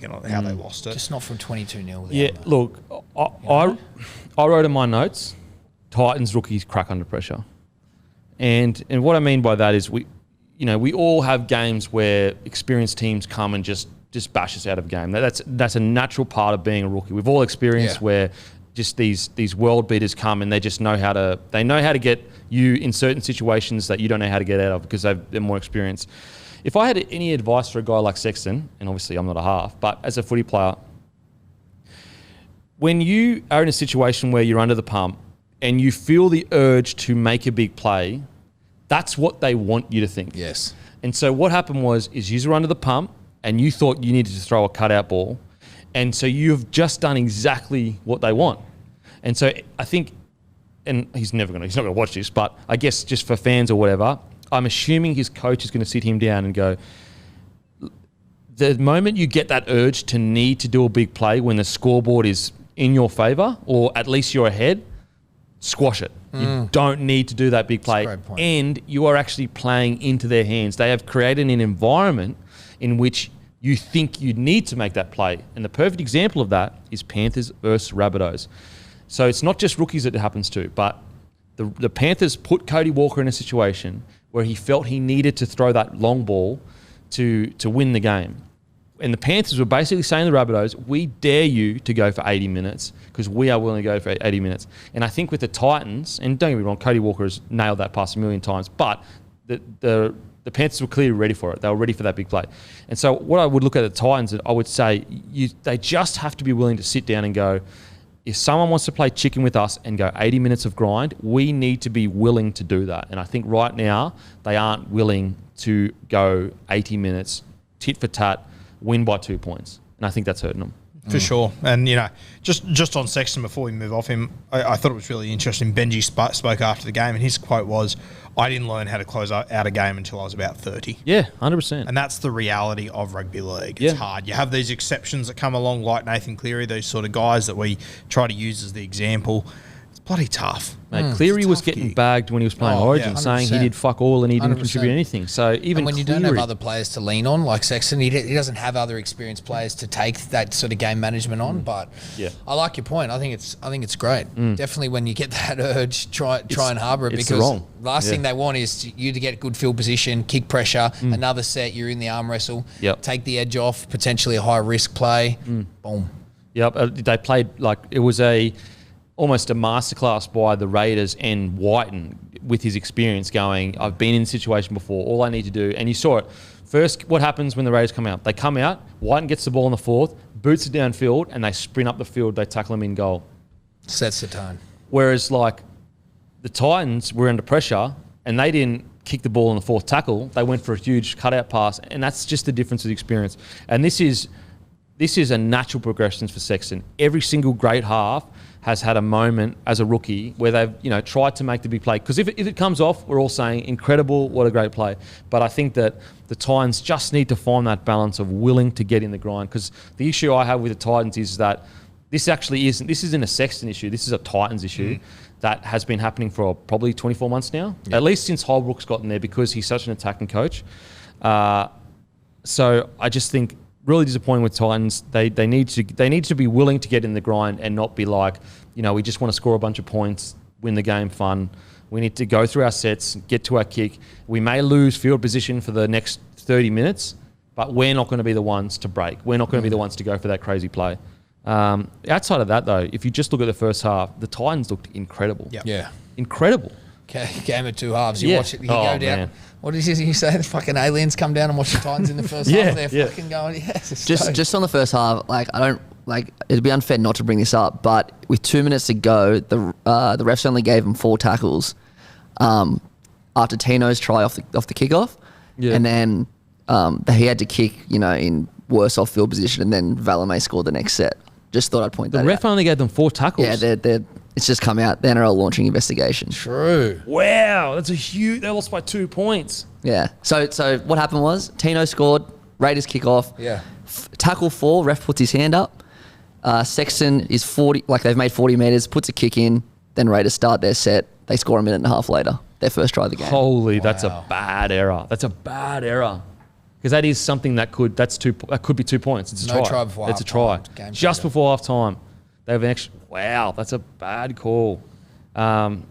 lost it. Just not from 22-0. Yeah, look, I wrote in my notes, Titans rookies crack under pressure, and what I mean by that is we all have games where experienced teams come and just just bash us out of game. That's a natural part of being a rookie. We've all experienced where just these world beaters come and they just know how to get you in certain situations that you don't know how to get out of because they're more experienced. If I had any advice for a guy like Sexton, and obviously I'm not a half, but as a footy player, when you are in a situation where you're under the pump and you feel the urge to make a big play, that's what they want you to think. Yes. And so what happened is you were under the pump and you thought you needed to throw a cutout ball. And so you've just done exactly what they want. And so I think, and he's not going to watch this, but I guess just for fans or whatever, I'm assuming his coach is going to sit him down and go, the moment you get that urge to need to do a big play when the scoreboard is in your favour, or at least you're ahead, squash it. You don't need to do that big play. That's a great point. And you are actually playing into their hands. They have created an environment in which you think you need to make that play. And the perfect example of that is Panthers versus Rabbitohs. So it's not just rookies that it happens to, but the Panthers put Cody Walker in a situation where he felt he needed to throw that long ball to win the game. And the Panthers were basically saying to the Rabbitohs, we dare you to go for 80 minutes because we are willing to go for 80 minutes. And I think with the Titans, and don't get me wrong, Cody Walker has nailed that pass a million times, but the Panthers were clearly ready for it. They were ready for that big play. And so what I would look at the Titans, I would say they just have to be willing to sit down and go, if someone wants to play chicken with us and go 80 minutes of grind, we need to be willing to do that. And I think right now they aren't willing to go 80 minutes, tit for tat, win by 2 points. And I think that's hurting them. For sure. And, just on Sexton before we move off him, I thought it was really interesting. Benji spoke after the game and his quote was, I didn't learn how to close out a game until I was about 30. Yeah, 100%. And that's the reality of rugby league. It's hard. You have these exceptions that come along like Nathan Cleary, those sort of guys that we try to use as the example. It's bloody tough. Mate, Cleary was getting bagged when he was playing Origin, saying he did fuck all and he didn't 100%. contribute anything. So even and when you Cleary, don't have other players to lean on, like Sexton, he doesn't have other experienced players to take that sort of game management on. But I like your point. I think it's great. Definitely when you get that urge, try and harbour it, it's because wrong. the last thing they want is you to get good field position, kick pressure, another set, you're in the arm wrestle, take the edge off, potentially a high risk play, boom. Yep, they played like it was almost a masterclass by the Raiders and Wighton with his experience going, I've been in this situation before, all I need to do, and you saw it. First, what happens when the Raiders come out? They come out, Wighton gets the ball in the fourth, boots it downfield, and they sprint up the field, they tackle him in goal. Sets the tone. Whereas like the Titans were under pressure and they didn't kick the ball in the fourth tackle, they went for a huge cutout pass, and that's just the difference of experience. And this is a natural progression for Sexton. Every single great half has had a moment as a rookie where they've tried to make the big play. Because if it comes off, we're all saying incredible, what a great play. But I think that the Titans just need to find that balance of willing to get in the grind. Because the issue I have with the Titans is that this isn't a Sexton issue. This is a Titans issue that has been happening for probably 24 months now, at least since Holbrook's gotten there, because he's such an attacking coach. So I just think really disappointing with Titans. They need to be willing to get in the grind and not be like, we just want to score a bunch of points, win the game fun. We need to go through our sets, get to our kick. We may lose field position for the next 30 minutes, but we're not going to be the ones to break. We're not going to be the ones to go for that crazy play. Outside of that, though, if you just look at the first half, the Titans looked incredible. Yep. Yeah. Incredible. Okay, game of two halves. You watch it, you go down. Man. What did you say? The fucking aliens come down and watch the Titans in the first half. They're fucking going, yes. Just on the first half, it'd be unfair not to bring this up, but with 2 minutes to go, the refs only gave him 4 tackles after Tino's try off the kickoff, and then he had to kick, in worse off field position, and then Valame scored the next set. Just thought I'd point that out. The ref only gave them 4 tackles. Yeah, it's just come out. The NRL launching investigation. True. Wow, that's a huge. They lost by 2 points. Yeah. So what happened was Tino scored. Raiders kick off. Yeah. Tackle 4. Ref puts his hand up. Sexton is 40. Like they've made 40 meters. Puts a kick in. Then Raiders start their set. They score a minute and a half later. Their first try of the game. Holy, that's a bad error. That's a bad error. Because that is something that could be 2 points. It's a try. No try before It's a half-time. try. Game Just changer. before half time. They have an extra. Wow, that's a bad call. And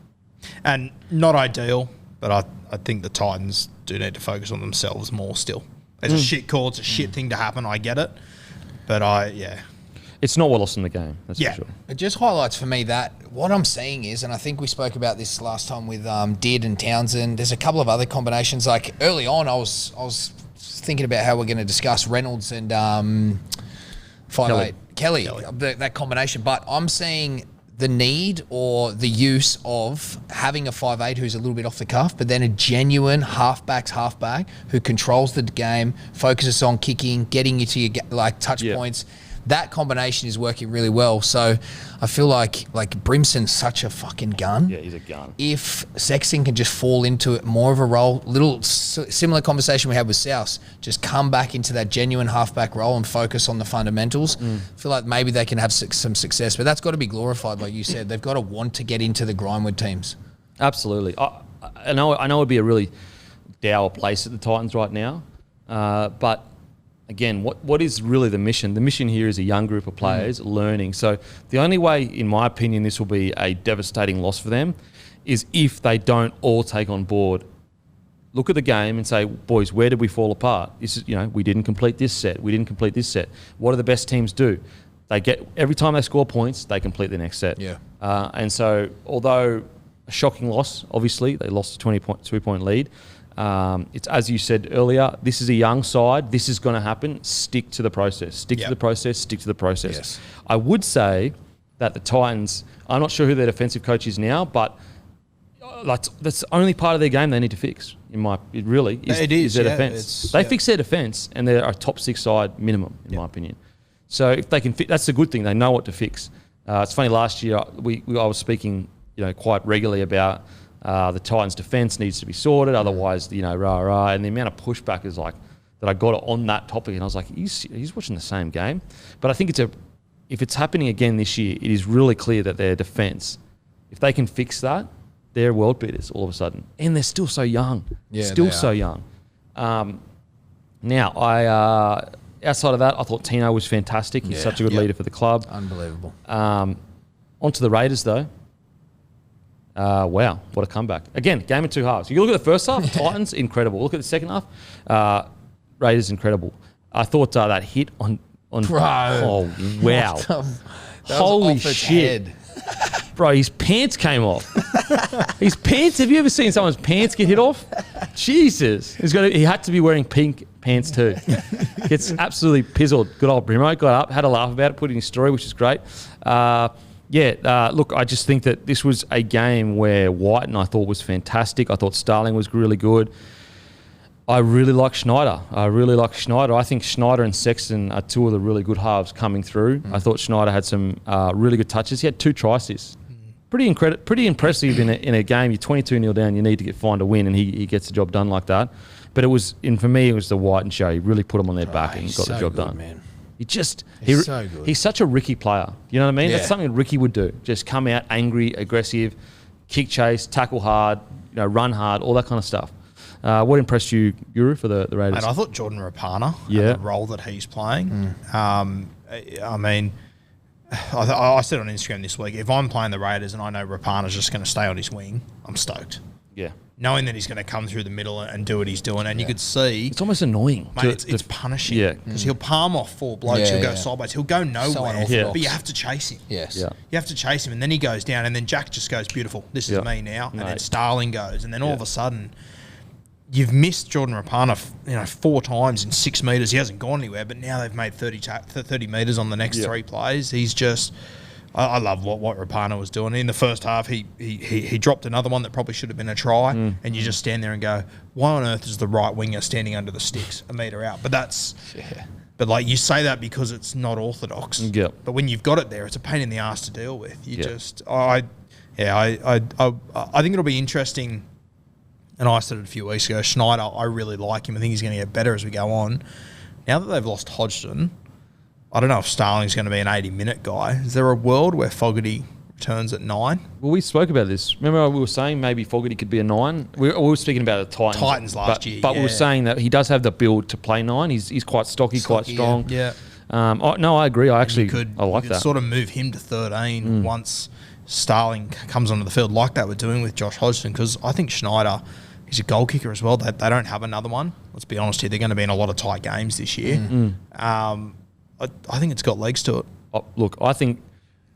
not ideal, but I think the Titans do need to focus on themselves more still. It's a shit call. It's a shit thing to happen. I get it. But It's not what lost in the game. That's for sure. It just highlights for me that what I'm seeing is, and I think we spoke about this last time with Dearden and Townsend. There's a couple of other combinations. Like early on, I was thinking about how we're going to discuss Reynolds and 5'8" Kelly. That combination. But I'm seeing the need or the use of having a 5'8" who's a little bit off the cuff, but then a genuine halfback who controls the game, focuses on kicking, getting you to your touch points. That combination is working really well. So I feel like Brimson's such a fucking gun. Yeah, he's a gun. If Sexton can just fall into it more of a role, little similar conversation we had with South, just come back into that genuine halfback role and focus on the fundamentals. I feel like maybe they can have some success, but that's got to be glorified, like you said. They've got to want to get into the grind with teams. Absolutely. I know it'd be a really dour place at the Titans right now, but again, what is really the mission? The mission here is a young group of players learning. So the only way, in my opinion, this will be a devastating loss for them is if they don't all take on board, look at the game and say, boys, where did we fall apart? This is, we didn't complete this set. We didn't complete this set. What do the best teams do? They get, every time they score points, they complete the next set. Yeah. And so, although a shocking loss, obviously, they lost a 22-point lead. It's as you said earlier, this is a young side. This is going to happen. Stick to the process. Stick to the process. Stick to the process. Yes. I would say that the Titans, I'm not sure who their defensive coach is now, but that's the only part of their game they need to fix. It really is their defense. They fix their defense, and they're a top 6 side minimum, in my opinion. So if they can, that's a good thing. They know what to fix. It's funny. Last year, I was speaking, quite regularly about. The Titans' defence needs to be sorted, otherwise, rah. And the amount of pushback is that I got on that topic, and I was like, he's watching the same game. But I think if it's happening again this year, it is really clear that their defence, if they can fix that, they're world beaters all of a sudden, and they're still so young. So young. Now, outside of that, I thought Tino was fantastic. He's such a good leader for the club. Unbelievable. Onto the Raiders though. Wow, what a comeback. Again, game of two halves. You look at the first half, Titans, incredible. Look at the second half, Raiders, incredible. I thought that hit on Bro. Oh, wow. Holy shit. Bro, his pants came off. His pants, have you ever seen someone's pants get hit off? Jesus. He had to be wearing pink pants too. Gets absolutely pizzled. Good old Brimo got up, had a laugh about it, put it in his story, which is great. Look, I just think that this was a game where Wighton I thought was fantastic. I thought Starling was really good. I really like Schneider. I think Schneider and Sexton are two of the really good halves coming through. I thought Schneider had some really good touches. He had 2 try assists. Pretty impressive in a game. You're 22-0 down. You need to find a win, and he gets the job done like that. But for me, it was the Wighton show. He really put them on their back and got the job done. Man. He's so good. He's such a Ricky player. You know what I mean? Yeah. That's something Ricky would do. Just come out angry, aggressive, kick chase, tackle hard, run hard, all that kind of stuff. What impressed you, Guru, for the Raiders? And I thought Jordan Rapana, the role that he's playing. I said on Instagram this week, if I'm playing the Raiders and I know Rapana's just going to stay on his wing, I'm stoked. Yeah. Knowing that he's going to come through the middle and do what he's doing. And you could see... It's almost annoying. Mate, it's punishing. Yeah. Because he'll palm off 4 blokes. He'll go sideways. He'll go nowhere. But you have to chase him. Yes. Yeah. You have to chase him. And then he goes down. And then Jack just goes, beautiful. This is me now. And then Starling goes. And then all of a sudden... You've missed Jordan Rapana, 4 times in 6 metres. He hasn't gone anywhere, but now they've made 30 metres on the next 3 plays. He's just... I love what Rapana was doing. In the first half, he dropped another one that probably should have been a try, and you just stand there and go, why on earth is the right winger standing under the sticks a metre out? But that's... Yeah. But you say that because it's not orthodox. Yep. But when you've got it there, it's a pain in the ass to deal with. I think it'll be interesting... And I said it a few weeks ago, Schneider, I really like him. I think he's going to get better as we go on. Now that they've lost Hodgson, I don't know if Starling's going to be an 80-minute guy. Is there a world where Fogarty returns at 9? Well, we spoke about this. Remember we were saying maybe Fogarty could be a 9? We were speaking about the Titans last year. But we were saying that he does have the build to play 9. He's quite stocky, quite strong. Yeah. No, I agree. I like that. You could sort of move him to 13 once Starling comes onto the field like that we're doing with Josh Hodgson, because I think Schneider... He's a goal kicker as well. They don't have another one. Let's be honest here. They're going to be in a lot of tight games this year. I think it's got legs to it. Oh, look, I think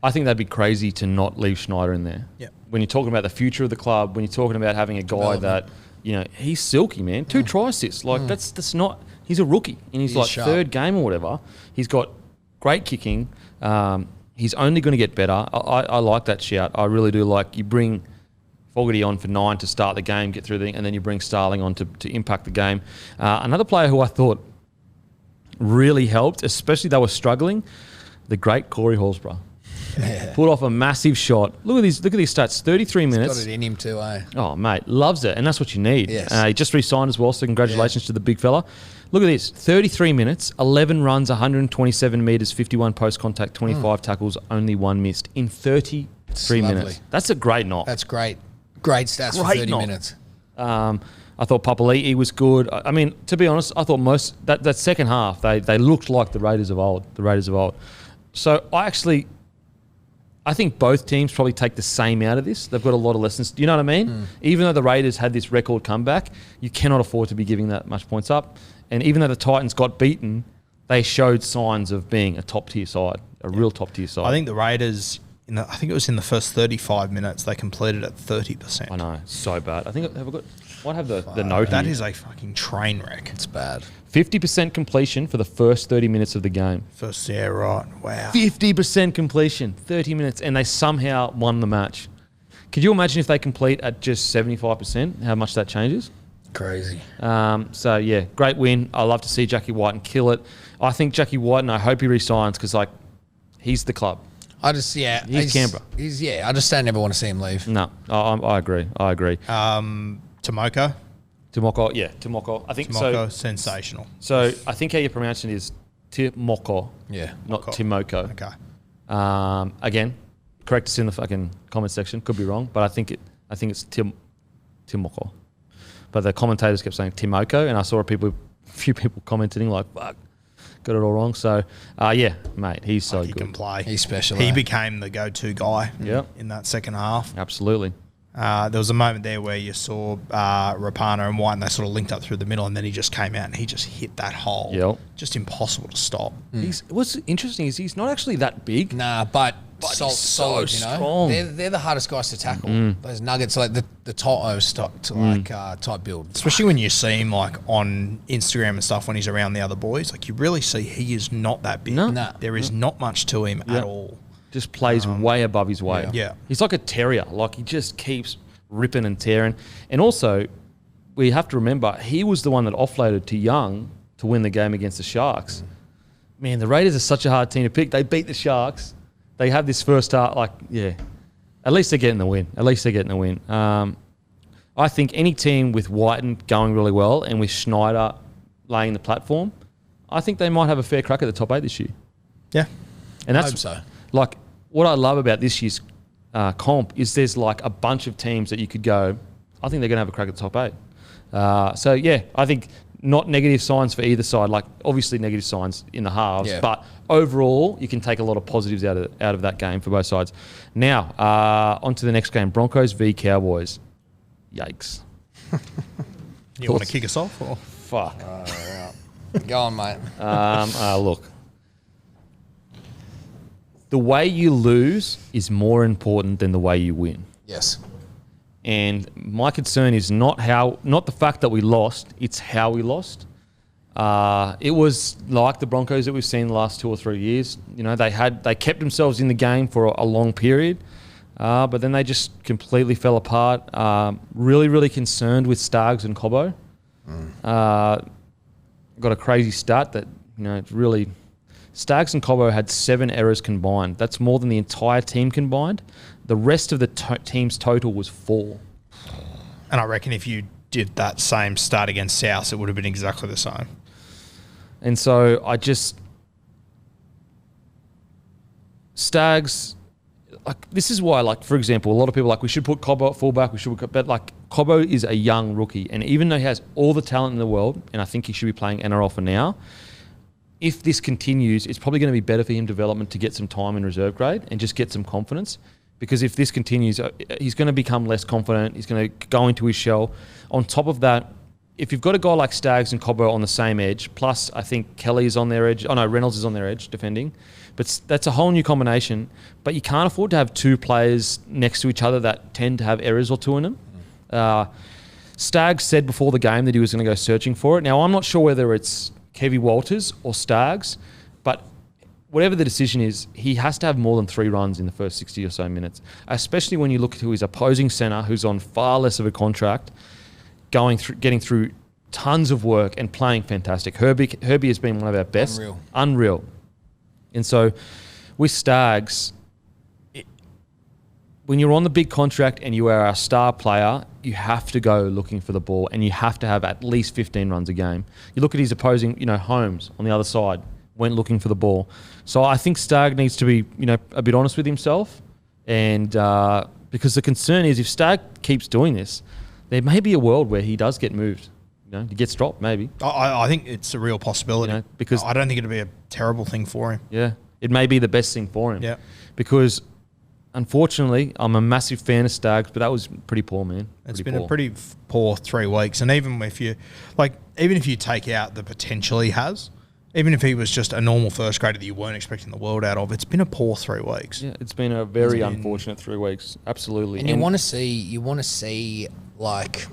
that'd be crazy to not leave Schneider in there. Yeah. When you're talking about the future of the club, when you're talking about having a guy that, he's silky, man. 2 try assists. Like, that's not... He's a rookie in his sharp. third game or whatever. He's got great kicking. He's only going to get better. I like that shout. I really do. Like, you bring Fogarty on for 9 to start the game, get through the thing, and then you bring Starling on to impact the game. Another player who I thought really helped, especially they were struggling, the great Corey Horsburgh. Yeah. Put off a massive shot. Look at these stats. 33 minutes. Got it in him too, eh? Oh, mate, loves it, and that's what you need. Yes. He just re-signed as well, so congratulations to the big fella. Look at this, 33 minutes, 11 runs, 127 metres, 51 post-contact, 25 tackles, only 1 missed in 33 minutes. Lovely. That's a great knock. That's great. Great stats for 30 minutes. I thought Papali'i was good. I mean, to be honest, I thought that second half, they looked like the Raiders of old. So I think both teams probably take the same out of this. They've got a lot of lessons. Do you know what I mean? Even though the Raiders had this record comeback, you cannot afford to be giving that much points up. And even though the Titans got beaten, they showed signs of being a top-tier side, a real top-tier side. I think the Raiders, I think it was in the first 35 minutes, they completed at 30%. I know, so bad. I think, might have the note That here. is a fucking train wreck. It's bad. 50% completion for the first 30 minutes of the game. First, yeah, right. Wow. 50% completion, 30 minutes, and they somehow won the match. Could you imagine if they complete at just 75%, how much that changes? Crazy. So, yeah, great win. I love to see Jackie Wighton kill it. I think Jackie Wighton, I hope he resigns because, he's the club. He's Canberra. I just don't ever want to see him leave. No, I agree. Tomoko. Tomoko. I think Tomoko, so. sensational. So, I think how you pronounce it is Timoko. Yeah. Not Moko. Timoko. Okay. Again, correct us in the fucking comment section. Could be wrong, but I think it's Timoko. But the commentators kept saying Timoko, and I saw a few people commenting like, "Fuck, got it all wrong." So, yeah, mate, he's so He good. can play. He's special. He became the go-to guy in that second half. Absolutely. There was a moment there where you saw Rapana and Wighton, they sort of linked up through the middle, and then he just came out and he just hit that hole. Yep. Just impossible to stop. What's interesting is he's not actually that big. Nah, but he's solid, so strong. They're the hardest guys to tackle. Those nuggets, like the Toto type build. Especially when you see him on Instagram and stuff when he's around the other boys. You really see he is not that big. No. Nah. There is not much to him at all. Just plays way above his weight. Yeah. He's like a terrier. He just keeps ripping and tearing. And also, we have to remember, he was the one that offloaded to Young to win the game against the Sharks. Man, the Raiders are such a hard team to pick. They beat the Sharks. They have this first start, at least they're getting the win. I think any team with Wighton going really well and with Schneider laying the platform, I think they might have a fair crack at the top 8 this year. Yeah. And I that's hope so. What I love about this year's comp is there's a bunch of teams that you could go, I think they're going to have a crack at the top 8. So, yeah, I think not negative signs for either side. Obviously negative signs in the halves, but overall you can take a lot of positives out of that game for both sides. Now, on to the next game, Broncos v Cowboys. Yikes. You want to kick us off? Or? Fuck. Go on, mate. Look. The way you lose is more important than the way you win. Yes. And my concern is not the fact that we lost, it's how we lost. It was like the Broncos that we've seen the last 2 or 3 years. They kept themselves in the game for a long period, but then they just completely fell apart. Really, really concerned with Starks and Cobbo. Got a crazy stat that, it's really... Stags and Cobbo had 7 errors combined. That's more than the entire team combined. The rest of the team's total was 4. And I reckon if you did that same start against South, it would have been exactly the same. And so Stags, this is why, for example, a lot of people we should put Cobbo at fullback, but Cobbo is a young rookie. And even though he has all the talent in the world, and I think he should be playing NRL for now, if this continues, it's probably going to be better for him development to get some time in reserve grade and just get some confidence, because if this continues, he's going to become less confident. He's going to go into his shell. On top of that, if you've got a guy like Staggs and Cobbo on the same edge, plus I think Kelly's on their edge. Oh no, Reynolds is on their edge defending. But that's a whole new combination. But you can't afford to have two players next to each other that tend to have errors or two in them. Staggs said before the game that he was going to go searching for it. Now, I'm not sure whether it's Kevy Walters or Staggs, but whatever the decision is, he has to have more than 3 runs in the first 60 or so minutes, especially when you look to his opposing centre, who's on far less of a contract, getting through tons of work and playing fantastic. Herbie has been one of our best. Unreal. And so with Staggs, when you're on the big contract and you are a star player, you have to go looking for the ball and you have to have at least 15 runs a game. You look at his opposing, Holmes on the other side, went looking for the ball. So I think Stagg needs to be, a bit honest with himself. And because the concern is if Stagg keeps doing this, there may be a world where he does get moved. He gets dropped maybe. I think it's a real possibility. Because I don't think it'd be a terrible thing for him. Yeah. It may be the best thing for him. Yeah. Because unfortunately, I'm a massive fan of Staggs, but that was pretty poor, man. It's been a pretty poor 3 weeks. And even if you take out the potential he has, even if he was just a normal first grader that you weren't expecting the world out of, it's been a poor 3 weeks. Yeah, it's been a very unfortunate 3 weeks. Absolutely. And you want to see like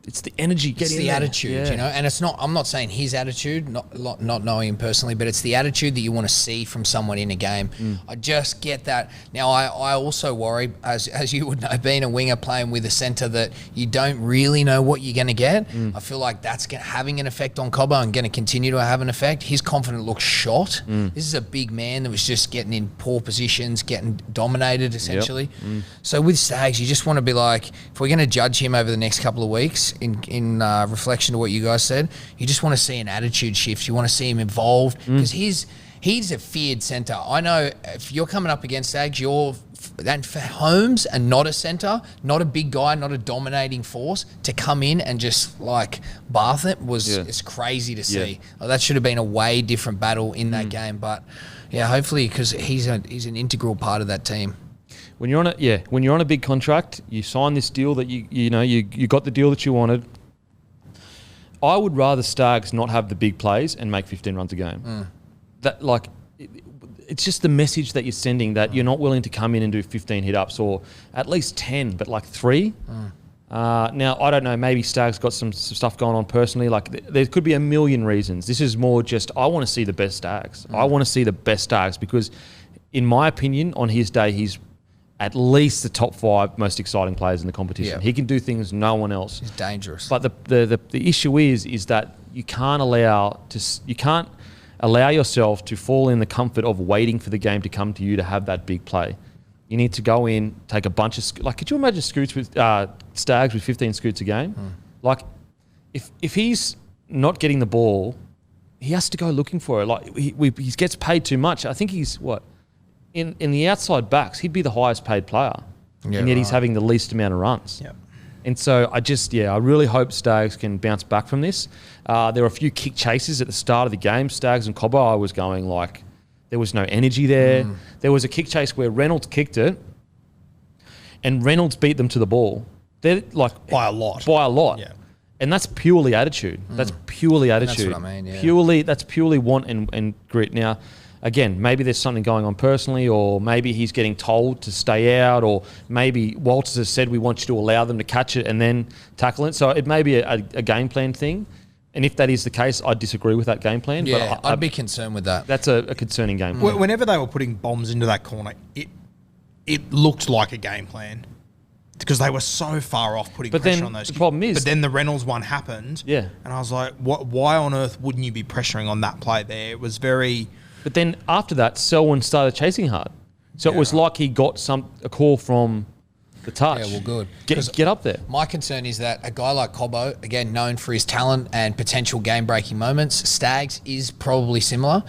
it's the energy, it's the attitude, and it's not. I'm not saying his attitude, not knowing him personally, but it's the attitude that you want to see from someone in a game. I just get that. Now, I also worry, as you would know, being a winger playing with a centre that you don't really know what you're going to get. I feel like that's having an effect on Cobbo and going to continue to have an effect. His confidence looks shot. This is a big man that was just getting in poor positions, getting dominated essentially. So with Staggs, you just want to be like, if we're going to judge him over the next couple of weeks, in reflection to what you guys said, you just want to see an attitude shift. You want to see him involved because he's a feared centre. I know if you're coming up against Staggs, and for Holmes and not a centre, not a big guy, not a dominating force, to come in and just like bath it it's crazy to see. Like, that should have been a way different battle in that game. But yeah, hopefully, because he's an integral part of that team. When you're on a big contract, you sign this deal that you got the deal that you wanted. I would rather Staggs not have the big plays and make 15 runs a game. It's just the message that you're sending that you're not willing to come in and do 15 hit-ups or at least 10, but like 3. Now, I don't know, maybe Staggs got some stuff going on personally. Like, there could be a million reasons. This is more just, I want to see the best Staggs. I want to see the best Staggs because, in my opinion, on his day, he's at least the top 5 most exciting players in the competition. He can do things no one else. He's dangerous. But the issue is that you can't allow yourself to fall in the comfort of waiting for the game to come to you to have that big play. You need to go in, take a bunch of could you imagine Scoots with Staggs with 15 scoots a game? Like, if he's not getting the ball, he has to go looking for it. Like, he gets paid too much. I think he's in the outside backs, he'd be the highest paid player, and yet he's having the least amount of runs. And so I really hope Staggs can bounce back from this. There were a few kick chases at the start of the game. Staggs and Cobbo, I was going like, there was no energy there. There was a kick chase where Reynolds kicked it, and Reynolds beat them to the ball. They're like by a lot. Yeah. And that's purely attitude. That's purely attitude. That's what I mean. Yeah. That's purely want and grit. Now, again, maybe there's something going on personally, or maybe he's getting told to stay out, or maybe Walters has said we want you to allow them to catch it and then tackle it. So it may be a game plan thing. And if that is the case, I disagree with that game plan. Yeah, but I'd be concerned with that. That's a concerning game plan. Whenever they were putting bombs into that corner, it looked like a game plan because they were so far off putting pressure on those. The problem is, but then the Reynolds one happened. Yeah, and I was like, why on earth wouldn't you be pressuring on that play there? It was very. But then after that, Selwyn started chasing hard. So it was like he got a call from the touch. Yeah, well, good. Get up there. My concern is that a guy like Cobbo, again, known for his talent and potential game-breaking moments, Staggs is probably similar.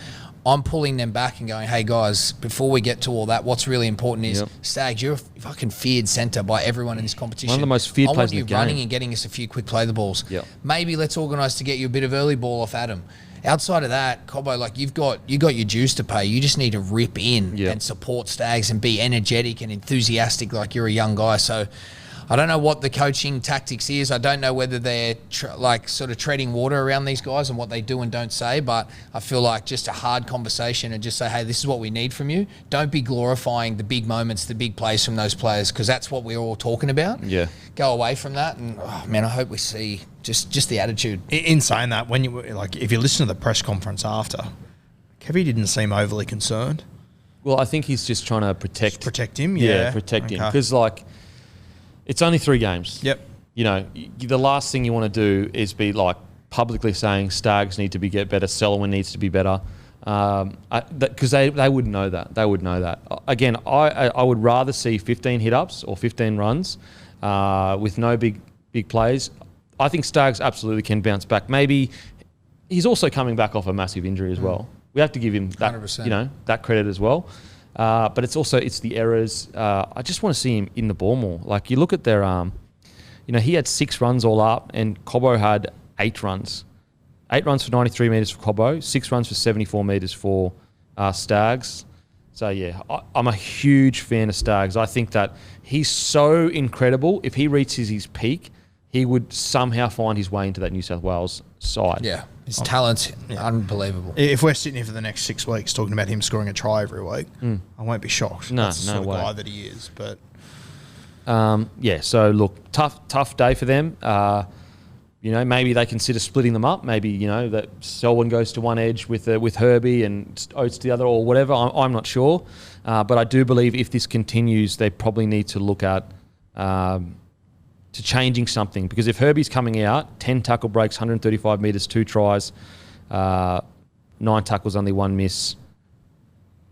I'm pulling them back and going, hey, guys, before we get to all that, what's really important is, Staggs, you're a fucking feared centre by everyone in this competition. One of the most feared players in the game. I want you running and getting us a few quick play the balls. Maybe let's organise to get you a bit of early ball off Adam. outside of that, Cobbo, like you got your dues to pay. You just need to rip in and support Stags and be energetic and enthusiastic like you're a young guy. So I don't know what the coaching tactics is. I don't know whether they're sort of treading water around these guys and what they do and don't say, but I feel like just a hard conversation and just say, hey, this is what we need from you. Don't be glorifying the big moments, the big plays from those players, because that's what we're all talking about. Yeah. Go away from that, and I hope we see just the attitude. In saying that, when you if you listen to the press conference after, Kevy didn't seem overly concerned. Well, I think he's just trying to protect him. Yeah, protect him, because it's only 3 games. Yep. The last thing you want to do is be publicly saying Stags need to get better, Selwyn needs to be better, because they would know that. They would know that. Again, I would rather see 15 hit-ups or 15 runs with no big plays. I think Stags absolutely can bounce back. Maybe he's also coming back off a massive injury as well. We have to give him that, 100%. That credit as well. But it's the errors. I just want to see him in the ball more. You look at their, he had 6 runs all up, and Cobbo had 8 runs. 8 runs for 93 metres for Cobbo, 6 runs for 74 metres for Stags. So, yeah, I'm a huge fan of Stags. I think that he's so incredible. If he reaches his peak, he would somehow find his way into that New South Wales side. Yeah, his talent's unbelievable. If we're sitting here for the next 6 weeks talking about him scoring a try every week, I won't be shocked. That's the sort of guy that he is. But so look, tough day for them. Maybe they consider splitting them up. Maybe that Selwyn goes to one edge with Herbie and Oates to the other, or whatever. I'm not sure, but I do believe if this continues, they probably need to look at to changing something, because if Herbie's coming out, 10 tackle breaks, 135 metres, 2 tries, 9 tackles, only 1 miss,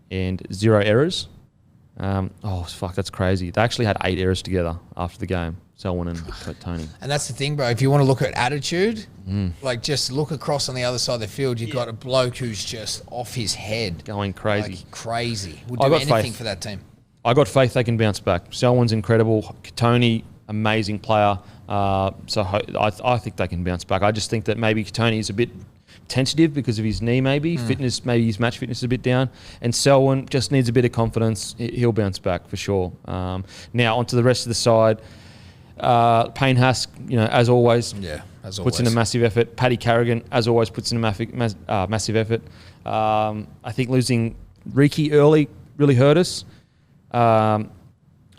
and 0 errors. That's crazy. They actually had 8 errors together after the game, Selwyn and Tony. And that's the thing, bro. If you want to look at attitude, just look across on the other side of the field. You've got a bloke who's just off his head. Going crazy. Crazy. Would do anything for that team. I got faith they can bounce back. Selwyn's incredible. Tony, amazing player. So I think they can bounce back. I just think that maybe Tony is a bit tentative because of his knee, maybe. Fitness, maybe his match fitness is a bit down. And Selwyn just needs a bit of confidence. He'll bounce back for sure. Now, onto the rest of the side. Payne Haas, as always, puts in a massive effort. Paddy Carrigan, as always, puts in a massive effort. I think losing Ricky early really hurt us.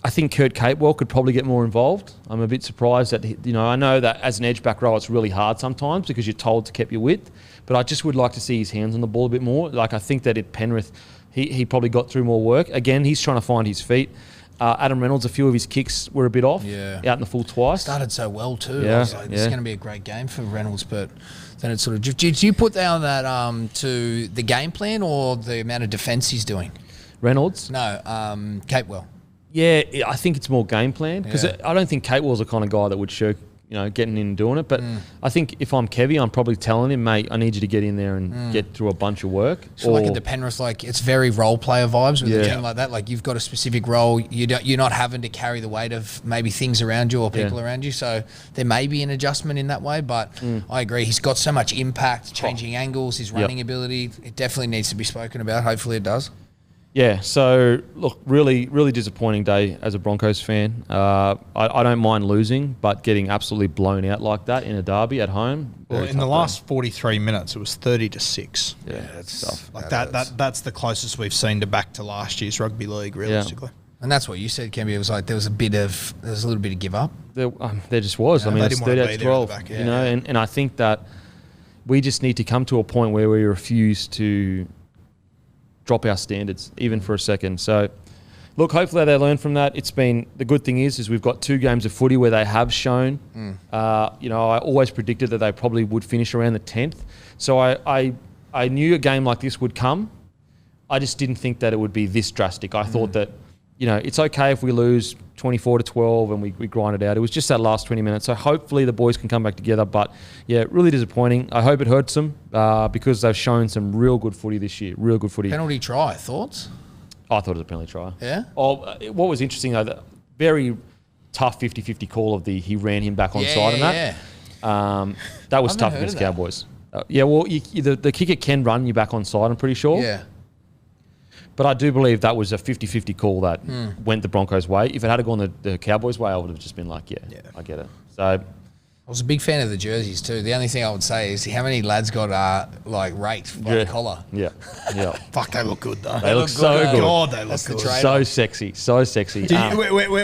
I think Kurt Capewell could probably get more involved. I'm a bit surprised that, I know that as an edge back row, it's really hard sometimes because you're told to keep your width, but I just would like to see his hands on the ball a bit more. I think that at Penrith, he probably got through more work. Again, he's trying to find his feet. Adam Reynolds, a few of his kicks were a bit off. Out in the full twice. Started so well too. I was like, this is going to be a great game for Reynolds, but then it sort of... Did you put down that to the game plan or the amount of defence he's doing? Reynolds? No, Capewell. Yeah, I think it's more game plan, because I don't think Capewell's the kind of guy that would shirk, getting in and doing it. But I think if I'm Kevy, I'm probably telling him, mate, I need you to get in there and get through a bunch of work. So at the Penrith, it's very role player vibes with a team like that. You've got a specific role. You're not having to carry the weight of maybe things around you or people around you. So there may be an adjustment in that way. But I agree. He's got so much impact, changing angles, his running ability. It definitely needs to be spoken about. Hopefully it does. Yeah, so look, really, really disappointing day as a Broncos fan. I don't mind losing, but getting absolutely blown out like that in a derby at home. Well, in the last 43 minutes, it was 30-6. Yeah, that's tough. That's the closest we've seen back to last year's rugby league, realistically. And that's what you said, Kemby. It was there was a little bit of give up. There just was. Yeah, it's 38-12. And I think that we just need to come to a point where we refuse to drop our standards even for a second. So look, hopefully they learn from that. The good thing is we've got 2 games of footy where they have shown. I always predicted that they probably would finish around the 10th. So I knew a game like this would come. I just didn't think that it would be this drastic. I thought that it's okay if we lose 24-12 and we grind it out. It was just that last 20 minutes. So hopefully the boys can come back together. But yeah, really disappointing. I hope it hurts them because they've shown some real good footy this year. Real good footy. Penalty try, thoughts? I thought it was a penalty try. Yeah? What was interesting though, the very tough 50-50 call of he ran him back on side on that. That was tough against Cowboys. Well, the kicker can run you back on side, I'm pretty sure. Yeah. But I do believe that was a 50-50 call that went the Broncos' way. If it had gone the Cowboys' way, I would have just been like, I get it. So I was a big fan of the jerseys too. The only thing I would say is how many lads got raked by the collar. Yeah. Fuck, they look good though. They look so good. God, they look That's the good. trade. So sexy.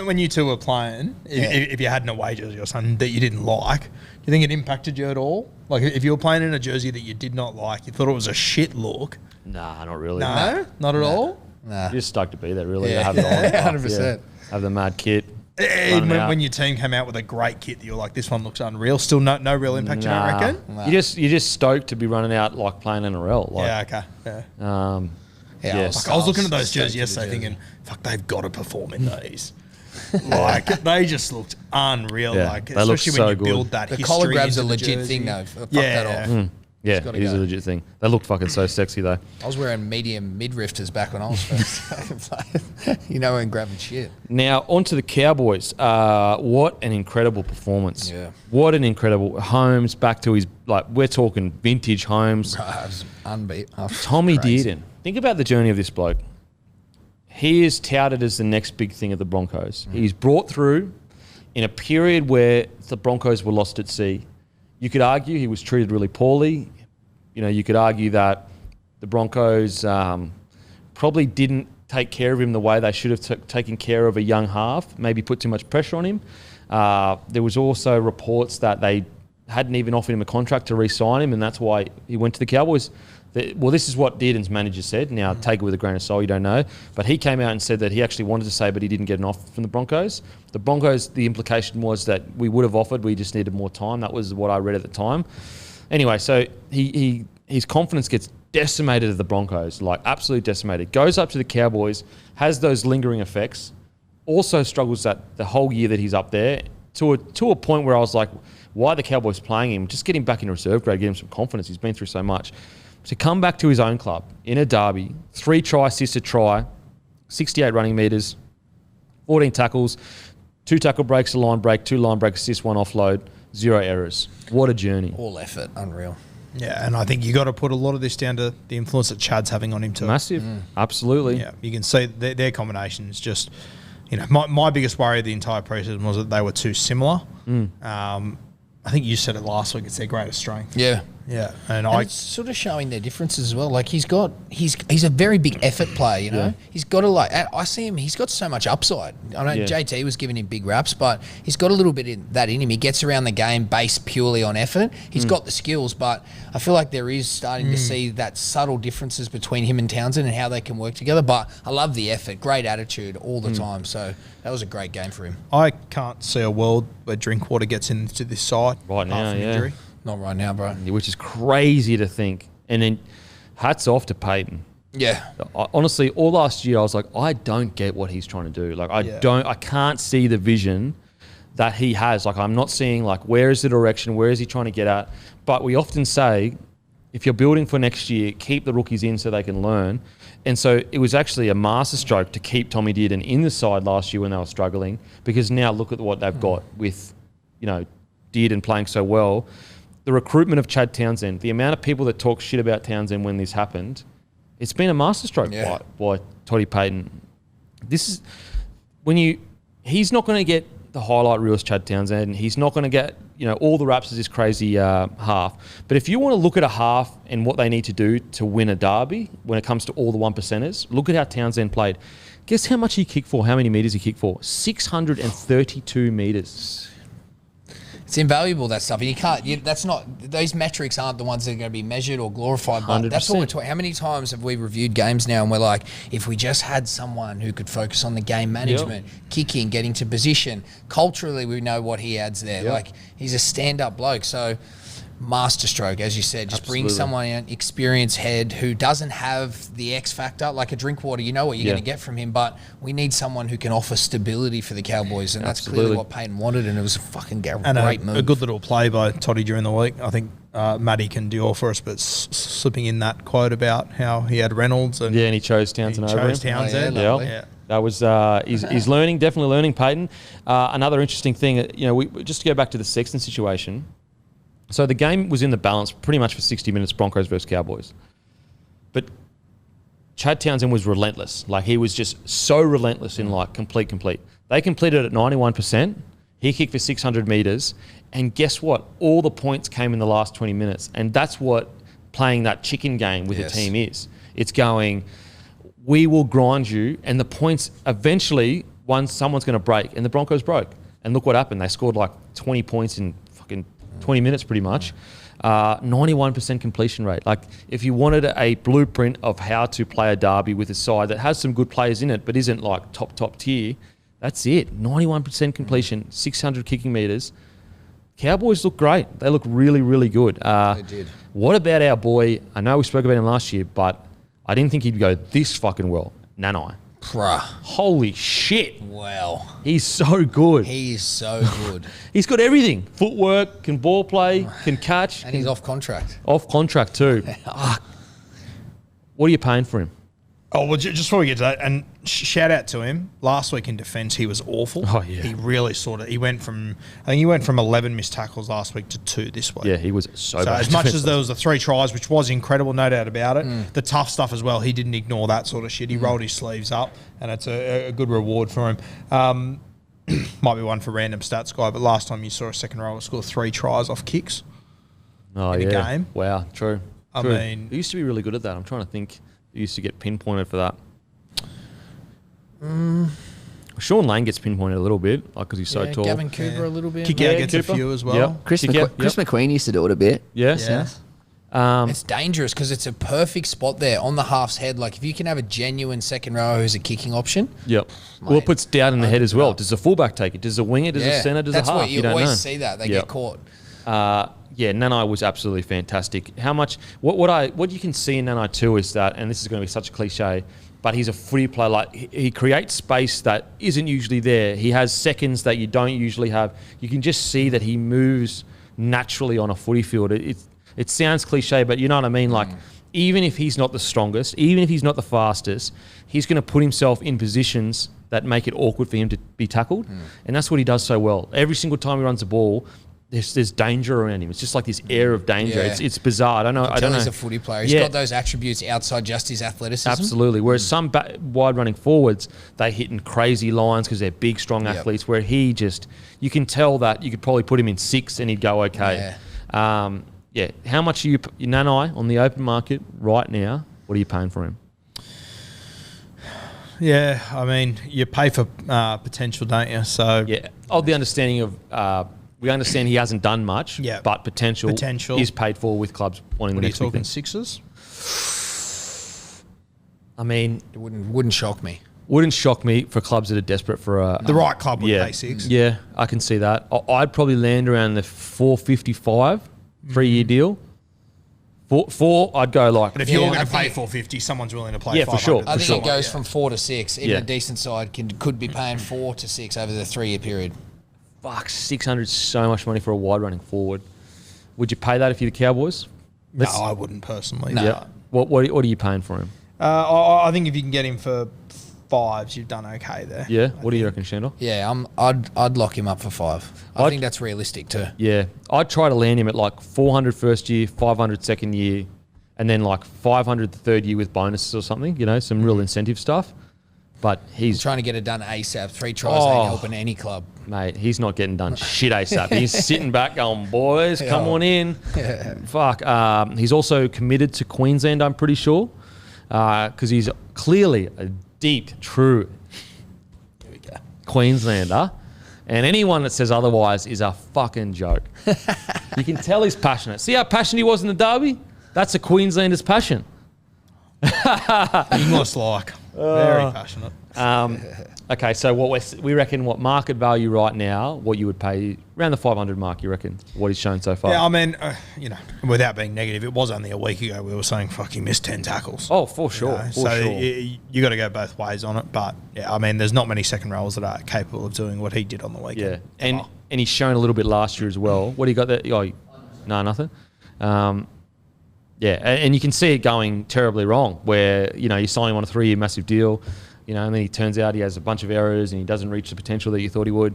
When you two were playing, if you had an away jersey or something that you didn't like, do you think it impacted you at all? Like if you were playing in a jersey that you did not like, you thought it was a shit look. Nah, not really. No, not at all. Nah. You're just stoked to be there, really. Yeah. To have it on. 100%. Have the mad kit. When your team came out with a great kit that you're like, this one looks unreal. Still no real impact, you don't reckon? Nah. You're just stoked to be running out like playing NRL. Like, Yeah, okay. Yeah. Yes. I was looking at those jerseys yesterday thinking, fuck, they've got to perform in these. Like, they just looked unreal. Yeah, like, they look especially when so you good. build that The history collar grab's a into the legit jersey. thing though. Fuck Yeah. that off. Yeah, gotta it is go. a legit thing. They look fucking so sexy though. I was wearing medium mid-rifters back when I was first playing. when grabbing shit. Now, on to the Cowboys. What an incredible performance. Yeah. What an incredible Holmes back to his, we're talking vintage Holmes. It was unbeat. Tommy Dearden. Think about the journey of this bloke. He is touted as the next big thing at the Broncos. He's brought through in a period where the Broncos were lost at sea. You could argue he was treated really poorly. You could argue that the Broncos probably didn't take care of him the way they should have taken care of a young half, maybe put too much pressure on him. There was also reports that they hadn't even offered him a contract to re-sign him, and that's why he went to the Cowboys. This is what Dearden's manager said. Now, take it with a grain of salt, you don't know. But he came out and said that he actually wanted to say, but he didn't get an offer from the Broncos. The Broncos, the implication was that we would have offered, we just needed more time. That was what I read at the time. Anyway, so his confidence gets decimated at the Broncos, absolutely decimated. Goes up to the Cowboys, has those lingering effects, also struggles that the whole year that he's up there to a point where I was like, why are the Cowboys playing him? Just get him back in reserve grade, get him some confidence. He's been through so much. To come back to his own club in a derby, 3 try, assisted try, 68 running metres, 14 tackles, 2 tackle breaks, a line break, 2 line break assists, 1 offload, 0 errors. What a journey. All effort, unreal. Yeah, and I think you got to put a lot of this down to the influence that Chad's having on him too. Massive. Absolutely. Yeah, you can see their combination is just, my biggest worry of the entire preseason was that they were too similar. I think you said it last week. It's their greatest strength. Yeah. Yeah, and it's sort of showing their differences as well. Like he's a very big effort player, Yeah. He's got I see him, he's got so much upside. I know JT was giving him big raps, but he's got a little bit in him. He gets around the game based purely on effort. He's got the skills, but I feel like there is starting to see that subtle differences between him and Townsend and how they can work together. But I love the effort, great attitude all the time. So that was a great game for him. I can't see a world where Drinkwater gets into this side Right now, apart from yeah. injury. Not right now, bro. Which is crazy to think. And then hats off to Peyton. Yeah. Honestly, all last year I was like, I don't get what he's trying to do. I can't see the vision that he has. I'm not seeing where is the direction, where is he trying to get at? But we often say, if you're building for next year, keep the rookies in so they can learn. And so it was actually a masterstroke to keep Tommy Dearden in the side last year when they were struggling, because now look at what they've got with, Dearden playing so well. The recruitment of Chad Townsend, the amount of people that talk shit about Townsend when this happened, it's been a masterstroke by Toddy Payton. This is he's not going to get the highlight reel as Chad Townsend. He's not going to get all the raps as this crazy half. But if you want to look at a half and what they need to do to win a derby when it comes to all the 1%ers, look at how Townsend played. Guess how much he kicked for? How many metres he kicked for? 632 metres. It's invaluable, that stuff. And you can't, that's not, those metrics aren't the ones that are going to be measured or glorified. But that's what we're talking. How many times have we reviewed games now and we're like, if we just had someone who could focus on the game management, kicking, getting to position, culturally we know what he adds there. Yep. He's a stand-up bloke. So masterstroke, as you said, just bring someone in, experienced head who doesn't have the X factor, like a Drinkwater. You know what you're going to get from him, but we need someone who can offer stability for the Cowboys, and that's clearly what Payton wanted, and it was a fucking great move. A good little play by Toddy during the week. I think Matty can do all for us, but slipping in that quote about how he had Reynolds and he chose Townsend over him. Townsend. Yeah. That was he's learning, definitely learning. Payton. Another interesting thing, just to go back to the Sexton situation. So the game was in the balance pretty much for 60 minutes, Broncos versus Cowboys. But Chad Townsend was relentless. Like, he was just so relentless in, like, complete. They completed at 91%. He kicked for 600 metres. And guess what? All the points came in the last 20 minutes. And that's what playing that chicken game with a team is. It's going, we will grind you. And the points, eventually, someone's going to break. And the Broncos broke. And look what happened. They scored, like, 20 points in fucking 20 minutes pretty much. 91% completion rate. Like, if you wanted a blueprint of how to play a derby with a side that has some good players in it but isn't like top tier, that's it. 91% completion, 600 kicking metres. Cowboys look great. They look really, really good. They did. What about our boy? I know we spoke about him last year, but I didn't think he'd go this fucking well. Nanai. Bruh. Holy shit. Wow. He's so good. He is so good. He's got everything. Footwork, can ball play, can catch. And he's off contract. Off contract too. What are you paying for him? Oh, well, just before we get to that, and shout out to him. Last week in defence, he was awful. Oh, yeah. He really he went from 11 missed tackles last week to 2 this week. Yeah, he was so bad. As much as there was the 3 tries, which was incredible, no doubt about it, the tough stuff as well, he didn't ignore that sort of shit. He rolled his sleeves up, and it's a good reward for him. Might be one for random stats guy, but last time you saw a second rower score 3 tries off kicks in a game. Wow, true. I mean, he used to be really good at that. I'm trying to think. He used to get pinpointed for that. Sean Lane gets pinpointed a little bit, like because he's so tall. Gavin Cooper a little bit. Kikau gets Cooper. a few as well. Yep. Chris McQueen used to do it a bit. Yes. Yeah. It's dangerous because it's a perfect spot there on the half's head. Like, if you can have a genuine second rower who's a kicking option. Yep. Well, it puts doubt in the head as well. Does the fullback take it? Does the winger? Does the centre? Does the half? That's what you don't always know. see that. They get caught. Yeah, Nanai was absolutely fantastic. How much? What you can see in Nanai too is that, and this is going to be such a cliche, but he's a footy player. Like, he creates space that isn't usually there. He has seconds that you don't usually have. You can just see that he moves naturally on a footy field. It sounds cliche, but you know what I mean. Like, even if he's not the strongest, even if he's not the fastest, he's going to put himself in positions that make it awkward for him to be tackled, and that's what he does so well. Every single time he runs the ball, there's danger around him. It's just like this air of danger. Yeah. It's bizarre. I don't know. He's a footy player. He's got those attributes outside just his athleticism. Absolutely. Whereas some wide running forwards, they hit in crazy lines because they're big, strong athletes. Where he just, you can tell that you could probably put him in 6 and he'd go okay. Yeah. How much are you Nanai on the open market right now? What are you paying for him? Yeah, I mean, you pay for potential, don't you? So yeah, the understanding of. We understand he hasn't done much, but potential is paid for with clubs wanting the next big thing. What are you talking, 6s? I mean, it wouldn't shock me. Wouldn't shock me for clubs that are desperate for the right club would pay 6. Yeah, I can see that. I'd probably land around the 455 3-year deal. 4, I'd go like. But if you're going to pay 450, someone's willing to play. Yeah, for sure. I think it goes from 4 to 6. Even a decent side could be paying 4 to 6 over the 3-year period. Fuck, 600 is so much money for a wide running forward. Would you pay that if you're the Cowboys? No, I wouldn't personally. No. Yeah. What are you paying for him? I think if you can get him for 5s, you've done okay there. Yeah. What do you reckon, Shandor? Yeah, I'd lock him up for 5. I think that's realistic too. Yeah, I'd try to land him at like 400 first year, 500 second year, and then like 500 the third year with bonuses or something. You know, some real incentive stuff. But he's trying to get it done ASAP. 3 tries ain't helping any club. Mate, he's not getting done shit ASAP. He's sitting back going, boys, come on in. Fuck. He's also committed to Queensland, I'm pretty sure, because he's clearly a deep, true Queenslander. And anyone that says otherwise is a fucking joke. You can tell he's passionate. See how passionate he was in the derby? That's a Queenslander's passion. English like. Very passionate. Okay, so we reckon what market value right now, what you would pay around the 500 mark, you reckon, what he's shown so far? Yeah, I mean, without being negative, it was only a week ago we were saying, fuck, he missed 10 tackles. Oh, for sure. You got to go both ways on it. But, yeah, I mean, there's not many second rows that are capable of doing what he did on the weekend. Yeah, and he's shown a little bit last year as well. What do you got there? Oh, no, nothing. Yeah, and you can see it going terribly wrong where, you sign him on a 3-year massive deal, and then he turns out he has a bunch of errors and he doesn't reach the potential that you thought he would.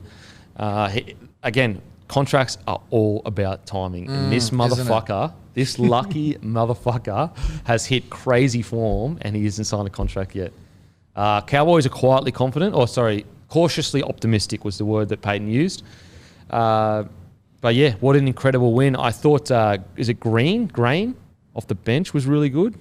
Again, contracts are all about timing. And this motherfucker, this lucky motherfucker has hit crazy form and he hasn't signed a contract yet. Cowboys are quietly confident, cautiously optimistic was the word that Payton used. But yeah, what an incredible win. I thought, is it Grain off the bench was really good.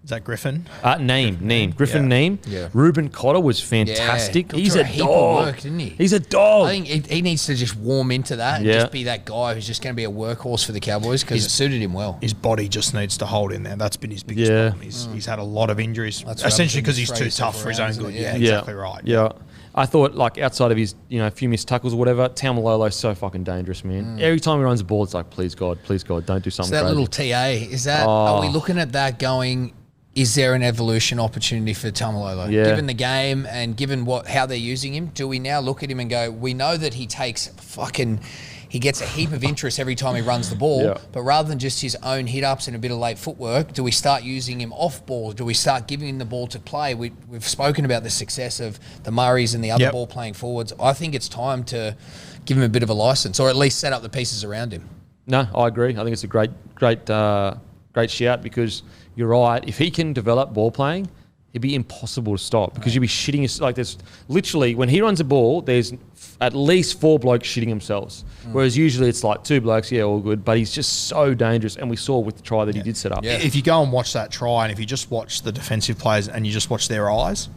Is that Griffin? Griffin Neem. Yeah. Ruben Cotter was fantastic. Yeah. He's a heap dog. of work, didn't he? He's a dog. I think he needs to just warm into that and just be that guy who's just going to be a workhorse for the Cowboys because it suited him well. His body just needs to hold in there. That's been his biggest problem. He's had a lot of injuries, essentially because he's too tough for his own good. Yeah, exactly right. Yeah. I thought, like, outside of his, a few missed tackles or whatever, Taumalolo's so fucking dangerous, man. Every time he runs the ball, it's like, please God, don't do something So that crazy. little TA, is that, are we looking at that going, is there an evolution opportunity for Taumalolo? Yeah. Given the game and given how they're using him, do we now look at him and go, we know that he gets a heap of interest every time he runs the ball, but rather than just his own hit-ups and a bit of late footwork, do we start using him off ball? Do we start giving him the ball to play? We've spoken about the success of the Murrays and the other ball playing forwards. I think it's time to give him a bit of a license or at least set up the pieces around him. No, I agree. I think it's a great shout because you're right. If he can develop ball playing, it'd be impossible to stop because you'd be shitting. Like there's literally when he runs a ball, there's at least 4 blokes shitting themselves. Whereas usually it's like 2 blokes, all good. But he's just so dangerous, and we saw with the try that he did set up. Yeah. If you go and watch that try, and if you just watch the defensive players and you just watch their eyes,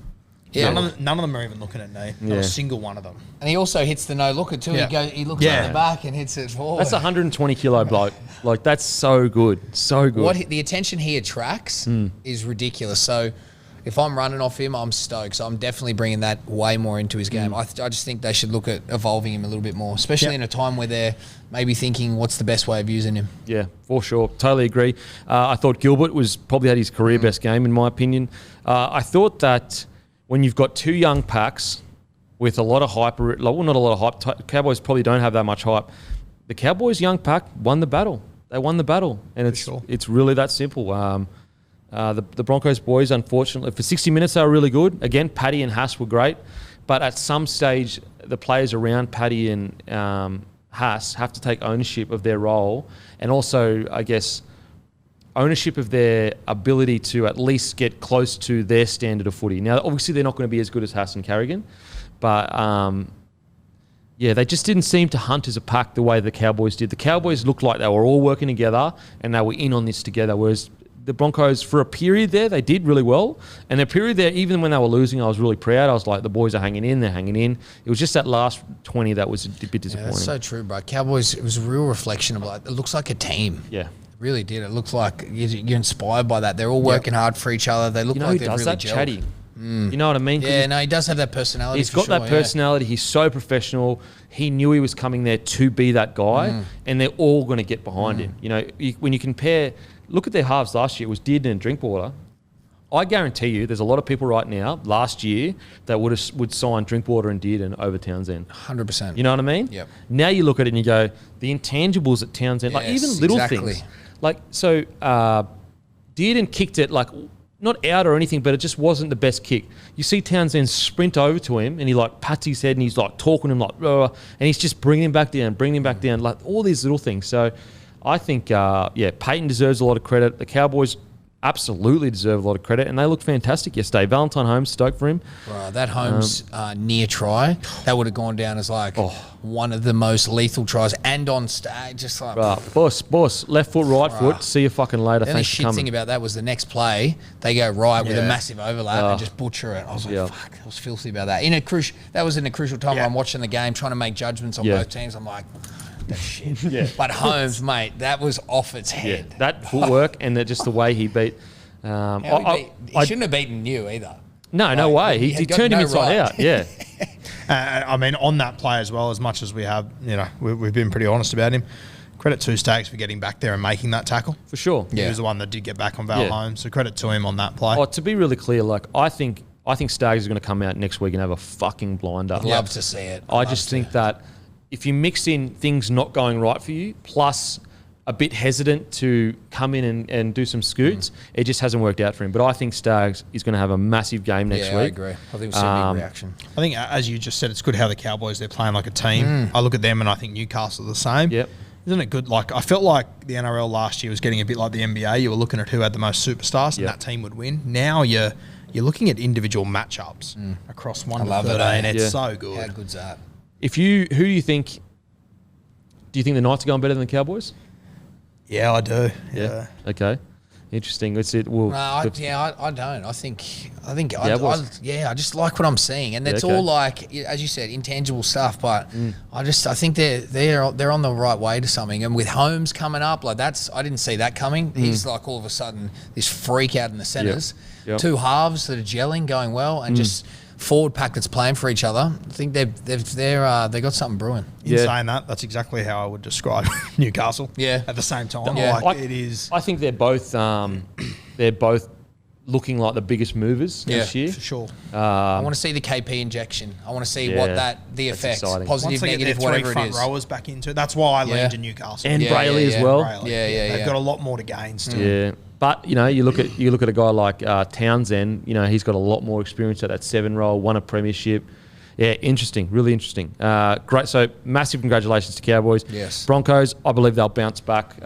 none of them are even looking at me. Not a single one of them. And he also hits the no-looker too. He looks at the back and hits it forward. That's a 120-kilo bloke. Like, that's so good. So good. The attention he attracts is ridiculous. So if I'm running off him, I'm stoked. So I'm definitely bringing that way more into his game. I just think they should look at evolving him a little bit more, especially in a time where they're maybe thinking, what's the best way of using him? Yeah, for sure. Totally agree. I thought Gilbert probably had his career best game, in my opinion. I thought that when you've got 2 young packs with a lot of hype, not a lot of hype, Cowboys probably don't have that much hype. The Cowboys' young pack won the battle. They won the battle. And it's really that simple. The Broncos boys, unfortunately, for 60 minutes, they were really good. Again, Paddy and Haas were great. But at some stage, the players around Paddy and Haas have to take ownership of their role and also, I guess, ownership of their ability to at least get close to their standard of footy. Now, obviously, they're not going to be as good as Haas and Carrigan, but they just didn't seem to hunt as a pack the way the Cowboys did. The Cowboys looked like they were all working together and they were in on this together, whereas the Broncos, for a period there, they did really well. And the period there, even when they were losing, I was really proud. I was like, the boys are hanging in, they're hanging in. It was just that last 20 that was a bit disappointing. That's so true, bro. Cowboys, it was a real reflection of it looks like a team. Yeah. It really did. It looks like you're inspired by that. They're all working hard for each other. They look like they're really that gelled. Chatty. You know what I mean? Yeah, no, he does have that personality. He's got that personality. He's so professional. He knew he was coming there to be that guy, and they're all going to get behind him. When you compare, look at their halves last year. It was Dearden and Drinkwater. I guarantee you, there's a lot of people right now last year that would sign Drinkwater and Dearden over Townsend. 100%. You know what I mean? Yep. Now you look at it and you go, the intangibles at Townsend, like even little things, like so. Dearden kicked it like. Not out or anything, but it just wasn't the best kick. You see Townsend sprint over to him and he like pats his head and he's like talking to him like, and he's just bringing him back down, like all these little things. So I think, Payton deserves a lot of credit. The Cowboys absolutely deserve a lot of credit, and they looked fantastic yesterday. Valentine Holmes, stoked for him. Bro, that Holmes near try, that would have gone down as like one of the most lethal tries, and on stage, just like... Boss, left foot, right foot, see you fucking later, the thanks for coming. The shit thing about that was the next play, they go right with a massive overlap and just butcher it. I was like, fuck, I was filthy about that. That was in a crucial time when I'm watching the game, trying to make judgments on both teams. I'm like... that shit. But Holmes, mate, that was off its head. Yeah, that footwork and just the way he beat. He shouldn't have beaten you either. No way. He turned him inside out. Yeah. I mean, on that play as well, as much as we have, we've been pretty honest about him. Credit to Staggs for getting back there and making that tackle. For sure. He was the one that did get back on Val Holmes. So credit to him on that play. To be really clear, like I think Staggs is going to come out next week and have a fucking blinder. I'd love to see it. I just think that if you mix in things not going right for you, plus a bit hesitant to come in and do some scoots. It just hasn't worked out for him. But I think Staggs is going to have a massive game next week. I agree. I think we'll see a big reaction. I think, as you just said, it's good how the Cowboys, they're playing like a team. I look at them and I think Newcastle are the same. Yep. Isn't it good? Like, I felt like the NRL last year was getting a bit like the NBA. You were looking at who had the most superstars and that team would win. Now you're looking at individual matchups across 1 to 13. It's so good. How good's that? Who do you think the Knights are going better than the Cowboys? Yeah, I do. Yeah. Okay. Interesting. That's it. Well, I don't. I think Yeah, I just like what I'm seeing, and it's all like, as you said, intangible stuff. But I think they're on the right way to something. And with Holmes coming up, like I didn't see that coming. He's like all of a sudden this freak out in the centres. Yep. Two halves that are gelling, going well, and just forward pack that's playing for each other. I think they got something brewing. In saying that, that's exactly how I would describe Newcastle. Yeah. At the same time, it is. I think they're both looking like the biggest movers this year. For sure. I want to see the KP injection. I want to see what the effects, exciting. positive, negative, whatever it is. Rowers back into it. That's why I lean to Newcastle. And Brayley as well. Brayley. They've got a lot more to gain still. Yeah. But, you look at a guy like Townsend, he's got a lot more experience at that 7 role, won a premiership. Yeah, interesting, really interesting. Great. So massive congratulations to Cowboys. Yes. Broncos, I believe they'll bounce back.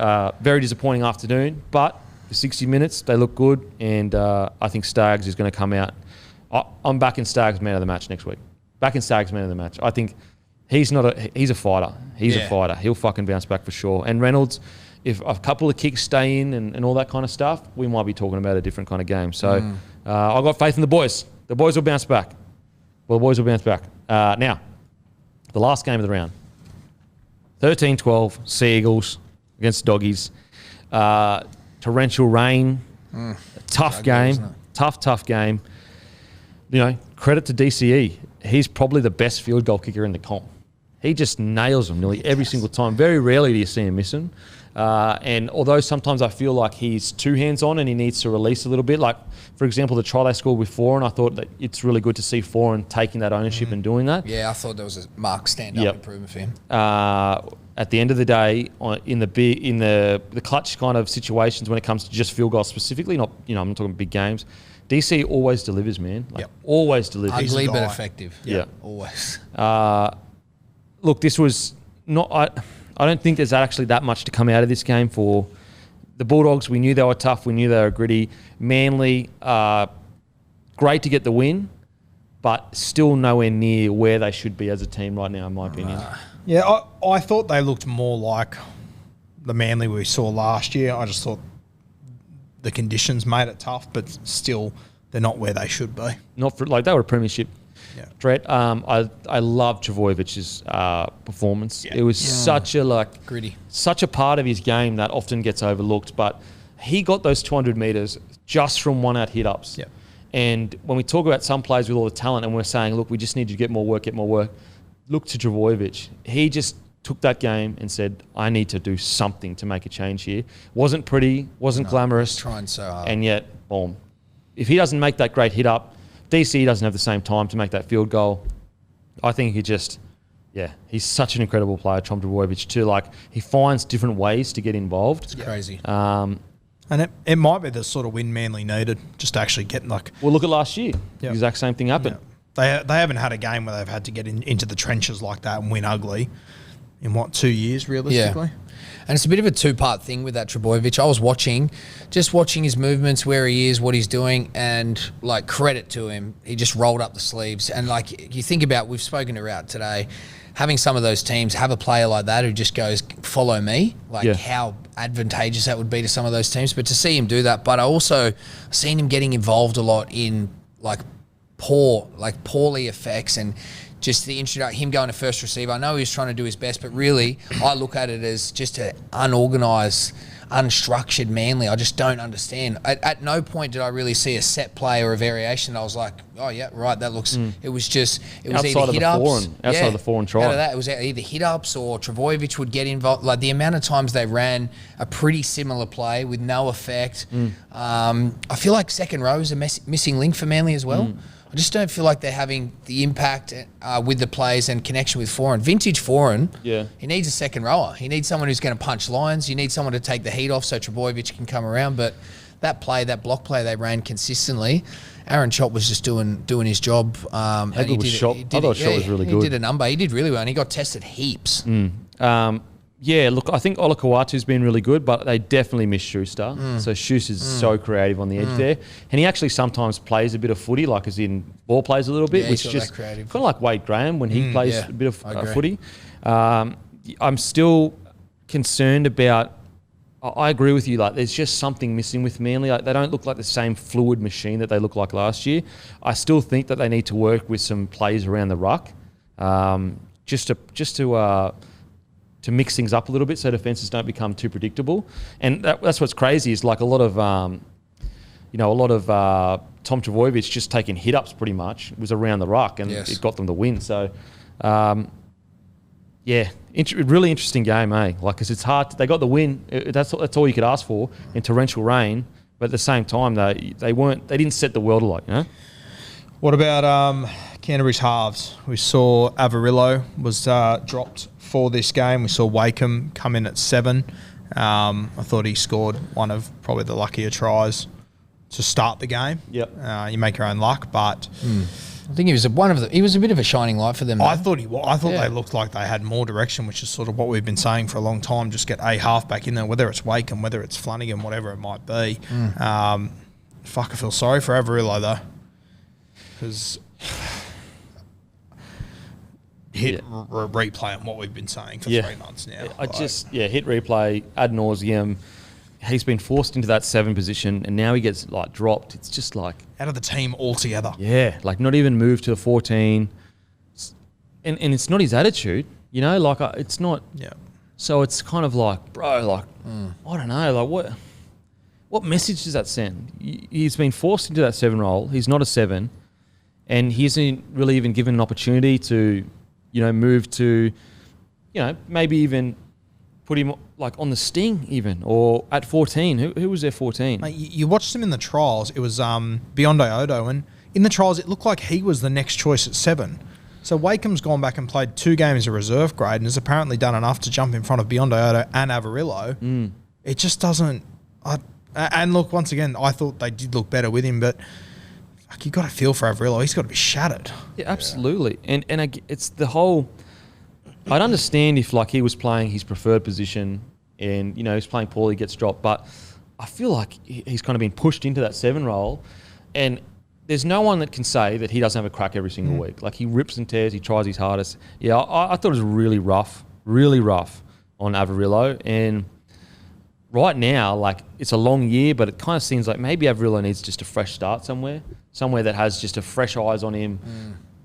Very disappointing afternoon, but for 60 minutes, they look good. And I think Staggs is going to come out. I'm back in Staggs man of the match next week. Back in Staggs man of the match. I think he's a fighter. He's a fighter. He'll fucking bounce back for sure. And Reynolds, if a couple of kicks stay in and all that kind of stuff, we might be talking about a different kind of game. So I've got faith in the boys. The boys will bounce back. Well, the boys will bounce back. Now, the last game of the round. 13-12, Sea Eagles against Doggies. Torrential rain. Tough game. Tough game. Credit to DCE. He's probably the best field goal kicker in the comp. He just nails them nearly every single time. Very rarely do you see him miss them. And although sometimes I feel like he's too hands-on and he needs to release a little bit, like, for example, the try they scored with Foran, I thought that it's really good to see Foran taking that ownership and doing that. Yeah, I thought there was a marked stand-up improvement for him. At the end of the day, in the clutch kind of situations when it comes to just field goals specifically, not, I'm not talking big games, DC always delivers, man. Always delivers. Ugly but effective. Yeah. Always. Look, this was not... I don't think there's actually that much to come out of this game for the Bulldogs. We knew they were tough. We knew they were gritty. Manly, great to get the win, but still nowhere near where they should be as a team right now, in my opinion. Yeah, I thought they looked more like the Manly we saw last year. I just thought the conditions made it tough, but still they're not where they should be. Not for they were a premiership threat. I love Trbojević's performance. It was such a gritty, such a part of his game that often gets overlooked. But he got those 200 metres just from one-out hit-ups. Yeah. And when we talk about some players with all the talent and we're saying, look, we just need you to get more work, look to Trbojević. He just took that game and said, I need to do something to make a change here. Wasn't pretty, wasn't glamorous. Trying so hard. And yet, boom. If he doesn't make that great hit-up, DC doesn't have the same time to make that field goal. I think he's such an incredible player, Tom Trbojević, too. He finds different ways to get involved. It's crazy. And it might be the sort of win Manly needed, just to actually get Well, look at last year. The exact same thing happened. They haven't had a game where they've had to get into the trenches like that and win ugly in, 2 years, realistically? Yeah. And it's a bit of a two-part thing with that Trbojević. I was watching his movements, where he is, what he's doing, and credit to him. He just rolled up the sleeves. And you think about, we've spoken about today, having some of those teams have a player like that who just goes, follow me, how advantageous that would be to some of those teams. But to see him do that, but I also seen him getting involved a lot in poorly effects and just the introduction, him going to first receiver. I know he was trying to do his best, but really, I look at it as just an unorganised, unstructured Manly. I just don't understand. At no point did I really see a set play or a variation. I was like, oh yeah, right, that looks. It was either hit ups. Outside of the foreign try. Out of that, it was either hit ups or Trbojević would get involved. The amount of times they ran a pretty similar play with no effect. I feel like second row is a missing link for Manly as well. I just don't feel like they're having the impact with the players and connection with Foran. Vintage Foran, he needs a second rower. He needs someone who's going to punch lines. You need someone to take the heat off so Trbojevic can come around. But that block play they ran consistently, Aaron Chop was just doing his job. I thought Chop was really good. He did a number. He did really well, and he got tested heaps. Look, I think Olakau'atu's been really good, but they definitely miss Schuster. So Schuster's so creative on the edge there. And he actually sometimes plays a bit of footy, like as in ball plays a little bit, which just kind of like Wade Graham when he plays a bit of footy. I'm still concerned about, I agree with you, like there's just something missing with Manly. Like, they don't look like the same fluid machine that they looked like last year. I still think that they need to work with some plays around the ruck, just to mix things up a little bit so defences don't become too predictable. And that's what's crazy is like a lot of Tom Trbojevic just taking hit-ups pretty much. It was around the ruck and it got them the win. So, really interesting game, eh? Like, because it's hard. They got the win. That's all you could ask for in torrential rain. But at the same time, they didn't set the world alight, you know? What about Canterbury's halves? We saw Avarillo was dropped for this game. We saw Wakeham come in at 7. I thought he scored one of probably the luckier tries to start the game. Yep. You make your own luck, but I think he was he was a bit of a shining light for them. I thought he was. I thought they looked like they had more direction, which is sort of what we've been saying for a long time. Just get a half back in there, whether it's Wakeham, whether it's Flanagan, whatever it might be. I feel sorry for Avarillo though, because replay on what we've been saying for 3 months now. Hit replay ad nauseum. He's been forced into that 7 position and now he gets like dropped. It's just like out of the team altogether. Yeah, like not even moved to 14. And it's not his attitude, you know, like it's not. Yeah. So it's kind of like, bro, like I don't know, like what message does that send? He's been forced into that 7 role. He's not a 7, and he isn't really even given an opportunity to, you know, move to, you know, maybe even put him like on the sting even, or at 14. Who was there 14? Mate, you watched him in the trials. It was Beyond Iodo, and in the trials it looked like he was the next choice at 7. So Wakeham's gone back and played 2 games of reserve grade and has apparently done enough to jump in front of Beyond Iodo and Avarillo. It just doesn't. And look, once again, I thought they did look better with him, but like, you got to feel for Avarillo. He's got to be shattered. Yeah, absolutely. And it's the whole. I'd understand if like he was playing his preferred position and, you know, he's playing poorly, gets dropped, but I feel like he's kind of been pushed into that 7 role, and there's no one that can say that he doesn't have a crack every single week. Like, he rips and tears, he tries his hardest. Yeah, I thought it was really rough on Avarillo, and right now, like, it's a long year, but it kind of seems like maybe Avarillo needs just a fresh start somewhere that has just a fresh eyes on him,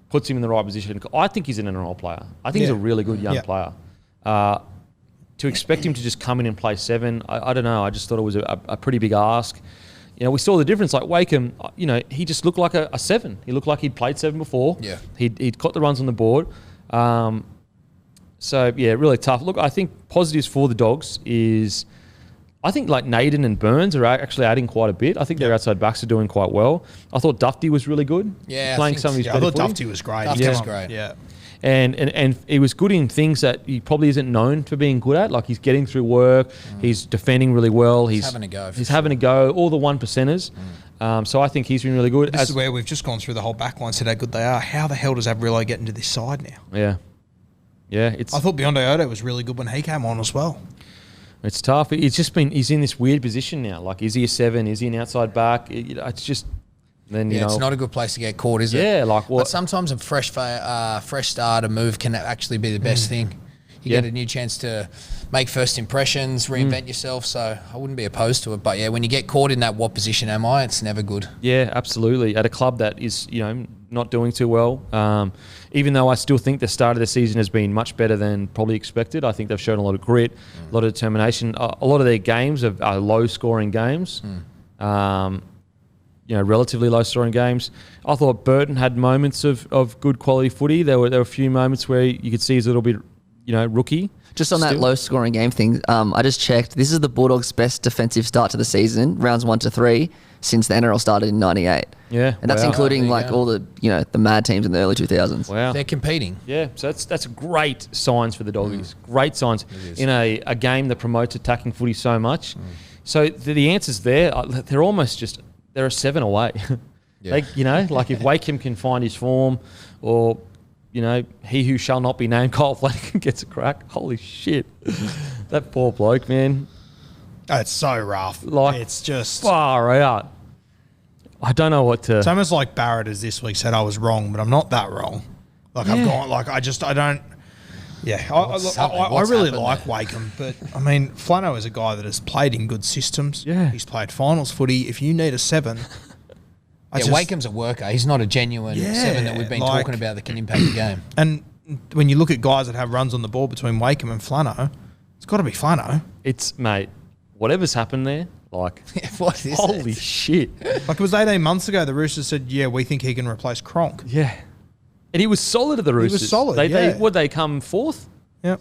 puts him in the right position. I think he's an NRL player. I think he's a really good young player. To expect him to just come in and play 7, I don't know. I just thought it was a pretty big ask. You know, we saw the difference. Like Wakeham, you know, he just looked like a 7. He looked like he'd played 7 before. Yeah. He'd got the runs on the board. So, yeah, really tough. Look, I think positives for the Dogs is, I think like Naden and Burns are actually adding quite a bit. I think their outside backs are doing quite well. I thought Dufty was really good. Yeah, playing some of his I better thought footy. Dufty was great. Dufty was great. Yeah. And he was good in things that he probably isn't known for being good at. Like, he's getting through work, he's defending really well. He's having a go. He's having a go. All the 1%ers. So I think he's been really good. This is where we've just gone through the whole backline, said how good they are. How the hell does Avarillo get into this side now? Yeah. I thought Beyond Iodo was really good when he came on as well. It's tough. He's in this weird position now. Like, is he a 7? Is he an outside back? It's just. Then, you know, it's not a good place to get caught, is it? Yeah, like what? But sometimes a fresh start, a move can actually be the best thing. You get a new chance to make first impressions, reinvent yourself. So I wouldn't be opposed to it. But yeah, when you get caught in that what position am I, it's never good. Yeah, absolutely. At a club that is, you know, not doing too well. Even though I still think the start of the season has been much better than probably expected. I think they've shown a lot of grit, a lot of determination. A lot of their games are low-scoring games. You know, relatively low-scoring games. I thought Burton had moments of good quality footy. There were a few moments where you could see he's a little bit, you know, rookie. Just on that low-scoring game thing, I just checked. This is the Bulldogs' best defensive start to the season, rounds 1 to 3. since the NRL started in '98. Yeah, and that's wow. including There you go. all the the mad teams in the early 2000s. Wow. They're competing. Yeah, so that's great signs for the Doggies. Great signs in a game that promotes attacking footy so much. So the answer's there. They're almost just they're a 7 away. Yeah. Like if Wakeham can find his form, or he who shall not be named, Kyle Flanagan gets a crack. Holy shit, that poor bloke, man. It's so rough. Like it's just far out. I don't know what to. It's almost like Barrett as this week said I was wrong, but I'm not that wrong. Like I've gone, like I don't. Yeah, I really like Wakeham, but I mean, Flano is a guy that has played in good systems. Yeah, he's played finals footy. If you need a 7, Wakeham's a worker. He's not a genuine 7 that we've been talking about that can impact the game. And when you look at guys that have runs on the ball between Wakeham and Flano, it's got to be Flano. It's mate, whatever's happened there. Like, what is holy shit. Like it was 18 months ago, the Roosters said, yeah, we think he can replace Cronk. Yeah. And he was solid at the Roosters. He was solid, They come 4th? Yeah.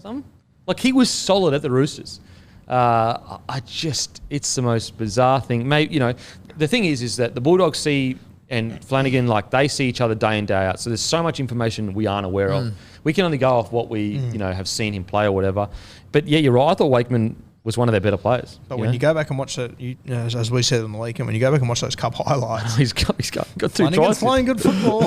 Like, he was solid at the Roosters. It's the most bizarre thing. Maybe, the thing is that the Bulldogs see, and Flanagan, like, they see each other day in, day out. So there's so much information we aren't aware of. We can only go off what we, have seen him play or whatever. But, yeah, you're right. I thought Wakeman was one of their better players. But when you go back and watch that, as we said on the weekend, when you go back and watch those cup highlights, he's got 2 tries. Playing good football.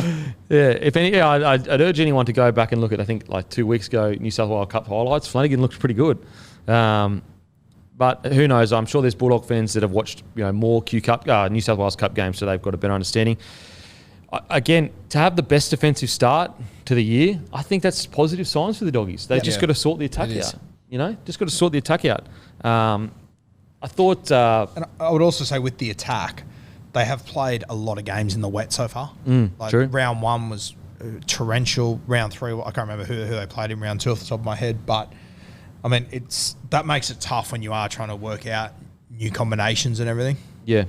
I'd urge anyone to go back and look at, I think, like 2 weeks ago, New South Wales Cup highlights. Flanagan looks pretty good. But who knows? I'm sure there's Bulldog fans that have watched more New South Wales Cup games, so they've got a better understanding. Again, to have the best defensive start to the year, I think that's positive signs for the Doggies. They've just got to sort the attack out. Just got to sort the attack out. I thought... and I would also say with the attack, they have played a lot of games in the wet so far. True. Round 1 was torrential. Round 3, I can't remember who they played in round 2 off the top of my head, but I mean, that makes it tough when you are trying to work out new combinations and everything. Yeah.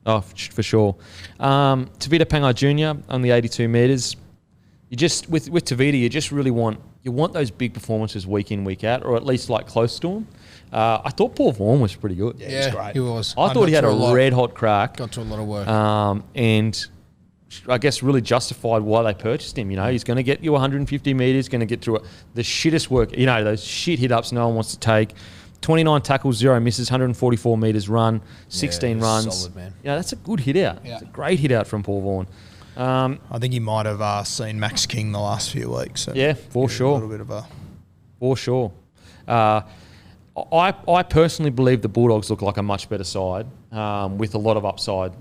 Oh, for sure. Tavita Pangai Jr. on the 82 metres. You just with Tavita, you just really want those big performances week in, week out, or at least like close to them. I thought Paul Vaughan was pretty good. Yeah, he was great. He was. I thought he had a red hot crack. Got to a lot of work. And I guess really justified why they purchased him. He's going to get you 150 metres, going to get through the shittest work. Those shit hit-ups no one wants to take. 29 tackles, 0 misses, 144 metres run, 16 runs. Solid, man. That's a good hit-out. Yeah. It's a great hit-out from Paul Vaughan. I think he might have seen Max King the last few weeks. For sure. A little bit of a... For sure. I personally believe the Bulldogs look like a much better side with a lot of upside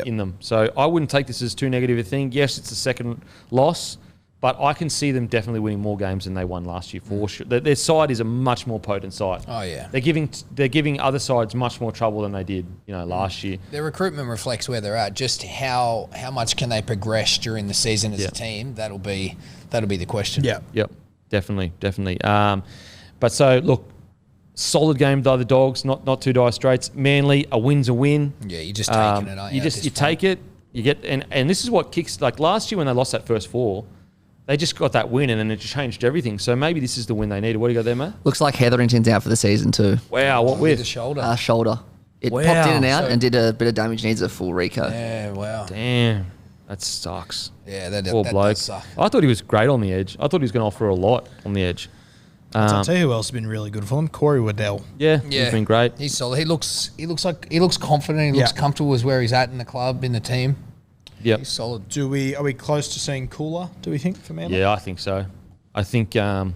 in them. So I wouldn't take this as too negative a thing. Yes, it's a second loss, but I can see them definitely winning more games than they won last year for sure. Their side is a much more potent side. Oh yeah, they're giving other sides much more trouble than they did last year. Their recruitment reflects where they're at. Just how much can they progress during the season as a team? That'll be the question. Yep, definitely. But so look. Solid game by the Dogs, not too dire straits. Manly, a win's a win. Yeah, you're just taking it, aren't you? You take it. You get and this is what kicks. Like last year when they lost that first 4, they just got that win and then it just changed everything. So maybe this is the win they needed. What do you got there, mate? Looks like Hetherington's out for the season too. Wow, what with? The shoulder. Shoulder. It popped in and out and did a bit of damage. Needs a full reco. Yeah, wow. Damn, that sucks. Yeah, that Poor bloke. does suck. I thought he was great on the edge. I thought he was going to offer a lot on the edge. I'll tell you who else has been really good for them. Corey Waddell. Yeah, he's been great. He's solid. He looks confident. He looks comfortable with where he's at in the club, in the team. Yep. He's solid. Are we close to seeing Cooler, do we think, for Manly? Yeah, I think so. I think... So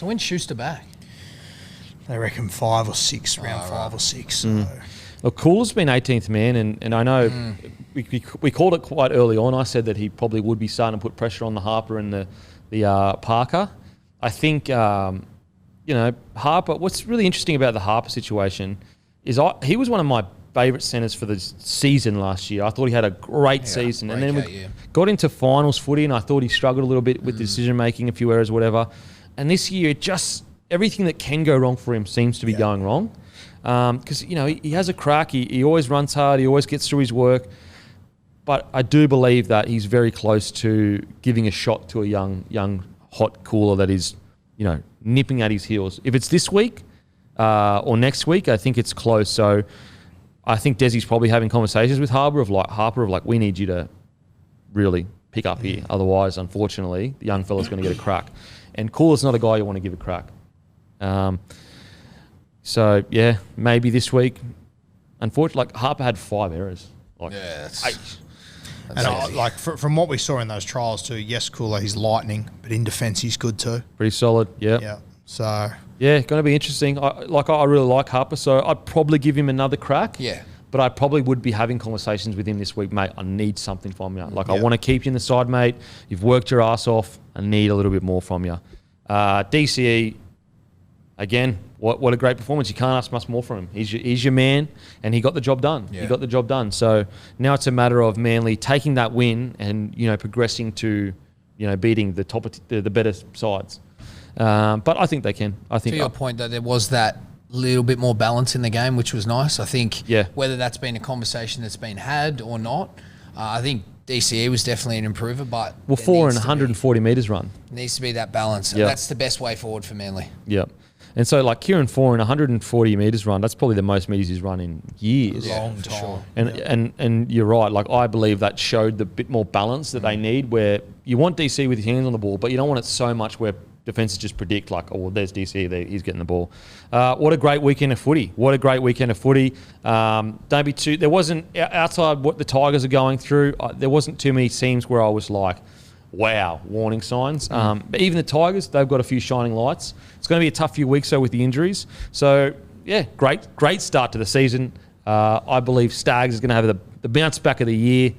when's Schuster back? They reckon 5 or 6, round 5 or 6. So. Look, Cooler's been 18th man, and I know we called it quite early on. I said that he probably would be starting to put pressure on the Harper and the Parker. I think, Harper, what's really interesting about the Harper situation is he was one of my favourite centres for the season last year. I thought he had a great season. And then we got into finals footy and I thought he struggled a little bit with decision-making, a few errors, whatever. And this year, everything that can go wrong for him seems to be going wrong. Because, he has a crack. He always runs hard. He always gets through his work. But I do believe that he's very close to giving a shot to a young hot Cooler that is, nipping at his heels. If it's this week or next week, I think it's close. So I think Desi's probably having conversations with Harper of like, we need you to really pick up here. Otherwise, unfortunately, the young fella's going to get a crack. And Coola's not a guy you want to give a crack. So, yeah, maybe this week. Unfortunately, like Harper had 5 errors. Like, Yeah, from what we saw in those trials too, yes, Cooler, he's lightning, but in defence he's good too. Pretty solid, yeah. Yeah. So yeah, going to be interesting. I really like Harper, so I'd probably give him another crack. Yeah. But I probably would be having conversations with him this week, mate. I need something from you. Like, Yeah. I want to keep you in the side, mate. You've worked your ass off. I need a little bit more from you. DCE, again, what a great performance. You can't ask much more from him. He's your man, and he got the job done. Yeah. He got the job done. So now it's a matter of Manly taking that win and, progressing to, beating the top of the better sides. But I think they can. I think to your point, though, there was that little bit more balance in the game, which was nice. I think whether that's been a conversation that's been had or not, I think DCE was definitely an improver. But 4 and 140 metres run. Needs to be that balance. And that's the best way forward for Manly. Yeah. And so, like, Kieran 4 and 140 metres run, that's probably the most metres he's run in years. long time. Sure. And you're right. Like, I believe that showed the bit more balance that they need, where you want DC with his hands on the ball, but you don't want it so much where defences just predict, like, oh, well, there's DC, he's getting the ball. What a great weekend of footy. Don't be too... There wasn't... Outside what the Tigers are going through, there wasn't too many teams where I was like, wow, warning signs. But even the Tigers, they've got a few shining lights. It's going to be a tough few weeks, though, with the injuries. So, yeah, great start to the season. I believe Stags is going to have the bounce back of the year.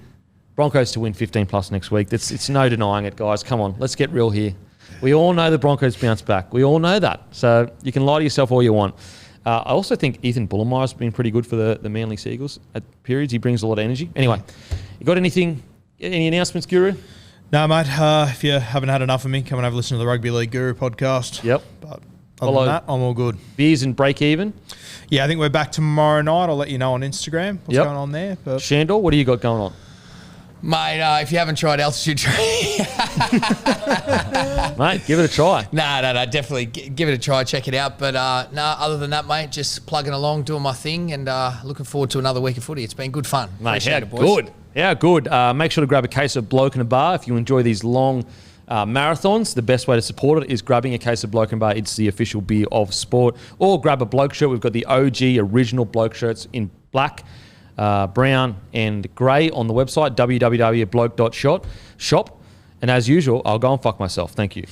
Broncos to win 15+ next week. It's no denying it, guys. Come on, let's get real here. We all know the Broncos bounce back. We all know that. So you can lie to yourself all you want. I also think Ethan Bullemeyer's been pretty good for the Manly Seagulls at periods. He brings a lot of energy. Anyway, you got any announcements, Guru? No, mate. If you haven't had enough of me, come and have a listen to the Rugby League Guru podcast. Yep. But other than that, I'm all good. Beers and break even? Yeah, I think we're back tomorrow night. I'll let you know on Instagram what's going on there. But Sandor, what do you got going on? Mate, if you haven't tried altitude training... Mate, give it a try. No, definitely give it a try, check it out. But other than that, mate, just plugging along, doing my thing, and looking forward to another week of footy. It's been good fun. Mate, how good. How good. Make sure to grab a case of Bloke and a Bar if you enjoy these long marathons. The best way to support it is grabbing a case of Bloke and Bar. It's the official beer of sport. Or grab a Bloke shirt. We've got the OG original Bloke shirts in black, brown and grey on the website, www.bloke.shop. And as usual, I'll go and fuck myself. Thank you.